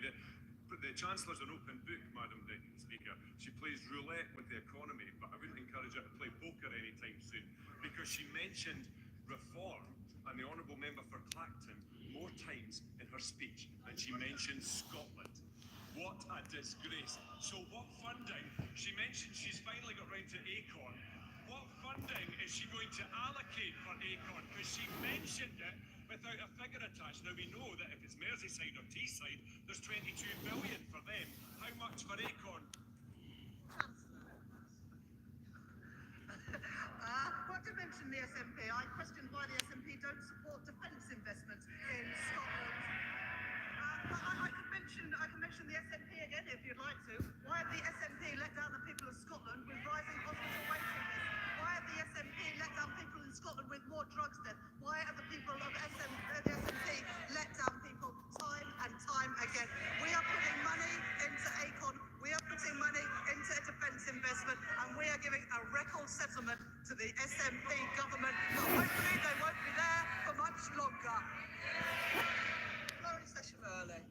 the Chancellor's an open book, Madam Speaker. She plays roulette with the economy, but I wouldn't encourage her to play poker anytime soon, because she mentioned reform and the Honourable Member for Clacton more times in her speech than she mentioned Scotland. What a disgrace. So what funding? She mentioned she's finally got round to ACON. What funding is she going to allocate for ACON? Because she mentioned it without a figure attached. Now we know that if it's Merseyside or Teesside, there's 22 billion for them. How much for ACON? What to mention the SNP, I question why the SNP don't support defence investments in Scotland. I can mention the SNP again if you'd like to. Why have the SNP let down the people of Scotland with rising hospital waiting lists? Why have the SNP let down people in Scotland with more drugs deaths? Why have the people of the SNP let down people time and time again? We are putting money into ACON, we are putting money into defence investment, and we are giving a record settlement to the SNP government, but hopefully they won't be there for much longer. Session early.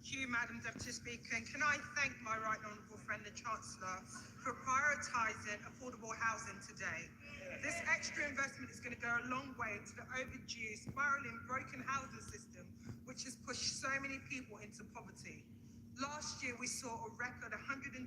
Thank you, Madam Deputy Speaker, and can I thank my right honourable friend, the Chancellor, for prioritising affordable housing today. This extra investment is going to go a long way to the overdue, spiralling, broken housing system, which has pushed so many people into poverty. Last year, we saw a record 126,000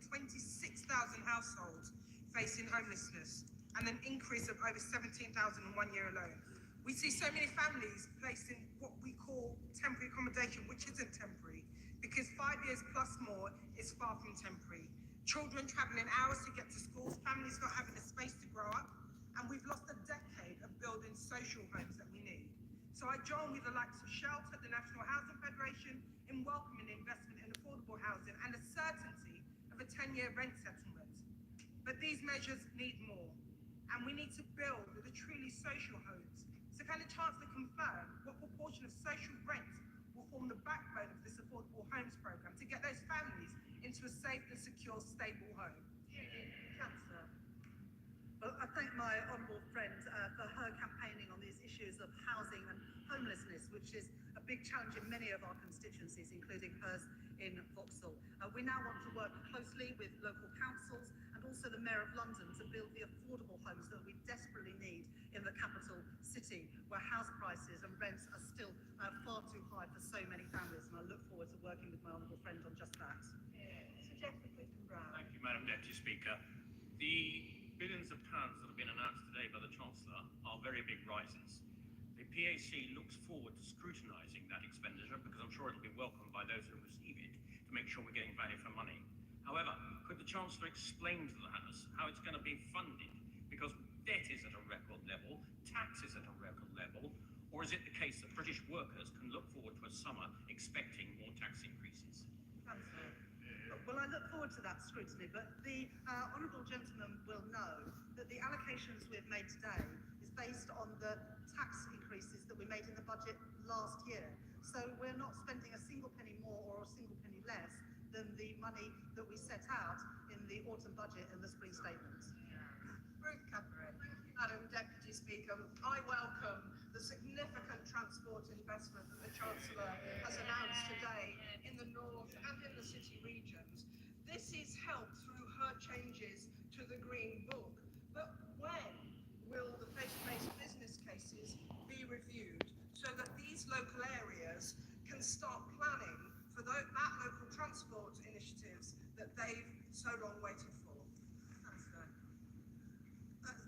households facing homelessness, and an increase of over 17,000 in 1 year alone. We see so many families placed in what we call temporary accommodation, which isn't temporary, because 5 years plus more is far from temporary. Children travelling hours to get to schools, families not having the space to grow up, and we've lost a decade of building social homes that we need. So I join with the likes of Shelter, the National Housing Federation, in welcoming investment in affordable housing and the certainty of a 10-year rent settlement. But these measures need more, and we need to build the truly social homes. So can the Chancellor confirm what proportion of social rent will form the backbone of this affordable homes programme to get those families into a safe and secure, stable home? Chancellor. Well, I thank my honourable friend for her campaigning on these issues of housing and homelessness, which is a big challenge in many of our constituencies, including hers in Vauxhall. We now want to work closely with local councils and also the Mayor of London to build the affordable homes that we desperately need in the capital city, where house prices and rents are still far too high for so many families, and I look forward to working with my honourable friend on just that. Thank you, Madam Deputy Speaker. The billions of pounds that have been announced today by the Chancellor are very big rises. The PAC looks forward to scrutinising that expenditure because I'm sure it'll be welcomed by those who receive it to make sure we're getting value for money. However, could the Chancellor explain to the House how it's going to be funded? Because debt is at a record level, tax is at a record level, or is it the case that British workers can look forward to a summer expecting more tax increases? Chancellor. Well, I look forward to that scrutiny, but the honourable gentleman will know that the allocations we've made today is based on the tax increases that we made in the budget last year. So we're not spending a single penny more or a single penny less than the money that we set out in the autumn budget and the spring statements. Ruth Cameron. Thank you, Madam Deputy Speaker. I welcome the significant transport investment that the Chancellor has announced today in the north and in the city regions. This is helped through her changes to the Green Book. But when will the face-to-face business cases be reviewed so that these local areas can start planning for that local transport initiatives that they've so long waited for? Chancellor.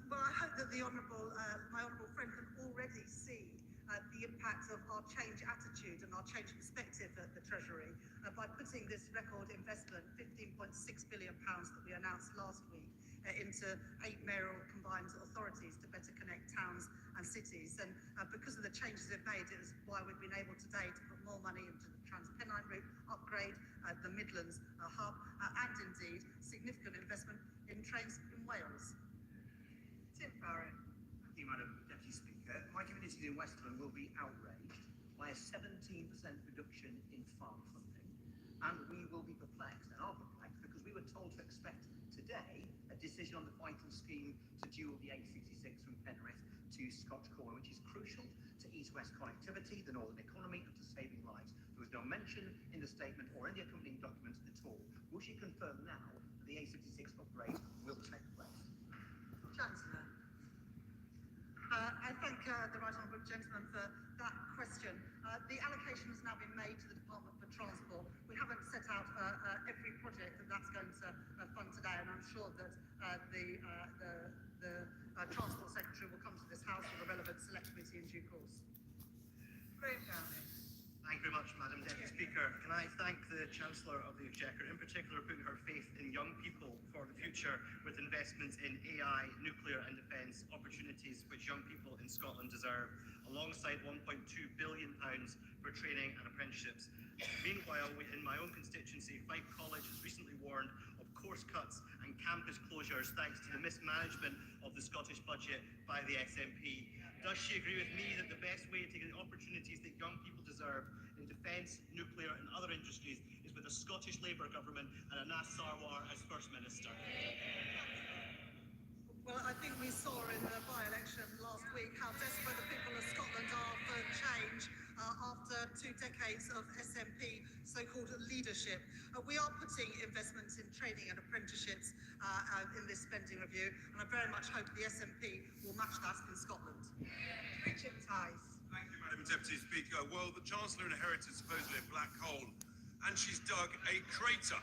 Well, I hope that my honourable friend can already see the impact of our change attitude and our change perspective at the Treasury by putting this record investment, £15.6 billion that we announced last week, into 8 mayoral combined authorities to better connect towns and cities. And because of the changes they've made, it is why we've been able today to put more money into the Trans-Pennine route, upgrade the Midlands hub, and indeed significant investment in trains in Wales. Tim Farron. Thank you, Madam Deputy Speaker. My community in Westland will be outraged by a 17% reduction in farm funding, and we will be perplexed and are perplexed because we were told to expect today a decision on the vital scheme to dual the A66 from Penrith to Scotch Corner, which is crucial to east-west connectivity, the northern economy, and to saving lives. There was no mention in the statement or in the accompanying documents at all. Will she confirm now that the A66 upgrade will take place? Chancellor. I thank the right honourable gentleman for that question. The allocation has now been made to the Department for Transport. We haven't set out every project that's going to fund today, and I'm sure that the Transport Secretary will come to this House with a relevant select committee in due course. Graham Downey. Thank you very much, Madam Deputy Speaker. Can I thank the Chancellor of the Exchequer, in particular putting her faith in young people for the future with investments in AI, nuclear and defence, opportunities which young people in Scotland deserve, alongside £1.2 billion for training and apprenticeships. Meanwhile, in my own constituency, Fife College has recently warned of course cuts and campus closures thanks to the mismanagement of the Scottish budget by the SNP. Does she agree with me that the best way to get the opportunities that young people deserve in defence, nuclear and other industries is with a Scottish Labour government and Anas Sarwar as First Minister? Well, I think we saw in the by-election last week how desperate the people of Scotland are for change after 2 decades of SNP so-called leadership. We are putting investments in training and apprenticeships in this spending review, and I very much hope the SNP will match that in Scotland. Richard Tice. Thank you, Madam Deputy Speaker. Well, the Chancellor inherited supposedly a black hole, and she's dug a crater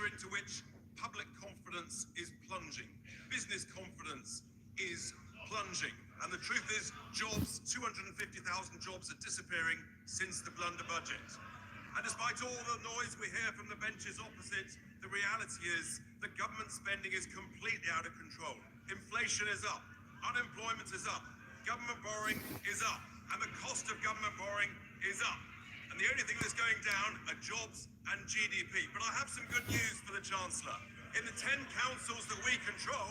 into which public confidence is plunging. Business confidence is plunging. And the truth is, 250,000 jobs are disappearing since the blunder budget. And despite all the noise we hear from the benches opposite, the reality is that government spending is completely out of control. Inflation is up, unemployment is up, government borrowing is up, and the cost of government borrowing is up. And the only thing that's going down are jobs and GDP. But I have some good news for the Chancellor. In the 10 councils that we control,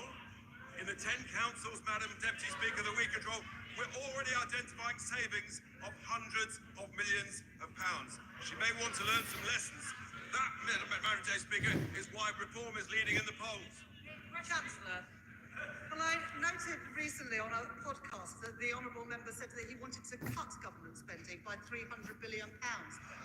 Madam Deputy Speaker, that we control, we're already identifying savings of hundreds of millions of pounds. She may want to learn some lessons. That, Madam Deputy Speaker, is why reform is leading in the polls. Chancellor. Well, I noted recently on a podcast that the honourable member said that he wanted to cut government spending by £300 billion.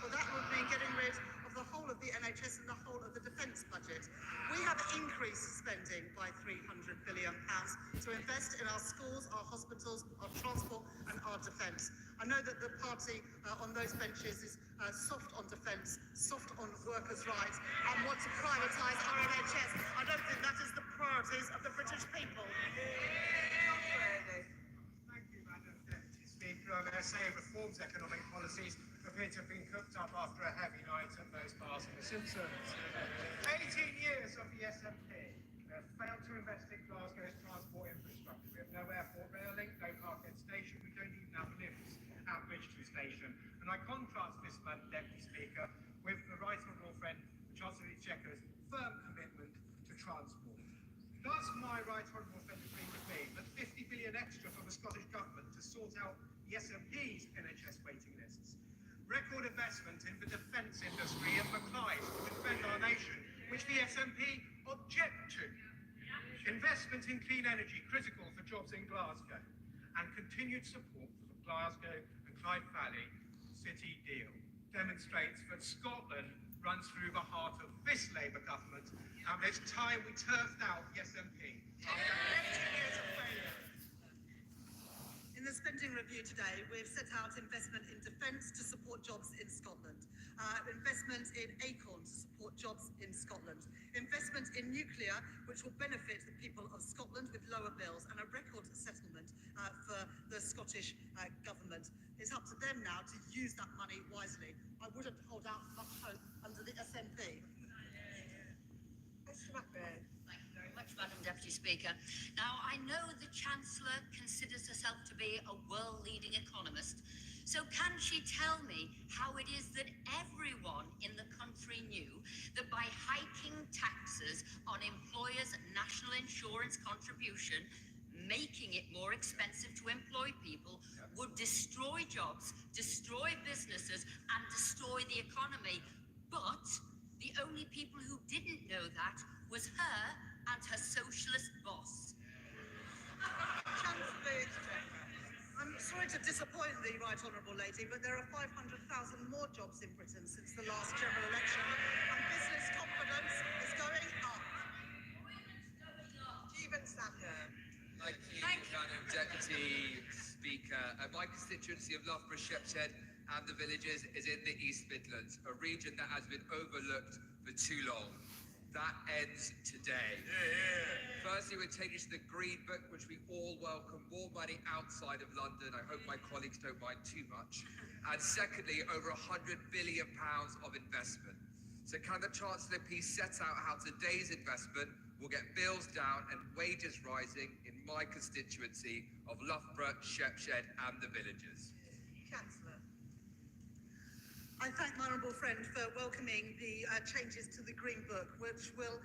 Well, that would mean getting rid of the whole of the NHS and the whole of the defence budget. We have increased spending by £300 billion to invest in our schools, our hospitals, our transport and our defence. I know that the party on those benches is soft on defence, soft on workers' rights, and want to privatise our NHS. I don't think that is the priorities of the British people. Thank you, Madam Deputy Speaker. I'm going to say reforms economic policies appear to have been cooked up after a heavy night at those bars in The Simpsons. 18 years of the SNP have failed to invest in Glasgow's transport infrastructure. We have no airport rail link, no Parkhead station, we don't even have lifts at Bridgeton Station. And I contrast this, Madam Deputy Speaker, with the Right Honourable friend, the Chancellor of the Exchequer's firm commitment to transport. Does my Right Honourable friend agree with me that 50 billion extra from the Scottish Government to sort out the SNP's NHS waiting lists, record investment in the defence industry and Mackay to defend our nation, which the SNP object to, investment in clean energy critical for jobs in Glasgow, and continued support for the Glasgow and Clyde Valley City deal demonstrates that Scotland runs through the heart of this Labour government, and it's time we turfed out the SNP. In the spending review today, we've set out investment in defence to support jobs in Scotland, investment in Acorn to support jobs in Scotland, investment in nuclear, which will benefit the people of Scotland with lower bills, and a record settlement for the Scottish Government. It's up to them now to use that money wisely. I wouldn't hold out much hope under the SNP. Thank you very much, Madam Deputy Speaker. Now, I know the Chancellor considers herself to be a world-leading economist, so can she tell me how it is that everyone in the country knew that by hiking taxes on employers' national insurance contribution, making it more expensive to employ people, would destroy jobs, destroy businesses, and destroy the economy? But the only people who didn't know that was her and her socialist boss. Chancellor, I'm sorry to disappoint the Right Honourable Lady, but there are 500,000 more jobs in Britain since the last general election, and business confidence is going up. Stephen Stander. Thank you, Madam Deputy Speaker. My constituency of Loughborough, Shepshed and the Villages is in the East Midlands, a region that has been overlooked for too long. That ends today. Firstly, we're taking to the Green Book, which we all welcome. More money outside of London. I hope my colleagues don't mind too much. And secondly, over £100 billion of investment. So can the Chancellor please set out how today's investment will get bills down and wages rising in my constituency of Loughborough, Shepshed and the Villages? Chancellor. I thank my honourable friend for welcoming the changes to the Green Book, which will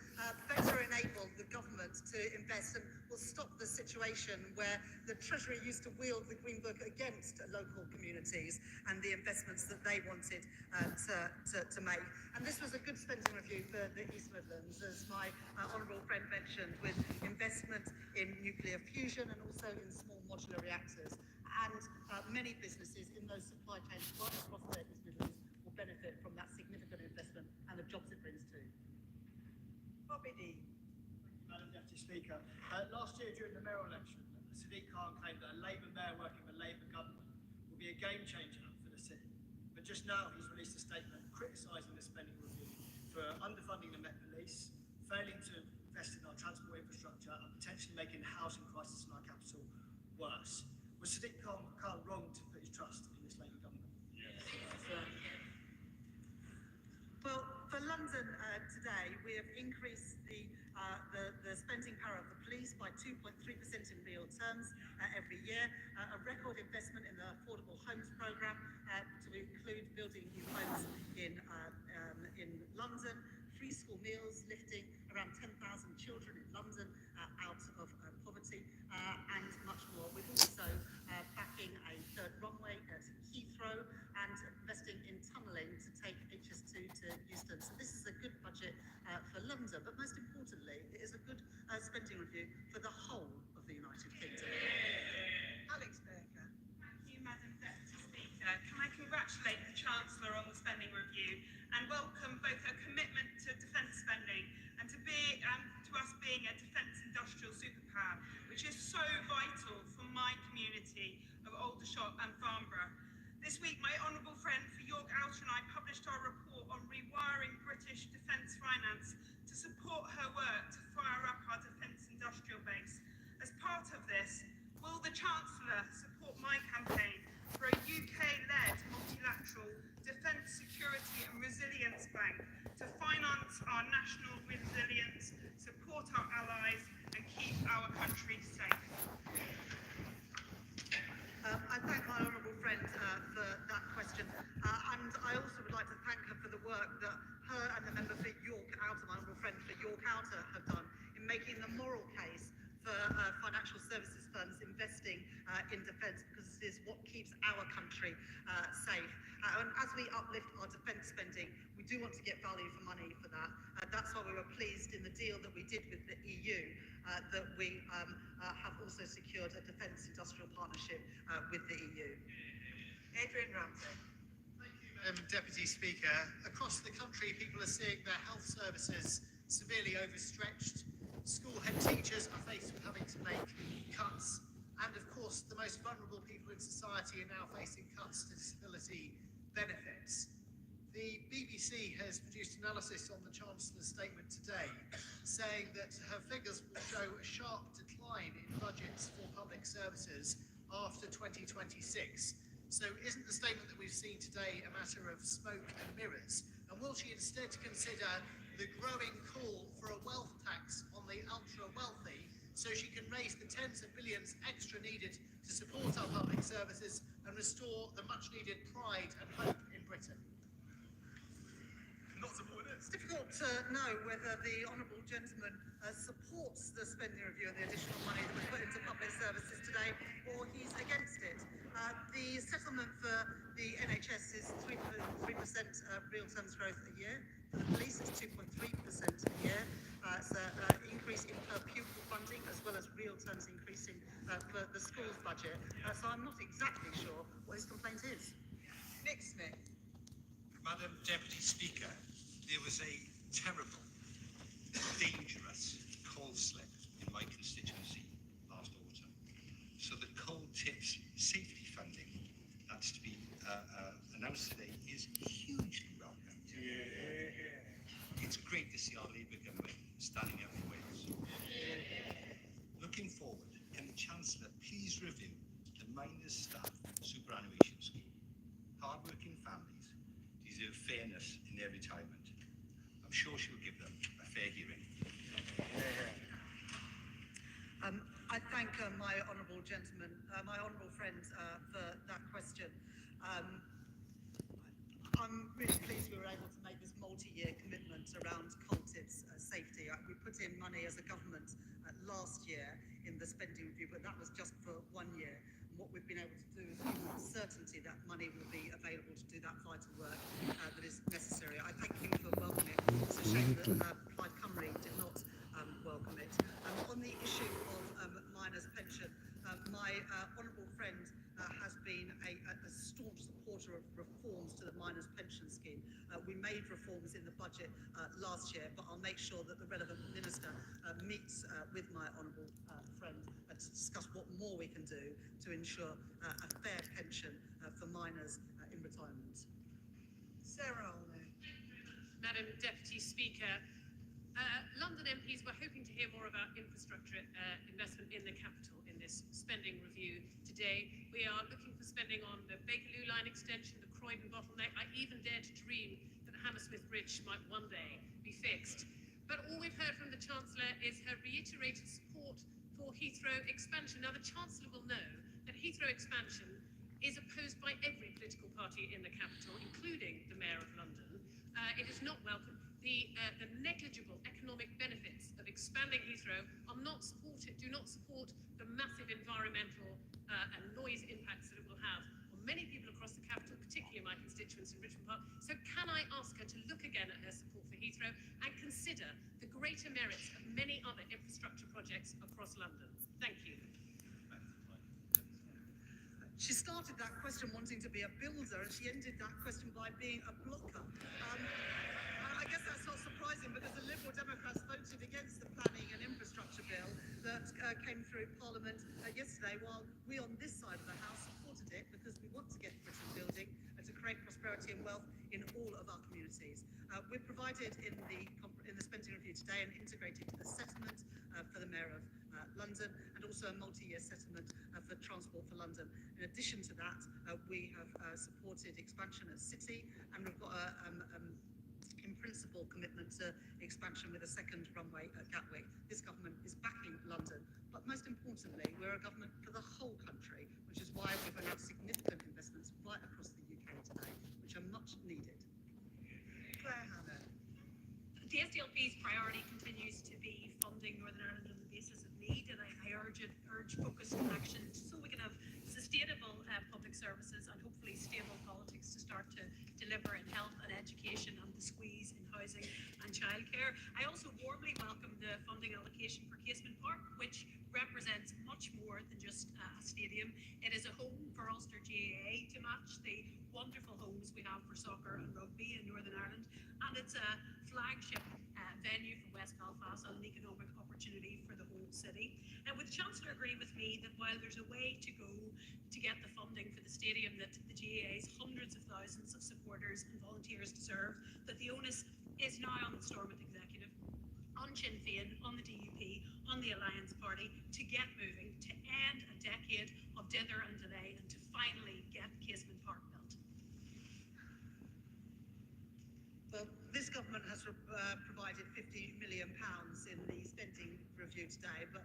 better enable the government to invest and will stop the situation where the Treasury used to wield the Green Book against local communities and the investments that they wanted to make. And this was a good spending review for the East Midlands, as my honourable friend mentioned, with investment in nuclear fusion and also in small modular reactors. And many businesses in those supply chains right across the East Midlands will benefit from that significant investment and the jobs it brings too. Bobby D. Madam Deputy Speaker, last year during the mayoral election, Sadiq Khan claimed that a Labour mayor working with a Labour government will be a game changer for the city. But just now he's released a statement criticising the spending review for underfunding the Met Police, failing to invest in our transport infrastructure and potentially making the housing crisis in our capital worse. Was Sadiq Khan wrong to put his trust in this Labour government? Well, for London today, we have increased the spending power of the police by 2.3% in real terms every year, a record investment in the Affordable Homes Programme to include building new homes in London, free school meals, lifting around 10,000 children in London out of poverty, and much more. We're also backing a third runway at Heathrow and investing in tunnelling to take HS2 to Euston. So this is a good budget for London, but most importantly, it is a good spending review for the whole of the United Kingdom. Alex Baker. Thank you, Madam Deputy Speaker. Can I congratulate the Chancellor on the spending review and welcome both her commitment to defence spending and to us being a defence industrial superpower, which is so vital for my community of Aldershot and Farnborough. This week, my honourable friend for York Outer and I published our report on rewiring British defence finance to support her work to fire up our defence industrial base. As part of this, will the Chancellor support my campaign for a UK-led multilateral defence, security and resilience bank to finance our national resilience, support our allies and keep our country safe? I thank my honourable friend for that question, and I also would like to thank her for the work that her and the member for York Outer, my honourable friend for York Outer, have done in making the moral case for financial services firms investing in defence, because it is what keeps our country safe. And as we uplift our defence spending, we do want to get value for money for that. That's why we were pleased in the deal that we did with the EU that we have also secured a defence industrial partnership with the EU. Adrian Ramsey. Deputy Speaker, across the country people are seeing their health services severely overstretched. School head teachers are faced with having to make cuts, and of course the most vulnerable people in society are now facing cuts to disability benefits. The BBC has produced analysis on the Chancellor's statement today, saying that her figures will show a sharp decline in budgets for public services after 2026. So isn't the statement that we've seen today a matter of smoke and mirrors? And will she instead consider the growing call for a wealth tax on the ultra-wealthy, so she can raise the tens of billions extra needed to support our public services and restore the much-needed pride and hope in Britain? Not support it. It's difficult to know whether the honourable gentleman supports the spending review and the additional money that was put into public services today, or he's against it. The settlement for the NHS is 3% real terms growth a year. For the police, it's 2.3% a year. It's an increase in per pupil funding, as well as real terms increasing for the school's budget. So I'm not exactly sure what his complaint is. Nick Smith. Madam Deputy Speaker, there was a terrible, dangerous coal slip in my constituency last autumn. So the coal tips safety funding that's to be announced today is hugely welcome. It's great to see our Labour government standing up for Wales. Looking forward, can the Chancellor please review the miners' staff superannuation scheme? Hard-working families deserve fairness in their retirement. I'm sure she'll give them a fair hearing. I thank my honourable gentleman, my honourable friend, for that question. I'm really pleased we were able to make this multi-year commitment around coal tips safety. We put in money as a government last year in the spending review, but that was just for 1 year. And what we've been able to do is give certainty that money will be available to do that vital work that is necessary. I thank him for welcoming it. It's a shame that Plaid Cymru did not welcome it. On the issue of miners' pension, my honourable friend has been a staunch supporter of reforms to the miners' pension scheme. We made reforms in the budget last year, but I'll make sure that the relevant minister meets with my honourable friend to discuss what more we can do to ensure a fair pension for miners in retirement. Sarah Olney. Madam Deputy Speaker, London MPs were hoping to hear more about infrastructure investment in the capital in this spending review today. We are looking for spending on the Bakerloo line extension, the Croydon bottleneck. I even dare to dream that the Hammersmith Bridge might one day be fixed. But all we've heard from the Chancellor is her reiterated support for Heathrow expansion. Now, the Chancellor will know that Heathrow expansion is opposed by every political party in the capital, including the Mayor of London. It is not welcome. The negligible economic benefits of expanding Heathrow are not supported, do not support the massive environmental and noise impacts that it will have on many people across the capital, particularly my constituents in Richmond Park. So can I ask her to look again at her support for Heathrow and consider the greater merits of many other infrastructure projects across London? Thank you. She started that question wanting to be a builder, and she ended that question by being a blocker. I guess that's not surprising, because the Liberal Democrats voted against the planning and infrastructure bill that came through Parliament yesterday, while we on this side of the House supported it because we want to get Britain building of our communities. We've provided in the spending review today an integrated settlement for the Mayor of London, and also a multi-year settlement for Transport for London. In addition to that, we have supported expansion at City, and we've got in principle commitment to expansion with a second runway at Gatwick. This government is backing London, but most importantly, we're a government for the whole country, which is why we've announced significant investments right across the UK today, which are much needed. Claire Hannah. The SDLP's priority continues to be funding Northern Ireland on the basis of need, and I urge focused action so we can have sustainable public services and hopefully stable politics to start to deliver in health and education and the squeeze in housing and childcare. I also warmly welcome the funding allocation for Casement Park, which represents much more than just a stadium. It is a home for Ulster GAA to match the wonderful homes we have for soccer and rugby in Northern Ireland, and it's a flagship venue for West Belfast and an economic opportunity for the whole city. And would the Chancellor agree with me that while there's a way to go to get the funding for the stadium that the GAA's hundreds of thousands of supporters and volunteers deserve, that the onus is now on the Stormont Executive, on Sinn Féin, on the DUP, on the Alliance Party to get moving, to end a decade of dither and delay, and to finally get Casement Park built? Well, this government has provided £50 million in the spending review today, but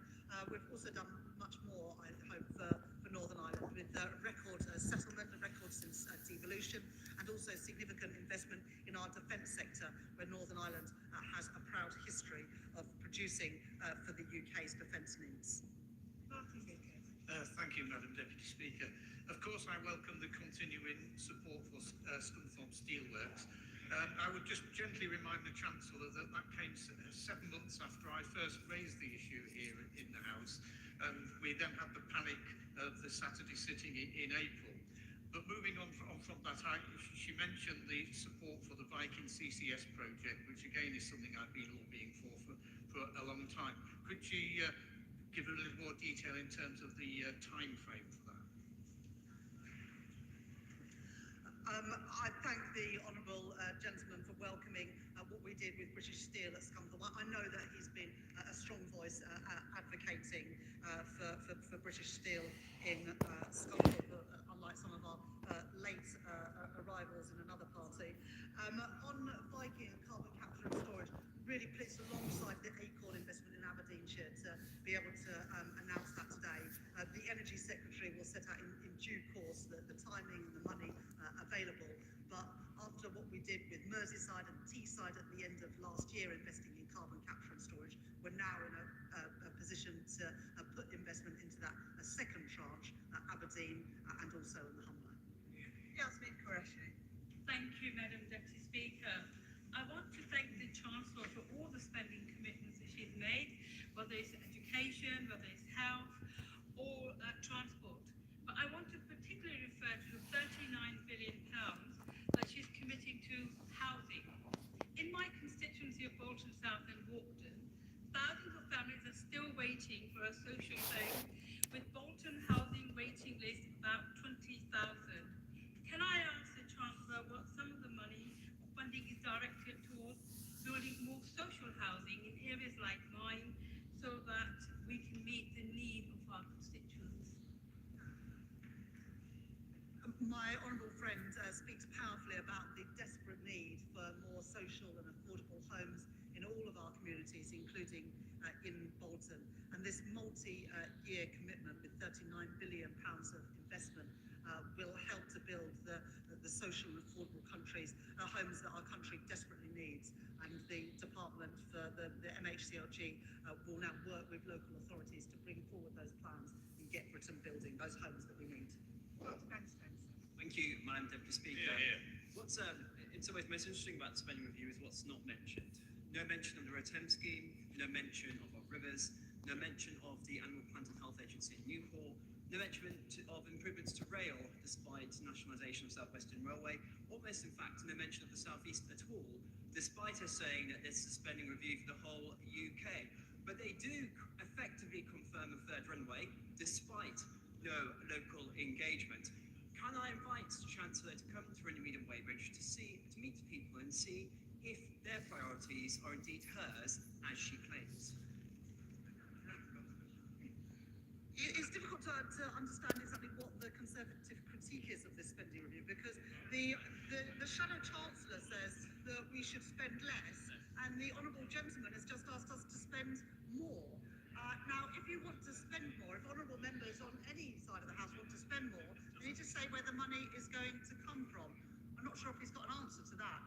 we've also done much more, I hope, for Northern Ireland, with a record settlement, a record since devolution, and also significant investment in our defence sector, where Northern Ireland has a proud history of producing for the UK's defence needs. Thank you, Madam Deputy Speaker. Of course, I welcome the continuing support for Scunthorpe Steelworks. I would just gently remind the Chancellor that came 7 months after I first raised the issue here in the House. We then had the panic of the Saturday sitting in April. But moving on from that, she mentioned the support for the Viking CCS project, which again is something I've been lobbying for a long time. Could she give a little more detail in terms of the time frame for that? I thank the honourable gentleman for welcoming what we did with British Steel at Scunthorpe. I know that he's been a strong voice advocating for British Steel in Scunthorpe, unlike some of our late arrivals in another party. On Viking and carbon capture and storage, really placed alongside the Acorn investment in Aberdeenshire to be able to announce that today. The Energy Secretary will set out in due course the timing and the money available, but after what we did with Merseyside and Teesside at the end of last year, investing in carbon capture and storage, we're now in a position to put investment into that second tranche at Aberdeen and also in the Humber. Yasmin Qureshi. Thank you, Madam Deputy Speaker. I want to thank the Chancellor for all the spending commitments that she's made, whether it's education, whether it's health, or transport. But I want to particularly refer to the £39 billion that she's committing to housing. In my constituency of Bolton South and Walkden, thousands of families are still waiting for a social home, with Bolton housing waiting list about 20,000. Can I ask the Chancellor what some of the money funding is directed towards building more social housing in areas like mine, so that we can meet the need of our constituents? My honourable friend speaks powerfully about the desperate need for more social and affordable homes in all of our communities, including in Bolton. And this multi-year commitment with £39 billion of investment will help to build the social and affordable homes that our country desperately needs. And the Department for the MHCLG will now work with local authorities to bring forward those plans and get Britain building those homes that we need. Thank you, Madam Deputy Speaker. What's in some ways most interesting about the spending review is what's not mentioned. No mention of the Road Thames scheme, no mention of our rivers, no mention of the Animal Plant and Health Agency in Newport, no mention of improvements to rail despite nationalisation of South Western Railway, almost in fact no mention of the South East at all, despite us saying that this is a spending review for the whole UK. But they do effectively confirm a third runway, despite no local engagement. Can I invite Chancellor to come to Runnymede and Weybridge to meet people and see if their priorities are indeed hers, as she claims. It's difficult to understand exactly what the Conservative critique is of this spending review, because the Shadow Chancellor says that we should spend less, and the Honourable Gentleman has just asked us to spend more. Now, if you want to spend more, if honourable members on any side of the House want to spend more, they need to say where the money is going to come from. I'm not sure if he's got an answer to that.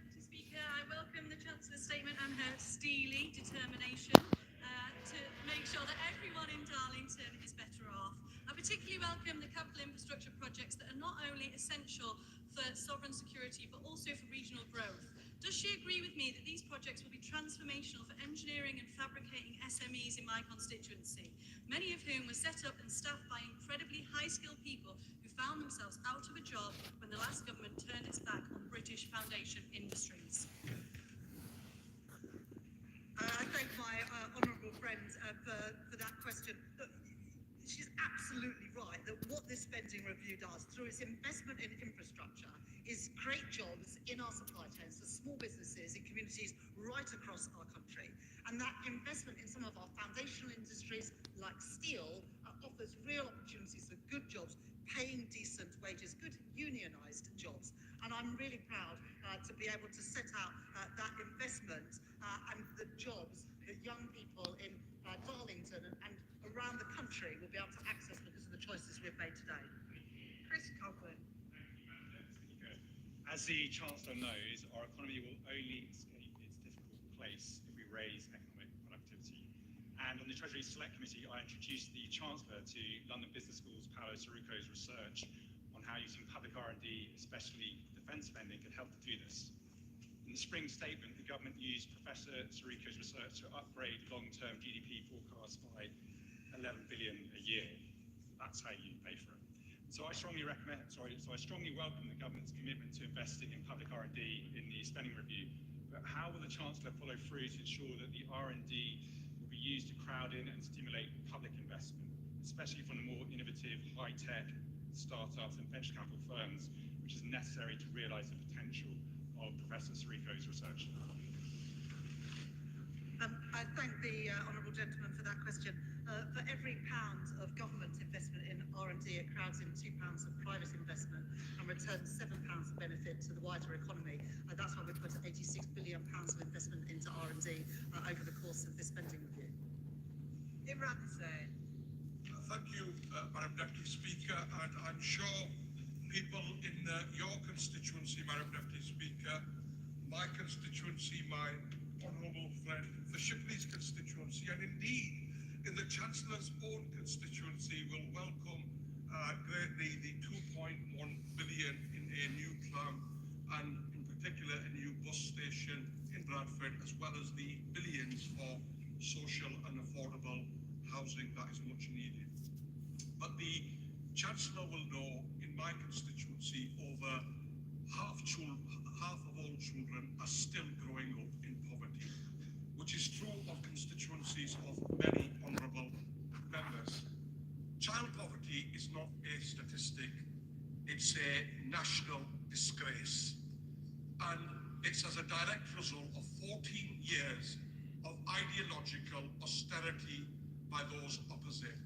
Mr. Speaker, I welcome the Chancellor's statement and her steely determination to make sure that everyone in Darlington is better off. I particularly welcome the capital infrastructure projects that are not only essential for sovereign security but also for regional growth. Does she agree with me that these projects will be transformational for engineering and fabricating SMEs in my constituency, many of whom were set up and staffed by incredibly high-skilled people who found themselves out of a job when the last government turned its back on British foundation industries? I thank my honourable friend for that question. Look, she's absolutely right that what this spending review does through its investment in infrastructure is create jobs in our supply chains for small businesses in communities right across our country. And that investment in some of our foundational industries like steel offers real opportunities for good jobs, paying decent wages, good unionised jobs. And I'm really proud to be able to set out that investment and the jobs that young people in Darlington and around the country will be able to access because of the choices we've made today. Chris Coughlin. As the Chancellor knows, our economy will only escape its difficult place if we raise economic productivity. And on the Treasury Select Committee, I introduced the Chancellor to London Business School's Paolo Sirocco's research on how using public R&D, especially defence spending, could help to do this. In the spring statement, the government used Professor Sirocco's research to upgrade long-term GDP forecasts by 11 billion a year. That's how you pay for it. So I strongly welcome the government's commitment to investing in public R&D in the spending review. But how will the Chancellor follow through to ensure that the R&D will be used to crowd in and stimulate public investment, especially from the more innovative, high-tech startups and venture capital firms, which is necessary to realise the potential of Professor Sirocco's research? I thank the honourable gentleman for that question. For every pound of government investment in R&D, it crowds in £2 of private investment and returns £7 of benefit to the wider economy. That's why we put £86 billion of investment into R&D over the course of this spending review. Imran Hussain. Thank you, Madam Deputy Speaker, and I'm sure people in your constituency, Madam Deputy Speaker, my constituency, my honourable friend, the Shipley's constituency, and indeed in the Chancellor's own constituency will welcome greatly the 2.1 billion in a new tram and in particular a new bus station in Bradford, as well as the billions for social and affordable housing that is much needed. But the Chancellor will know in my constituency over half of all children are still growing up in poverty, which is true of constituencies of many honourable members. Child poverty is not a statistic, it's a national disgrace. And it's as a direct result of 14 years of ideological austerity by those opposite.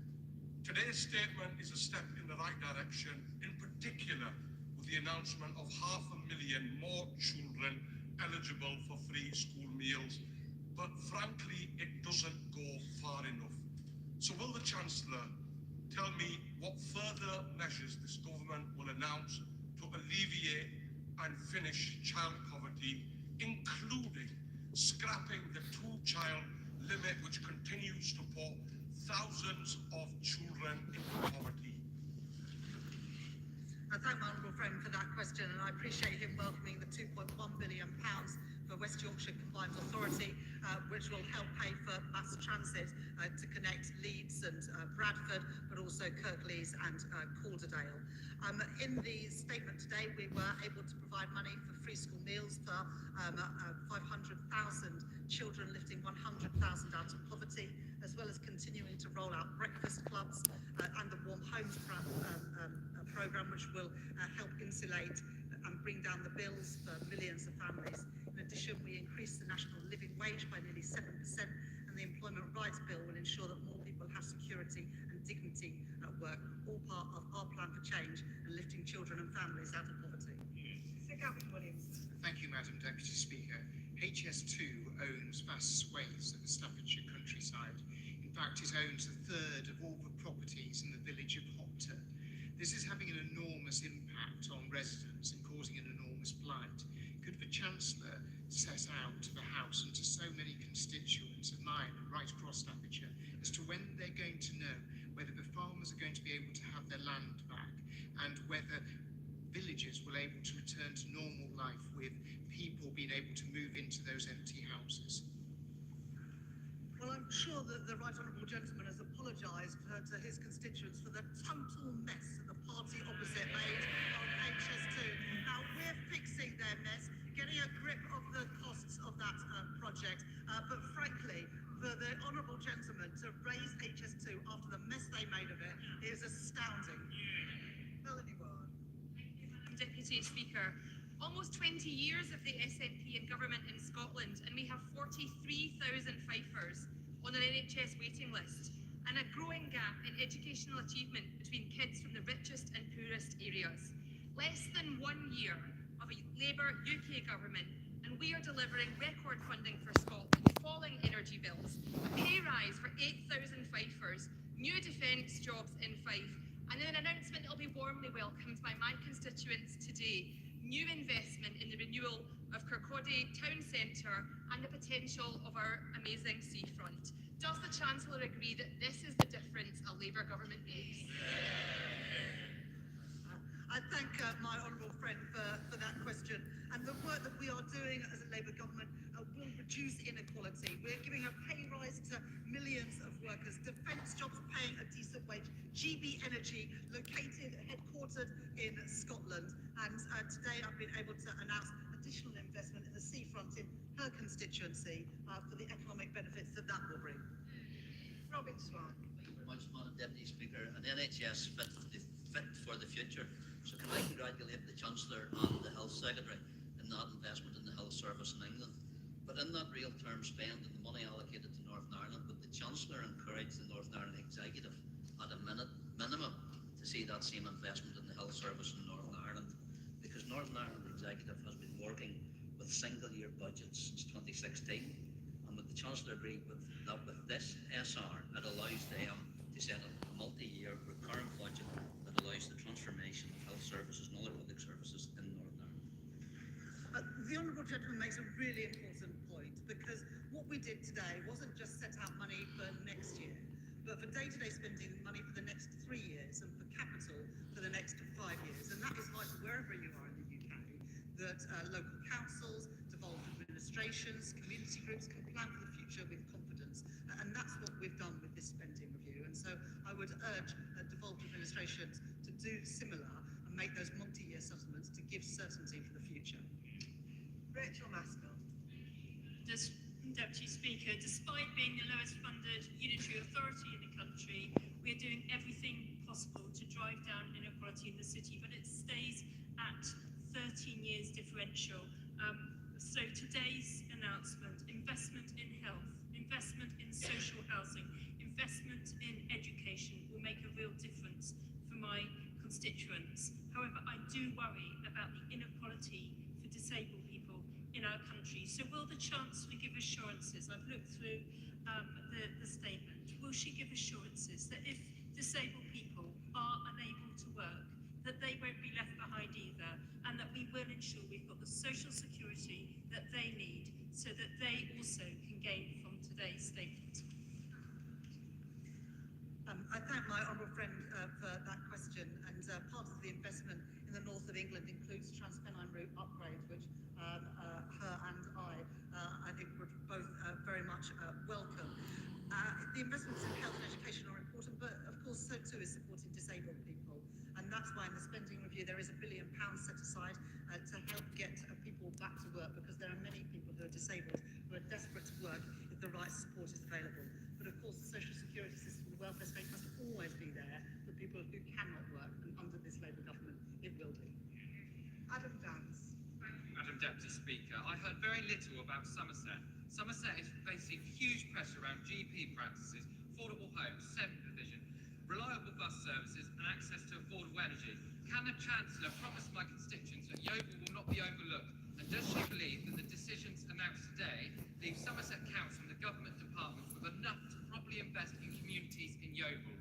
Today's statement is a step in the right direction, in particular with the announcement of 500,000 more children eligible for free school meals. But frankly, it doesn't go far enough. So will the Chancellor tell me what further measures this government will announce to alleviate and finish child poverty, including scrapping the two-child limit, which continues to put thousands of children into poverty? I thank my honourable friend for that question, and I appreciate him welcoming the £2.1 billion for West Yorkshire Combined Authority, which will help pay for mass transit to connect Leeds and Bradford, but also Kirklees and Calderdale. In the statement today, we were able to provide money for free school meals for 500,000 children, lifting 100,000 out of poverty, as well as continuing to roll out breakfast clubs and the Warm Homes programme which will help insulate and bring down the bills for millions of families. In addition, we increased the national living wage by nearly 7%, and the Employment Rights Bill will ensure that more people have security and dignity at work, all part of our plan for change and lifting children and families out of poverty. Sir Gavin Williams. Thank you, Madam Deputy Speaker. HS2 owns vast swathes of the Staffordshire countryside. In fact, it owns a third of all the properties in the village of Hopton. This is having an enormous impact on residents and causing an enormous blight. Could the Chancellor set out to the House and to so many constituents of mine right across Staffordshire as to when they're going to know whether the farmers are going to be able to have their land back and whether villages will be able to return to normal life with people being able to move into those empty houses? Well, I'm sure that the Right Honourable Gentleman has apologised to his constituents for the total mess that the party opposite made on HS2. Now, we're fixing their mess, getting a grip of the costs of that project, but frankly, for the Honourable Gentleman to raise HS2 after the mess they made of it is astounding. Melanie Ward. Deputy Speaker. Almost 20 years of the SNP in government in Scotland, and we have 43,000 fifers on an NHS waiting list, and a growing gap in educational achievement between kids from the richest and poorest areas. Less than 1 year of a Labour UK government, and we are delivering record funding for Scotland, falling energy bills, a pay rise for 8,000 fifers, new defence jobs in Fife, and an announcement that will be warmly welcomed by my constituents today. New investment in the renewal of Kirkcaldy Town Centre and the potential of our amazing seafront. Does the Chancellor agree that this is the difference a Labour government makes? I thank my honourable friend for that question. And the work that we are doing as a Labour government will reduce inequality. We're giving a pay rise to millions of workers, defence jobs paying a decent wage, GB Energy headquartered in Scotland. And today I've been able to announce additional investment in the seafront in her constituency for the economic benefits that that will bring. Robin Swan. Thank you very much, Madam Deputy Speaker. An NHS fit for the future. So can I congratulate the Chancellor and the Health Secretary in that investment in the health service in England. But in that real term spend and the money allocated to Northern Ireland, would the Chancellor encourage the Northern Ireland Executive at a minimum to see that same investment in the health service in Northern Ireland? Because Northern Ireland Executive has been working with single-year budgets since 2016, and would the Chancellor agree with that with this SR, it allows them to set a multi-year recurrent budget that allows the transformation of health services and other public services in Northern Ireland? The Honourable Gentleman makes a really important point, because what we did today wasn't just set out money for next year, but for day-to-day spending money for the next 3 years and for capital for the next 5 years. And that is vital wherever you are in the UK, that local councils, devolved administrations, community groups can plan for the future with confidence. And that's what we've done with this spending review. And so I would urge devolved administrations to do similar and make those multi-year settlements to give certainty for the future. Rachel Maskell. Deputy Speaker, despite being the lowest funded unitary authority in the country, we are doing everything possible to drive down inequality in the city, but it stays at 13 years differential. So today's announcement, investment in health, investment in social housing, investment in education will make a real difference for my constituents. However, I do worry about the inequality for disabled people in our country. So will the Chancellor give assurances? I've looked through the statement. Will she give assurances that if disabled people are unable to work, that they won't be left behind either, and that we will ensure we've got the social security that they need so that they also can gain from today's statement? I thank my honourable friend for that question, and part of the investment in the north of England includes Transpennine Route upgrade, which her and I think would both very much welcome. The investments in health and education are important, but of course so too is supporting disabled people, and that's why in the spending review there is £1 billion set aside to help get people back to work, because there are many people who are disabled who are desperate to work if the right support is available. But of course the social security system, the welfare state must always be there for people who cannot work, and under this Labour government Speaker, I heard very little about Somerset. Somerset is facing huge pressure around GP practices, affordable homes, 7th division, reliable bus services and access to affordable energy. Can the Chancellor promise my constituents that Yeovil will not be overlooked? And does she believe that the decisions announced today leave Somerset Council and the government departments with enough to properly invest in communities in Yeovil?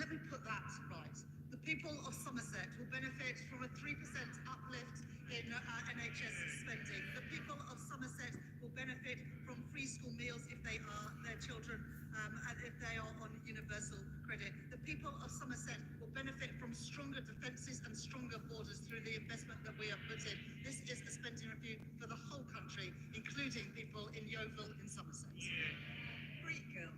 Let me put that right. The people of Somerset will benefit from a 3% uplift in NHS spending. The people of Somerset will benefit from free school meals if they are their children and if they are on universal credit. The people of Somerset will benefit from stronger defences and stronger borders through the investment that we have put in. This is a spending review for the whole country, including people in Yeovil in Somerset. Great girl.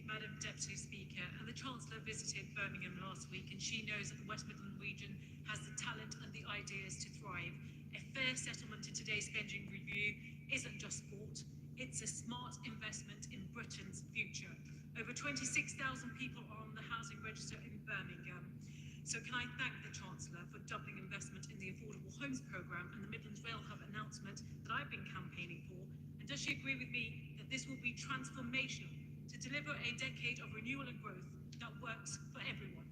Madam Deputy Speaker, and the Chancellor visited Birmingham last week, and she knows that the West Midlands region has the talent and the ideas to thrive. A fair settlement in today's spending review isn't just sport, it's a smart investment in Britain's future. Over 26,000 people are on the housing register in Birmingham. So can I thank the Chancellor for doubling investment in the Affordable Homes Programme and the Midlands Rail Hub announcement that I've been campaigning for? And does she agree with me that this will be transformational to deliver a decade of renewal and growth that works for everyone?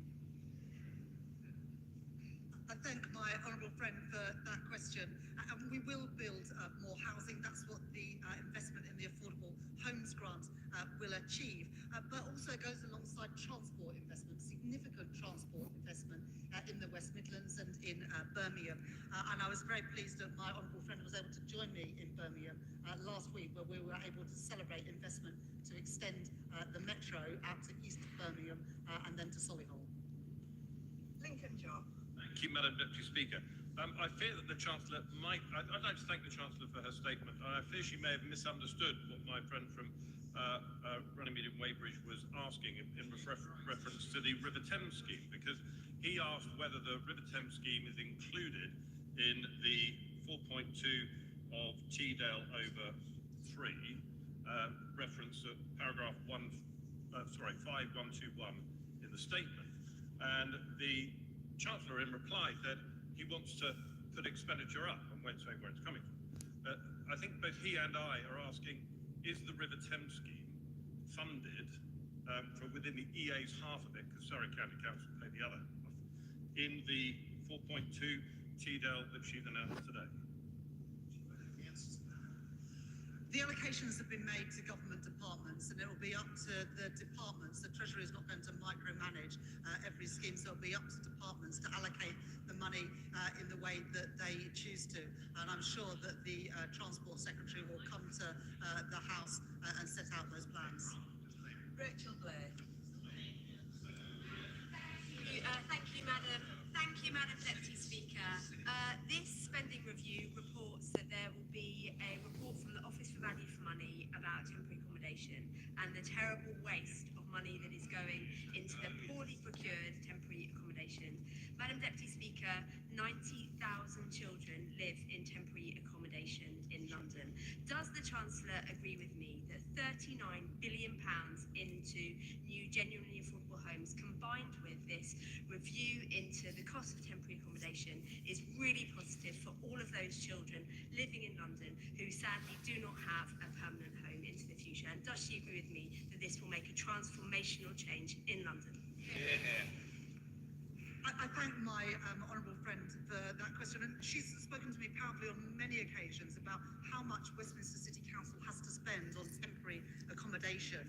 I thank my honourable friend for that question. And we will build more housing. That's what the investment in the Affordable Homes Grant will achieve. But also goes alongside transport investment, significant transport investment in the West Midlands and in Birmingham. And I was very pleased that my honourable friend was able to join me in Birmingham last week, where we were able to celebrate investment to extend the metro out to East Birmingham and then to Solihull. Lincoln Job. Thank you, Madam Deputy Speaker. I fear that the Chancellor might... I'd like to thank the Chancellor for her statement. I fear she may have misunderstood what my friend from Runnymede and Weybridge was asking in reference to the River Thames scheme, because he asked whether the River Thames scheme is included in the 4.2 of Teedale over 3, reference to paragraph 5121 in the statement. And the Chancellor in reply said he wants to put expenditure up and won't say where it's coming from. I think both he and I are asking, is the River Thames scheme funded from within the EA's half of it, because Surrey County Council pay the other half, in the 4.2 Teedale that she's announced today? The allocations have been made to government departments, and it will be up to the departments. The Treasury is not going to micromanage every scheme, so it will be up to departments to allocate the money in the way that they choose to. And I'm sure that the Transport Secretary will come to the House and set out those plans. Rachel Blair. Thank you, Madam Deputy Speaker. This spending review reports that there will be a report from the Office for Value for Money about temporary accommodation and the terrible waste of money that is going into the poorly procured temporary accommodation. Madam Deputy Speaker, 90,000 children live in temporary accommodation in London. Does the Chancellor agree with me that £39 billion into new genuinely affordable homes, combined with this review into the cost of temporary accommodation, is really positive for all of those children living in London who sadly do not have a permanent home into the future? And does she agree with me that this will make a transformational change in London? I thank my honourable friend for that question, and she's spoken to me powerfully on many occasions about how much Westminster City Council has to spend on temporary accommodation,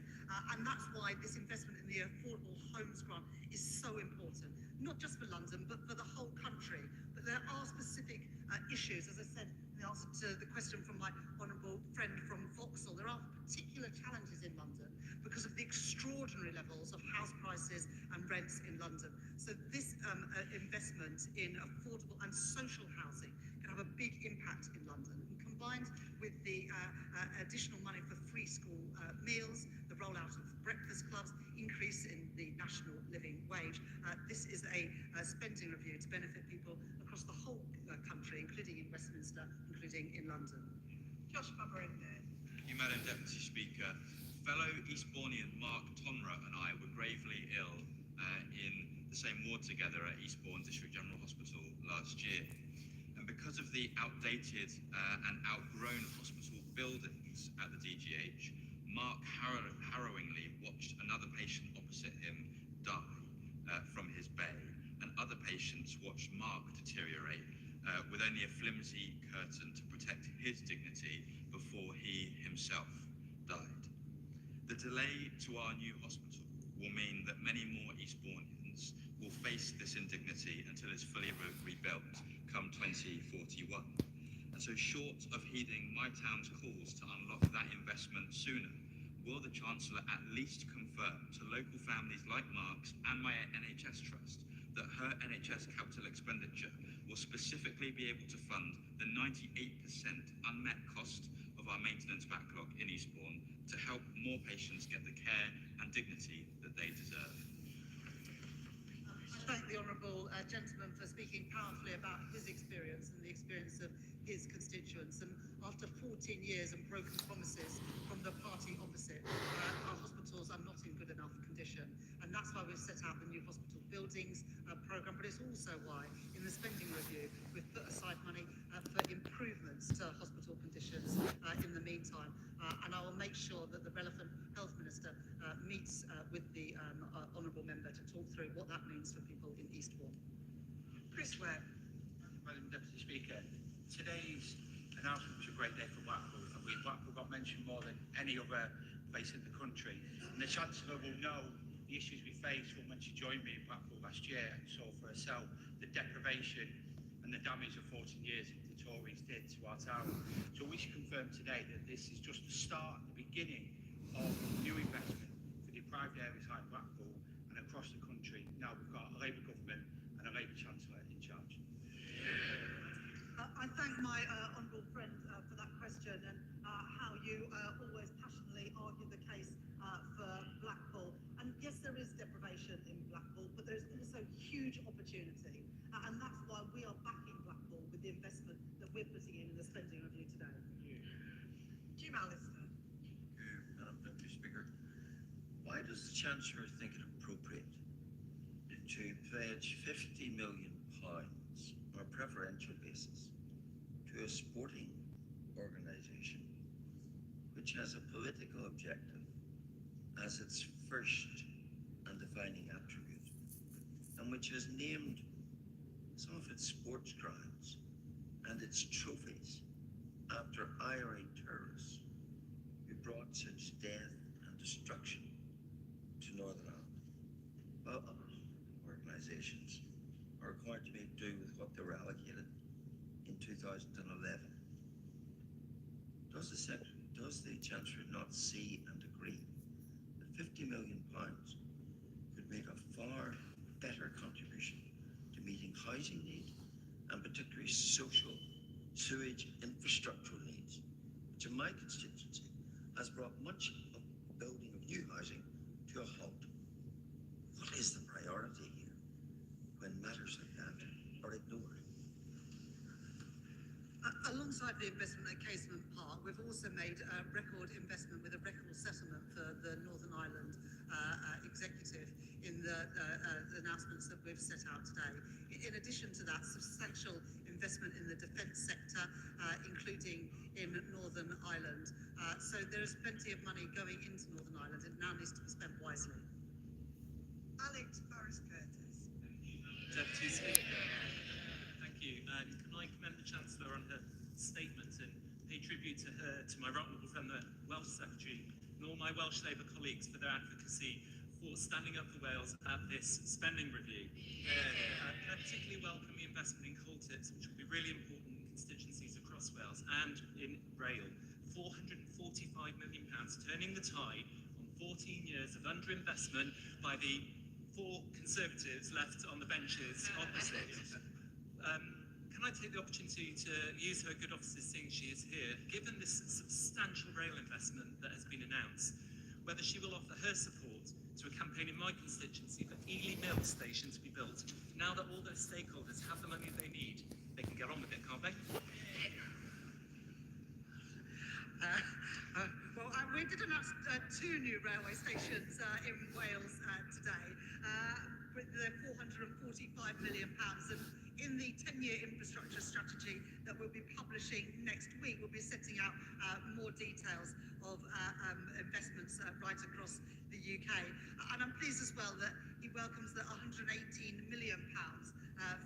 and that's why this investment in the Affordable Homes Grant is so important, not just for London but for the whole country. But there are specific issues, as I said in the answer to the question from my honourable friend from Vauxhall. There are particular challenges in London because of the extraordinary levels of house prices and rents in London. So this investment in affordable and social housing can have a big impact in London. And combined with the additional money for free school meals, the rollout of breakfast clubs, increase in the national living wage, this is a spending review to benefit people across the whole country, including in Westminster, including in London. Josh Faberinde. Thank you, Madam Deputy Speaker. Fellow Eastbournian Mark Tonra and I were gravely ill in the same ward together at Eastbourne District General Hospital last year. And because of the outdated and outgrown hospital buildings at the DGH, Mark harrowingly watched another patient opposite him die from his bay, and other patients watched Mark deteriorate with only a flimsy curtain to protect his dignity before he himself died. The delay to our new hospital will mean that many more Eastbournians will face this indignity until it's fully rebuilt come 2041. And so, short of heeding my town's calls to unlock that investment sooner, will the Chancellor at least confirm to local families like Mark's and my NHS Trust that her NHS capital expenditure will specifically be able to fund the 98% unmet cost of our maintenance backlog in Eastbourne to help more patients get the care and dignity that they deserve? I thank the honourable gentleman for speaking powerfully about his experience and the experience of his constituents. And after 14 years and broken promises from the party opposite, our hospitals are not in good enough condition. And that's why we've set out the new hospital buildings programme, but it's also why in the spending review we've put aside money for improvements to hospital conditions in the meantime. And I will make sure that the relevant health minister meets with the honourable member to talk through what that means for people in Eastbourne. Chris Webb. Madam Deputy Speaker, today's announcement was a great day for Blackpool, and Blackpool got mentioned more than any other place in the country. And the Chancellor will know the issues we faced from when she joined me in Blackpool last year and saw for herself the deprivation and the damage of 14 years that the Tories did to our town. So we should confirm today that this is just the start, the beginning of new investment for deprived areas like Blackpool and across the country. Now we've got a Labour government and a Labour Chancellor in charge. I thank my honourable friend for that question and how you always passionately argue the case for Blackpool. And yes, there is deprivation in Blackpool, but there's also huge opportunity. And that's why we are backing Blackpool with the investment that we're putting in the spending review today. Jim Allister. Madam Deputy Speaker. Why does the Chancellor think it appropriate to pledge £50 million on a preferential basis to a sporting organisation which has a political objective as its first and defining attribute, and which has named some of its sports grounds and its trophies after IRA terrorists who brought such death and destruction to Northern Ireland? Well, other organisations are required to make do with what they were allocated in 2011. Does the Chancellor not see and agree that £50 million could make a far better contribution to meeting housing need and particularly social sewage infrastructural needs, which in my constituency has brought much of the building of new housing to a halt? What is the priority here when matters like that are ignored? Alongside the investment at Casement Park, we've also made a record investment with a record settlement for the Northern Ireland Executive in the announcements that we've set out today. In addition to that, substantial investment in the defence sector, including in Northern Ireland. So there is plenty of money going into Northern Ireland. It now needs to be spent wisely. Alex Burris-Curtis. Deputy Speaker, thank you. Can I commend the Chancellor on her statement and pay tribute to her, to my right honourable friend, the Welsh Secretary, and all my Welsh Labour colleagues for their advocacy for standing up for Wales at this spending review. I particularly welcome the investment in coal tips, which will be really important in constituencies across Wales and in rail. £445 million, turning the tide on 14 years of underinvestment by the 4 Conservatives left on the benches opposite. Can I take the opportunity to use her good offices, seeing she is here, given this substantial rail investment that has been announced, whether she will offer her support to a campaign in my constituency for Ely Mill station to be built. Now that all those stakeholders have the money they need, they can get on with it, can't they? We did announce 2 new railway stations in Wales today, with the £445 10-year infrastructure strategy that we'll be publishing next week will be setting out more details of investments right across the UK. And I'm pleased as well that he welcomes the £118 million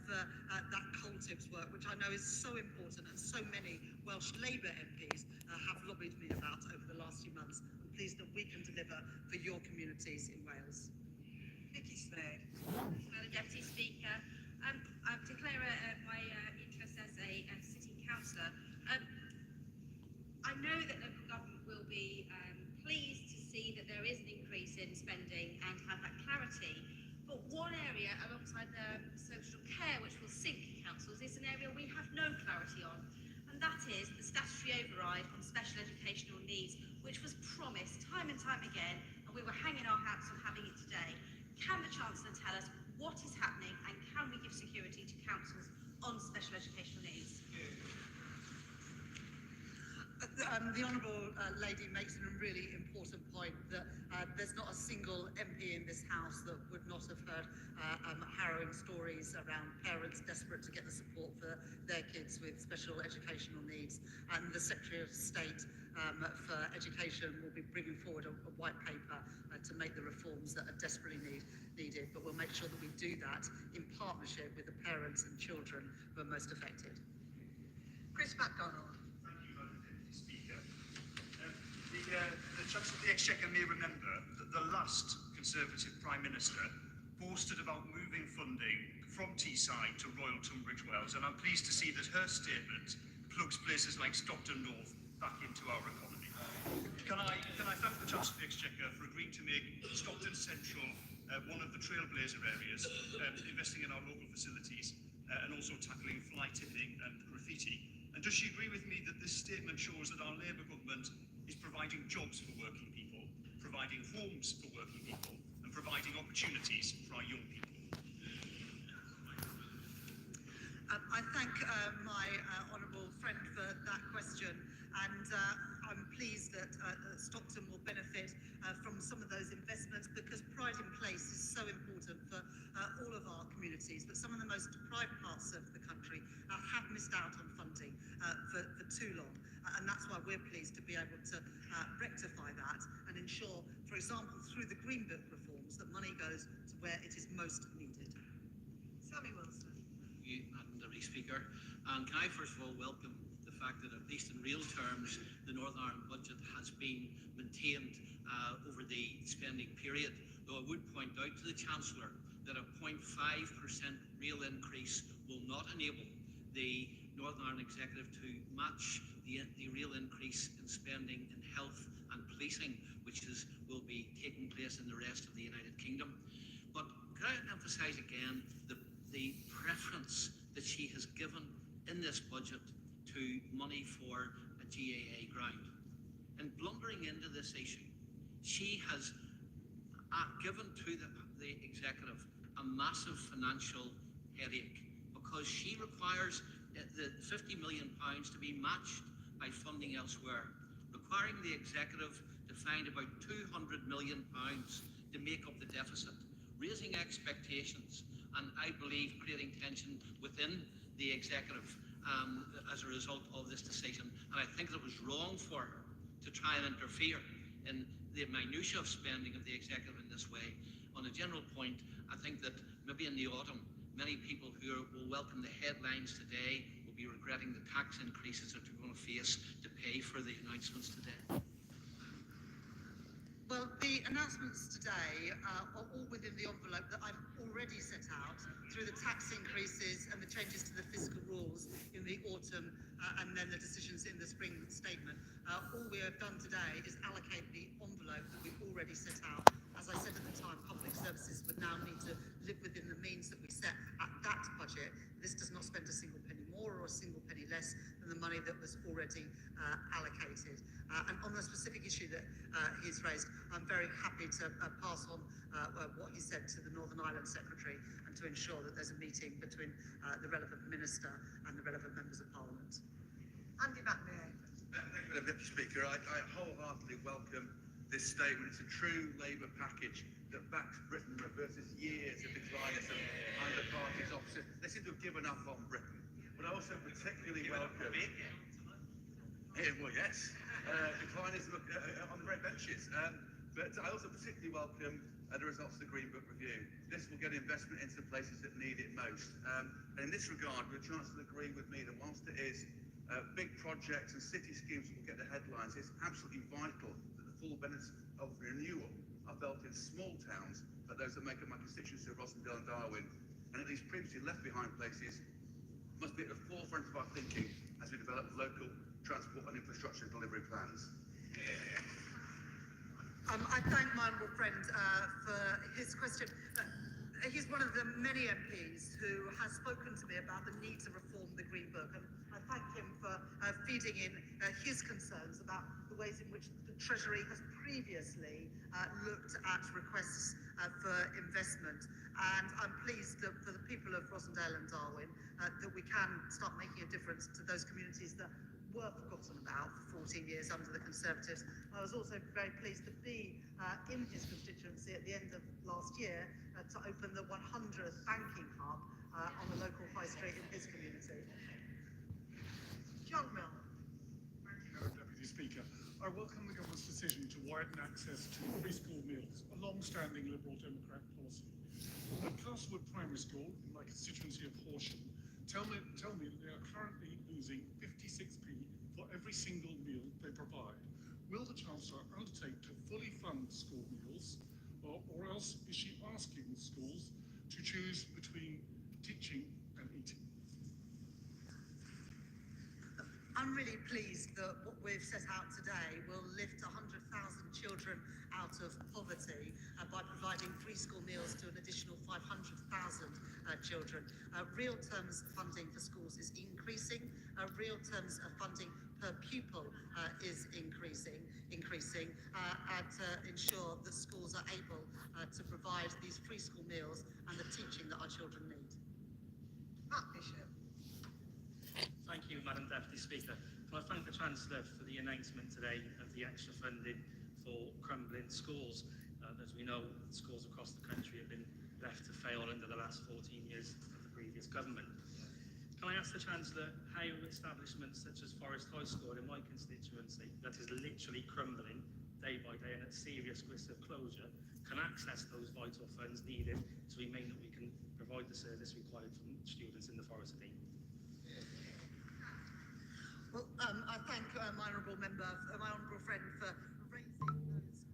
for that coal tips work, which I know is so important and so many Welsh Labour MPs have lobbied me about over the last few months. I'm pleased that we can deliver for your communities in Wales. Madam Deputy Speaker, I declare my interest as a sitting councillor. I know that local government will be pleased to see that there is an increase in spending and have that clarity. But one area alongside social care, which will sink councils, is an area we have no clarity on, and that is the statutory override on special educational needs, which was promised time and time again, and we were hanging our hats on having it today. Can the Chancellor tell us what is happening, and can we give security to councils on special educational needs? The Honourable Lady makes a really important point that there's not a single MP in this House that would not have heard harrowing stories around parents desperate to get the support for their kids with special educational needs. And the Secretary of State for Education will be bringing forward a white paper to make the reforms that are desperately needed. But we'll make sure that we do that in partnership with the parents and children who are most affected. Chris MacDonald. The Chancellor of the Exchequer may remember that the last Conservative Prime Minister boasted about moving funding from Teesside to Royal Tunbridge Wells, and I'm pleased to see that her statement plugs places like Stockton North back into our economy. Can I thank the Chancellor of the Exchequer for agreeing to make Stockton Central one of the trailblazer areas, investing in our local facilities, and also tackling fly tipping and graffiti. And does she agree with me that this statement shows that our Labour government is providing jobs for working people, providing homes for working people, and providing opportunities for our young people? I thank my honourable friend for that question, and I'm pleased that Stockton will benefit from some of those investments, because pride in place is so important for all of our communities. But some of the most deprived parts of the country have missed out on funding for too long. And that's why we're pleased to be able to rectify that and ensure, for example, through the Green Book reforms, that money goes to where it is most needed. Sammy Wilson. Thank you, Madam Deputy Speaker. And can I first of all welcome the fact that, at least in real terms, the Northern Ireland budget has been maintained over the spending period. Though I would point out to the Chancellor that a 0.5% real increase will not enable the Northern Ireland Executive to match the real increase in spending in health and policing, which will be taking place in the rest of the United Kingdom. But could I emphasise again the preference that she has given in this budget to money for a GAA ground? In blundering into this issue, she has given to the Executive a massive financial headache, because she requires the £50 million to be matched by funding elsewhere, requiring the Executive to find about £200 million to make up the deficit, raising expectations, and I believe creating tension within the Executive as a result of this decision. And I think that it was wrong for her to try and interfere in the minutiae of spending of the Executive in this way. On a general point, I think that maybe in the autumn, many people who will welcome the headlines today will be regretting the tax increases that they're going to face to pay for the announcements today. Well, the announcements today are all within the envelope that I've already set out through the tax increases and the changes to the fiscal rules in the autumn and then the decisions in the spring statement. All we have done today is allocate the envelope that we've already set out. As I said at the time, public services would now need to live within the means that we set at that budget. This does not spend a single penny more or a single penny less than the money that was already allocated. And on the specific issue that he's raised, I'm very happy to pass on what he said to the Northern Ireland Secretary, and to ensure that there's a meeting between the relevant minister and the relevant members of Parliament. Andy McNair. Thank you, Madam Deputy Speaker. I wholeheartedly welcome this statement. It's a true Labour package that backs Britain, reverses years of decline of either party's opposite. They seem to have given up on Britain. I also particularly welcome. Well, yes. Decliners on the red benches. But I also particularly welcome the results of the Green Book review. This will get investment into the places that need it most. And in this regard, will the Chancellor agree with me that whilst it is big projects and city schemes will get the headlines, it's absolutely vital that the full benefits of renewal are felt in small towns, like those that make up my constituency of Rossendale and Darwin, and at these previously left behind places must be at the forefront of our thinking as we develop local transport and infrastructure delivery plans. I thank my honourable friend for his question. He's one of the many MPs who has spoken to me about the need to reform the Green Book, and I thank him for feeding in his concerns about the ways in which the Treasury has previously looked at requests for investment. And I'm pleased that for the people of Rossendale and Darwin that we can start making a difference to those communities that were forgotten about for 14 years under the Conservatives. I was also very pleased to be in his constituency at the end of last year to open the 100th banking hub on a local high street in his community. John Mill. Thank you, Madam Deputy Speaker. I welcome the government's decision to widen access to free school meals, a long-standing Liberal Democrat policy. At Castlewood Primary School, in my constituency of Horsham, tell me that they are currently losing 56p for every single meal they provide. Will the Chancellor undertake to fully fund school meals, or else is she asking schools to choose between teaching and eating? I'm really pleased that what we've set out today will lift 100,000 children out of poverty by providing free school meals to an additional 500,000 children. Real terms funding for schools is increasing. Real terms of funding per pupil is increasing to ensure that schools are able to provide these free school meals and the teaching that our children need. Matt Bishop. Thank you, Madam Deputy Speaker. Can I thank the Chancellor for the announcement today of the extra funding for crumbling schools. As we know, schools across the country have been left to fail under the last 14 years of the previous government. Can I ask the Chancellor how establishments such as Forest High School in my constituency, that is literally crumbling day by day and at serious risk of closure, can access those vital funds needed to remain that we can provide the service required from students in the Forest of Dean? Well, I thank my honourable friend for raising those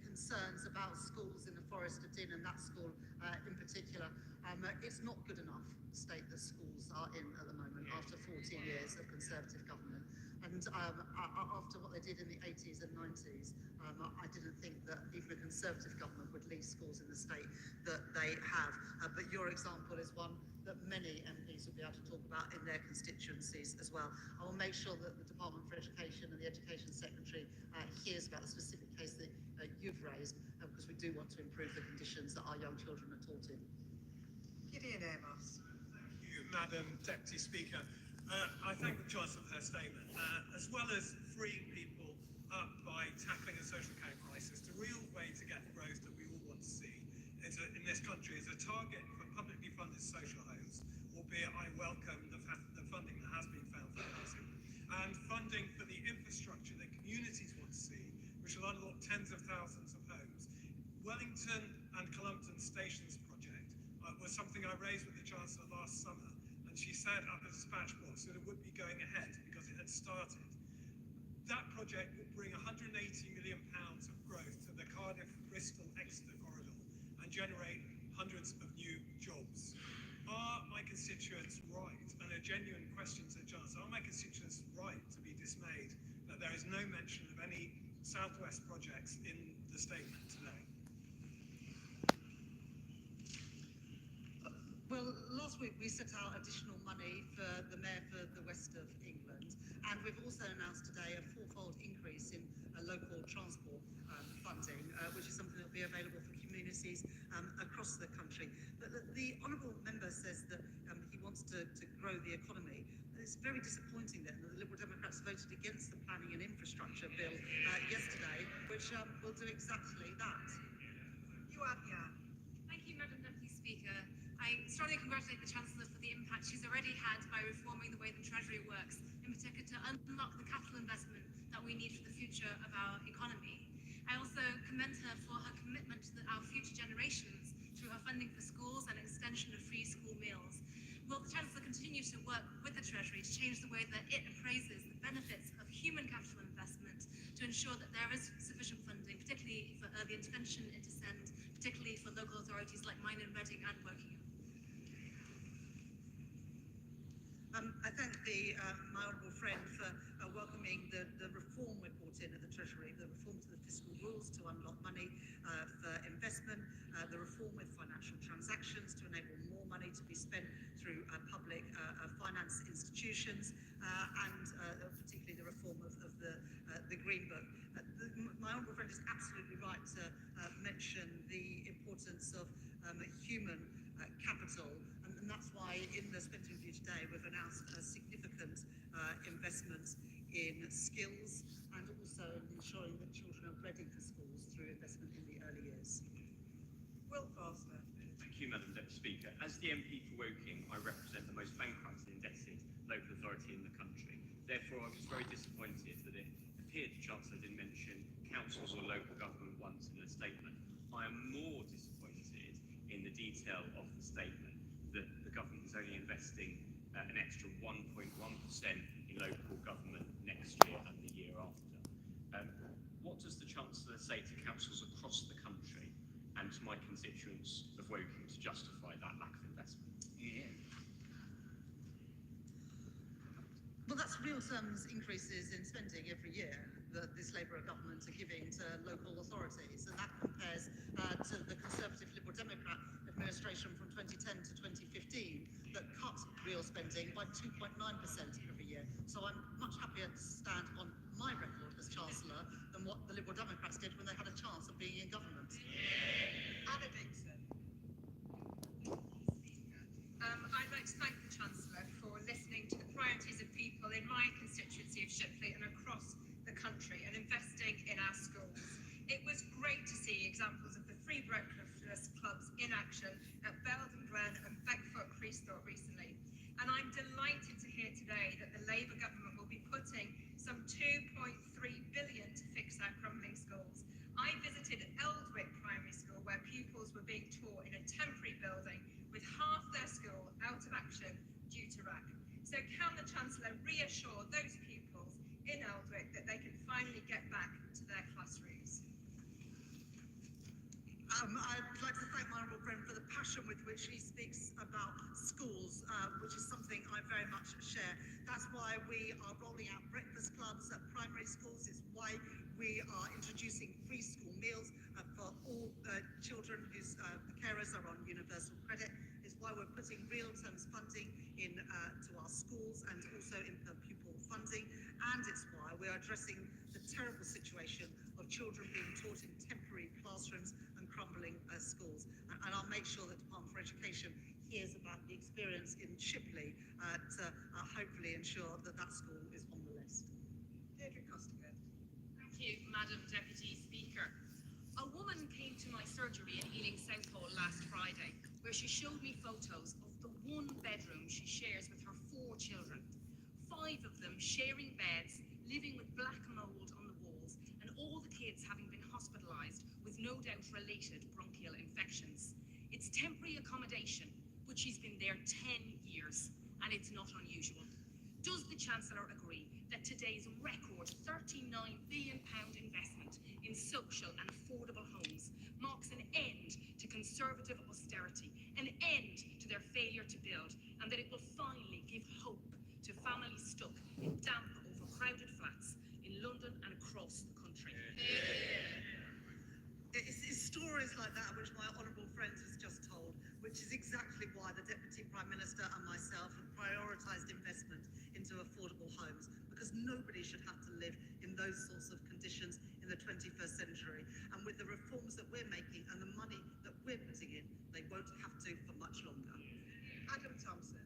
concerns about schools in the Forest of Dean and that school in particular. It's not good enough the state that schools are in at the moment after 14 years of Conservative government. And after what they did in the 80s and 90s, I didn't think that even a Conservative government would leave schools in the state that they have. But your example is one that many MPs will be able to talk about in their constituencies as well. I will make sure that the Department for Education and the Education Secretary hears about the specific case that you've raised, because we do want to improve the conditions that our young children are taught in. Gideon Amos. Thank you, Madam Deputy Speaker. I thank the Chancellor for her statement. As well as freeing people up by tackling a social care crisis, the real way to get the growth that we all want to see in this country is a target for publicly funded social homes, albeit I welcome the funding that has been found for housing, and funding for the infrastructure that communities want to see, which will unlock tens of thousands of homes. Wellington and Columpton Stations project was something I raised with the Chancellor last summer, and she said at the dispatch box that it would be going ahead because it had started. That project will bring £180 million of growth to the Cardiff-Bristol-Exeter corridor and generate hundreds of new jobs. Are my constituents right, and a genuine question to the Chancellor, are my constituents right to be dismayed that there is no mention of any Southwest projects in the statement today? Well, last week we set out additional money for the Mayor for the West of England, and we've also announced today a fourfold increase in local transport funding, which is something that will be available for communities across the country. But the honourable member says that he wants to grow the economy. It's very disappointing then that the Liberal Democrats voted against the planning and infrastructure bill yesterday, which will do exactly that. Thank you, Madam Deputy Speaker. I strongly congratulate the Chancellor for the impact impact she's already had by reforming the way the Treasury works, in particular to unlock the capital investment that we need for the future of our economy. I also commend her for her commitment to our future generations through her funding for schools and extension of free school meals. Will the Chancellor continue to work with the Treasury to change the way that it appraises the benefits of human capital investment to ensure that there is sufficient funding, particularly for early intervention into SEND, particularly for local authorities like mine in Reading and Woking? I thank my honourable friend for welcoming the reform we brought in at the Treasury, the reform to the fiscal rules to unlock money for investment, the reform with financial transactions to enable more money to be spent through public finance institutions, and particularly the reform of the Green Book. My honourable friend is absolutely right to mention the importance of human capital, and that's why in the spending review today we've announced a significant investment in skills and also in ensuring that children are ready for schools through investment in the early years. Will Foster. Thank you, Madam Deputy Speaker. As the MP for Woking, I represent the most bankrupt and indebted local authority in the country. Therefore, I was very disappointed that it appeared the Chancellor didn't mention councils or local government once in a statement. I am more disappointed in the detail of the statement that the government is only investing an extra 1.1% in local government next year and the year after. What does the Chancellor say to councils across the country and to my constituents of Woking to justify that lack of investment? Yeah. Well, that's real terms increases in spending every year that this Labour government are giving to local authorities, and that compares to the Conservative Liberal Democrat administration from 2010 to 2015 that cut real spending by 2.9% every year. So I'm much happier to stand on my record as Chancellor than what the Liberal Democrats did when they had a chance of being in government. Anna Dixon. I'd like to thank the Chancellor for listening to the priorities of people in my constituency of Shipley and across the country and investing in our schools. It was great to see examples of the free breakfast clubs in action at Belden Glen and Beckfoot Creasthorpe recently. And I'm delighted to hear today that the Labour government will be putting some 2.3 billion to fix our crumbling schools. I visited Eldwick Primary School where pupils were being taught in a temporary building with half their school out of action due to RAC. So can the Chancellor reassure those pupils in Eldwick that they can finally get back to their classrooms? I'd like to thank my honourable friend for the passion with which he speaks about schools, which is something I very much share. That's why we are rolling out breakfast clubs at primary schools. It's why we are introducing free school meals for all children whose carers are on universal credit. It's why we're putting real terms funding in to our schools and also in per pupil funding. And it's why we are addressing the terrible situation of children being taught in temporary classrooms and crumbling schools. And I'll make sure that the Department for Education hears about the experience in Shipley to hopefully ensure that that school is on the list. Deirdre Costigan. Thank you, Madam Deputy Speaker. A woman came to my surgery in Ealing Southall last Friday, where she showed me photos of the one bedroom she shares with her 4 children. 5 of them sharing beds, living with black mould on the walls, and all the kids having been hospitalised with no doubt related bronchial infections. It's temporary accommodation, but she's been there 10 years, and it's not unusual. Does the Chancellor agree that today's record £39 billion investment in social and affordable homes marks an end to Conservative austerity, an end to their failure to build, and that it will finally give hope to families stuck in damp, overcrowded flats in London and across the country? It's stories like that which my honourable friend has just told, which is exactly why the Deputy Prime Minister and myself have prioritised investment into affordable homes, because nobody should have to live in those sorts of conditions in the 21st century. And with the reforms that we're making and the money that we're putting in, they won't have to for much longer. Adam Thompson.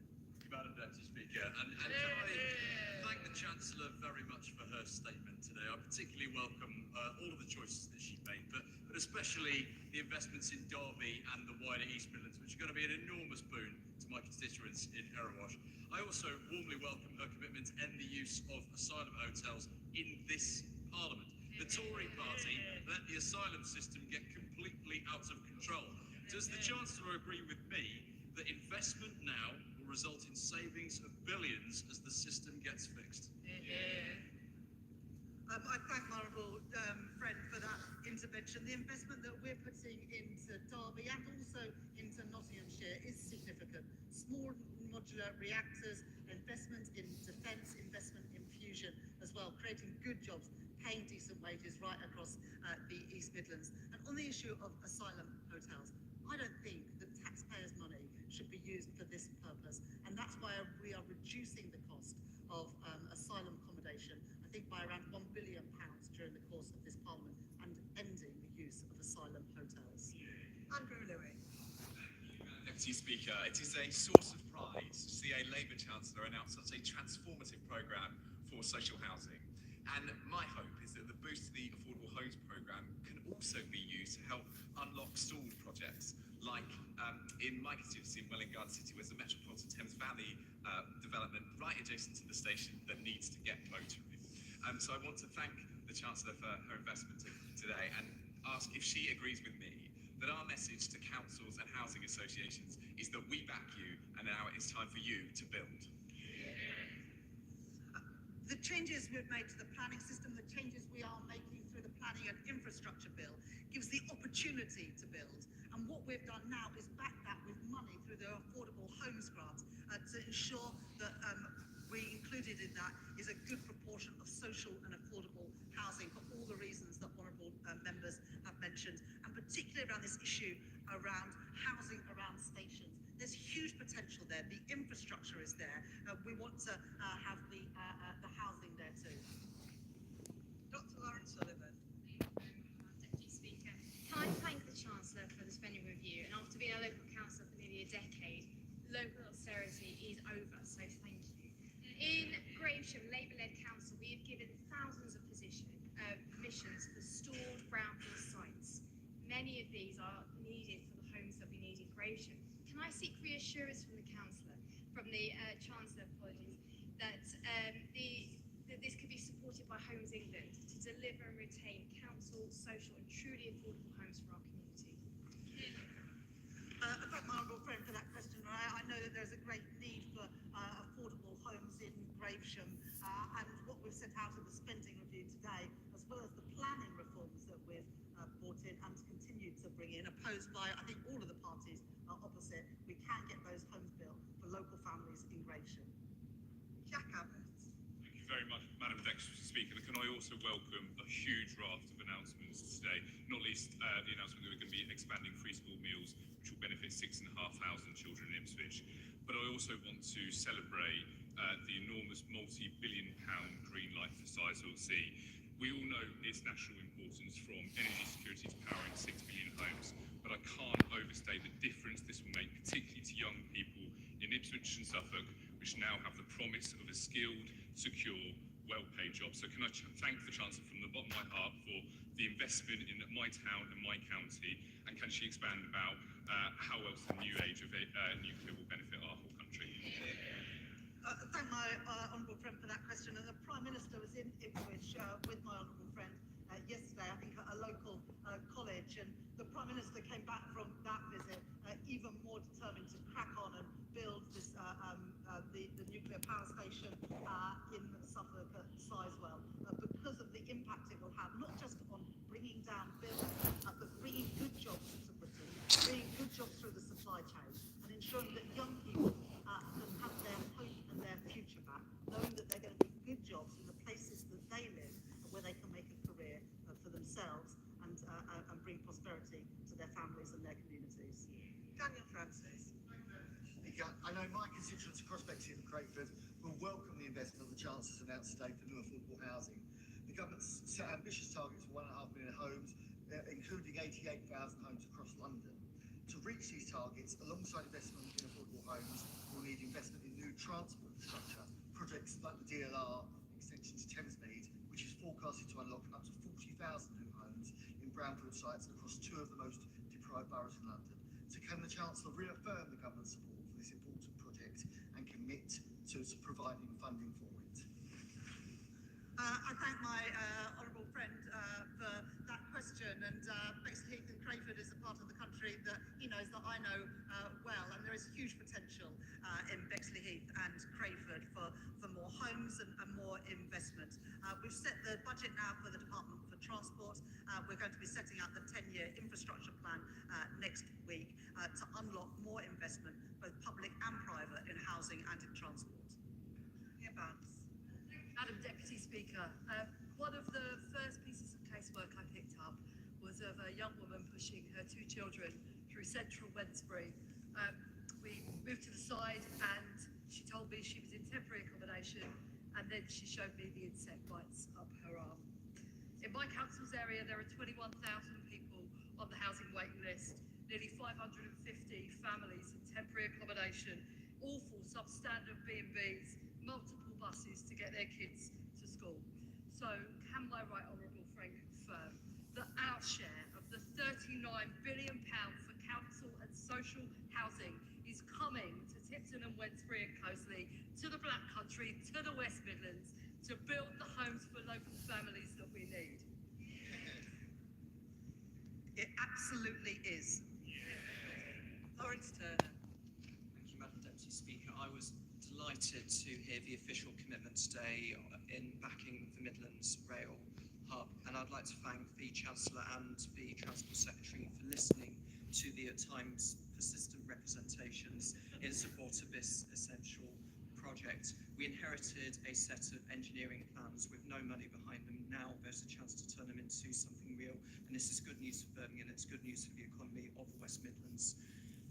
Madam Deputy Speaker, and can I thank the Chancellor very much for her statement today. I particularly welcome all of the choices that she made, but especially the investments in Derby and the wider East Midlands, which are going to be an enormous boon to my my constituents in Erewash. I also warmly welcome her commitment to end the use of asylum hotels in this Parliament. The Tory party let the asylum system get completely out of control. Does the Chancellor agree with me that investment now will result in savings of billions as the system gets fixed? I thank my honourable friend for that intervention. The investment that we're putting into Derby and also into Nottinghamshire is significant. Small modular reactors, investment in defence, investment in fusion as well, creating good jobs, paying decent wages right across the East Midlands. And on the issue of asylum hotels, I don't think that taxpayers' money should be used for this purpose. And that's why we are reducing the cost of asylum accommodation, I think by around £1 billion during the course of this Parliament, and ending the use of asylum hotels. Andrew Louis. Deputy Speaker, it is a source of pride to see a Labour Chancellor announce such a transformative programme for social housing. And my hope is that the boost to the Affordable Homes programme can also be used to help unlock stalled projects, like in my constituency in Welwyn Garden City, where's the Metropolitan Thames Valley development right adjacent to the station that needs to get motoring. So I want to thank the Chancellor for her investment today and ask if she agrees with me that our message to councils and housing associations is that we back you and now it's time for you to build. The changes we've made to the planning system, the changes we are making through the planning and infrastructure bill gives the opportunity to build. And what we've done now is back that with money through the Affordable Homes Grant to ensure that we included in that is a good proportion of social and affordable housing for all the reasons that honourable members have mentioned, and particularly around this issue around housing around stations. There's huge potential there. The infrastructure is there. We want to have the housing there too. Dr. Lawrence Sullivan. Deputy Speaker, can I thank the Chancellor for the spending review? And after being a local councillor for nearly a decade, local austerity is over, so thank you. In Gravesham, Labour-led council, we have given thousands of permissions for stored brownfield sites. Many of these are needed for the homes that we need in Gravesham. Can I seek reassurance from the Chancellor, apologies, that this could be supported by Homes England to deliver and retain council, social and truly affordable homes for our community? I thank my honourable friend for that question. I know that there's a great need for affordable homes in Gravesham, and what we've set out in the spending review today, as well as the planning reforms that we've brought in and continue to bring in, opposed by, I think, all of the parties opposite, we can get those homes built for local families in Gravesham. Jack Abbott. Thank you very much, Madam Deputy Speaker. Can I also welcome a huge raft of announcements today, not least the announcement that we're going to be expanding free school meals, which will benefit 6,500 children in Ipswich. But I also want to celebrate the enormous multi-billion-pound green light for Sizewell C. We all know its national importance, from energy security to powering 6 million homes, but I can't overstate the difference this will make, particularly to young people in Ipswich and Suffolk, which now have the promise of a skilled, secure, well-paid job. So can I thank the Chancellor from the bottom of my heart for the investment in my town and my county, and can she expand about how else the new age of nuclear will benefit our whole country? Thank my honourable friend for that question. And the Prime Minister was in Ipswich with my honourable friend yesterday, I think at a local college, and the Prime Minister came back from that visit even more determined to crack on and build this the nuclear power station in Suffolk at Sizewell, because of the impact it will have, not just on bringing down bills, but bringing good jobs to Britain, bringing good jobs through the supply chain, and ensuring that young people can have their hope and their future back, knowing that they're going to be good jobs in the places that they live, and where they can make a career for themselves and bring prosperity to their families and their communities. Daniel Francis. I know my constituents across Bexley and Crayford will welcome the investment the Chancellor's announced today for new affordable housing. The government's set ambitious targets for 1.5 million homes, including 88,000 homes across London. To reach these targets, alongside investment in affordable homes, we'll need investment in new transport structure, projects like the DLR extension to Thamesmead, which is forecasted to unlock up to 40,000 new homes in brownfield sites across two of the most deprived boroughs in London. To So can the Chancellor reaffirm the government's support for this important project and commit to providing funding for it? I thank my honourable friend for that question, and Bexley Heath and Crayford is a part of the country that he knows that I know well, and there is huge potential in Bexley Heath and Crayford for more homes and more investment. We've set the budget now for the Department for Transport. We're going to be setting out the 10-year infrastructure plan next week to unlock more investment, both public and private, in housing and in transport. Yeah, Barnes. Madam Deputy Speaker, one of the first pieces of casework I picked up was of a young woman pushing her 2 children through central Wednesbury. We moved to the side and she told me she was in temporary accommodation, and then she showed me the insect bites up her arm. In my council's area, there are 21,000 people on the housing waiting list, nearly 550 families in temporary accommodation, all for substandard B&Bs, multiple buses to get their kids to school. So can my right honourable friend confirm that our share of the £39 billion for council and social housing is coming to Tipton and Wednesbury and Coseley, to the Black Country, to the West Midlands, to build the homes for local families that we need? It absolutely is. Lawrence Turner. Thank you, Madam Deputy Speaker. I was delighted to hear the official commitment today in backing the Midlands Rail Hub, and I'd like to thank the Chancellor and the Transport Secretary for listening to the at times persistent representations in support of this essential project. We inherited a set of engineering plans with no money behind them. Now there's a chance to turn them into something real, and this is good news for Birmingham, it's good news for the economy of the West Midlands.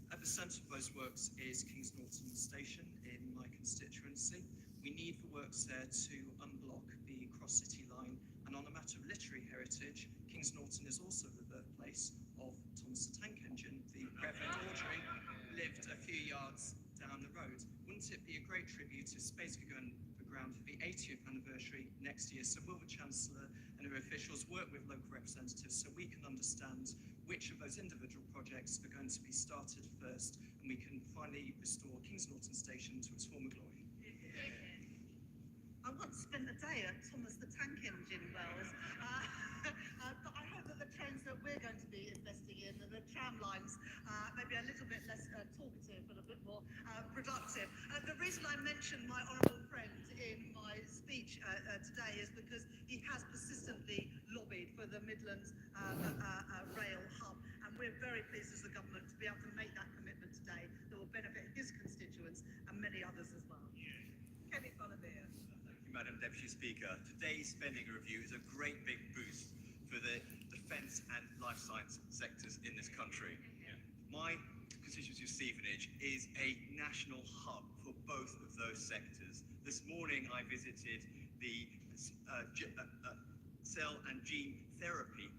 At the centre of those works is Kings Norton Station in my constituency. We need the works there to unblock the cross-city line, and on a matter of literary heritage, Kings Norton is also the birthplace of Thomas the Tank Engine. The Reverend Audrey lived a few yards down the road. Wouldn't it be a great tribute if space could go on the ground for the 80th anniversary next year? So will the Chancellor and her officials work with local representatives so we can understand which of those individual projects are going to be started first, and we can finally restore Kings Norton Station to its former glory? I once spent a day at Thomas the Tank Engine Wells, but I hope that the trains that we're going to be investing in, and the tram lines, maybe a little bit less talkative but a bit more productive. The reason I mentioned my honourable friend in my speech today is because he has persistently lobbied for the Midlands rail hub, and we're very pleased as the government to be able to make that commitment today that will benefit his constituents and many others as well. Kevin Bonavere. Madam Deputy Speaker, today's spending review is a great big boost for the defence and life science sectors in this country. My constituency of Stevenage is a national hub for both of those sectors. This morning I visited the cell and gene therapy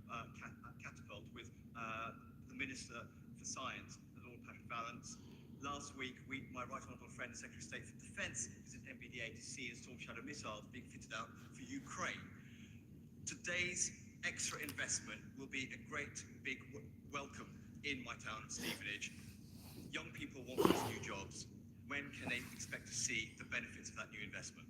catapult with the Minister for Science, Lord Patrick Vallance. Last week, my right honourable friend, the Secretary of State for Defence, visited MBDA to see the Storm Shadow missiles being fitted out for Ukraine. Today's extra investment will be a great big welcome in my town, Stevenage. Young people want these new jobs. When can they expect to see the benefits of that new investment?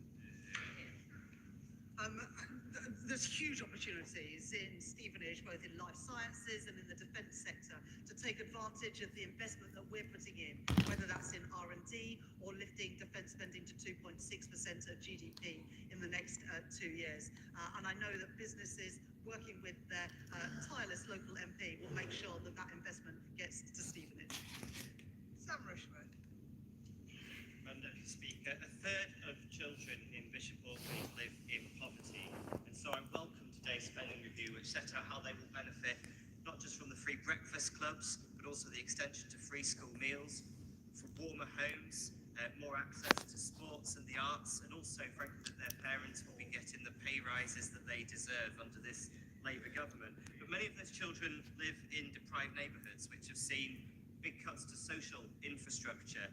There's huge opportunities in Stevenage, both in life sciences and in the defence sector, to take advantage of the investment that we're putting in, whether that's in R&D or lifting defence spending to 2.6% of GDP in the next 2 years. And I know that businesses working with their tireless local MP will make sure that that investment gets to Stevenage. Sam Rushford. Madam Deputy Speaker, a third of children in Bishop Auckland live in poverty, and so I welcome today's spending review, which set out how they will benefit not just from the free breakfast clubs, but also the extension to free school meals, for warmer homes, more access to sports and the arts, and also, frankly, that their parents will be getting the pay rises that they deserve under this Labour government. But many of those children live in deprived neighbourhoods, which have seen big cuts to social infrastructure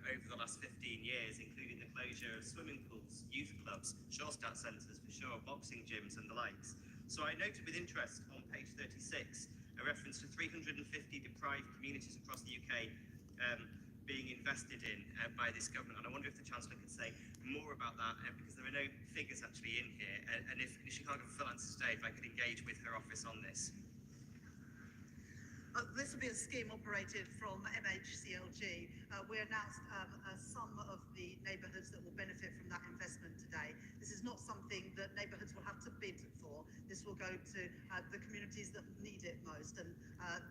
over the last 15 years, including the closure of swimming pools, youth clubs, Shorestart centres for sure, boxing gyms and the likes. So I noted with interest on page 36 a reference to 350 deprived communities across the UK being invested in by this government. And I wonder if the Chancellor could say more about that, because there are no figures actually in here. And if she can't give a full answer today, if I could engage with her office on this. This will be a scheme operated from MHCLG. We announced some of the neighbourhoods that will benefit from that investment today. This is not something that neighbourhoods will have to bid for. This will go to the communities that need it most, and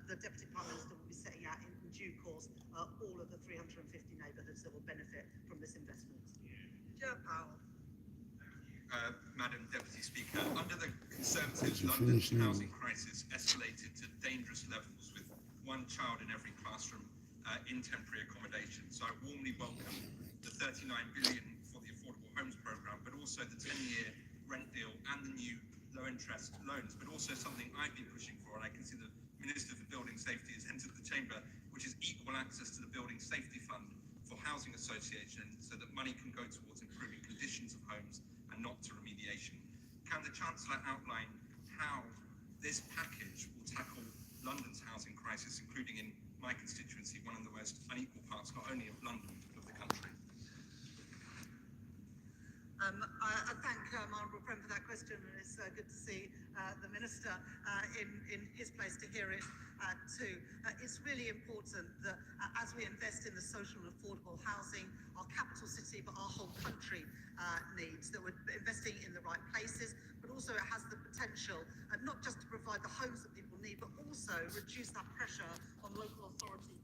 the Deputy Prime Minister will be setting out in due course all of the 350 neighbourhoods that will benefit from this investment. Joe Powell. Madam Deputy Speaker, under the Conservatives, London's housing crisis escalated to dangerous levels, with one child in every classroom in temporary accommodation. So I warmly welcome the 39 billion for the Affordable Homes Programme, but also the 10-year rent deal and the new low-interest loans, but also something I've been pushing for, and I can see the Minister for Building Safety has entered the chamber, which is equal access to the Building Safety Fund for housing associations, so that money can go towards improving conditions of homes and not to remediation. Can the Chancellor outline how this package will tackle London's housing crisis, including in my constituency, one of the most unequal parts, not only of London, but of the country? I thank my honourable friend for that question, and it's good to see the Minister in his place to hear it too. It's really important that as we invest in the social and affordable housing our capital city, but our whole country needs, that we're investing in the right places, but also it has the potential not just to provide the homes that people need, but also reduce that pressure on local authority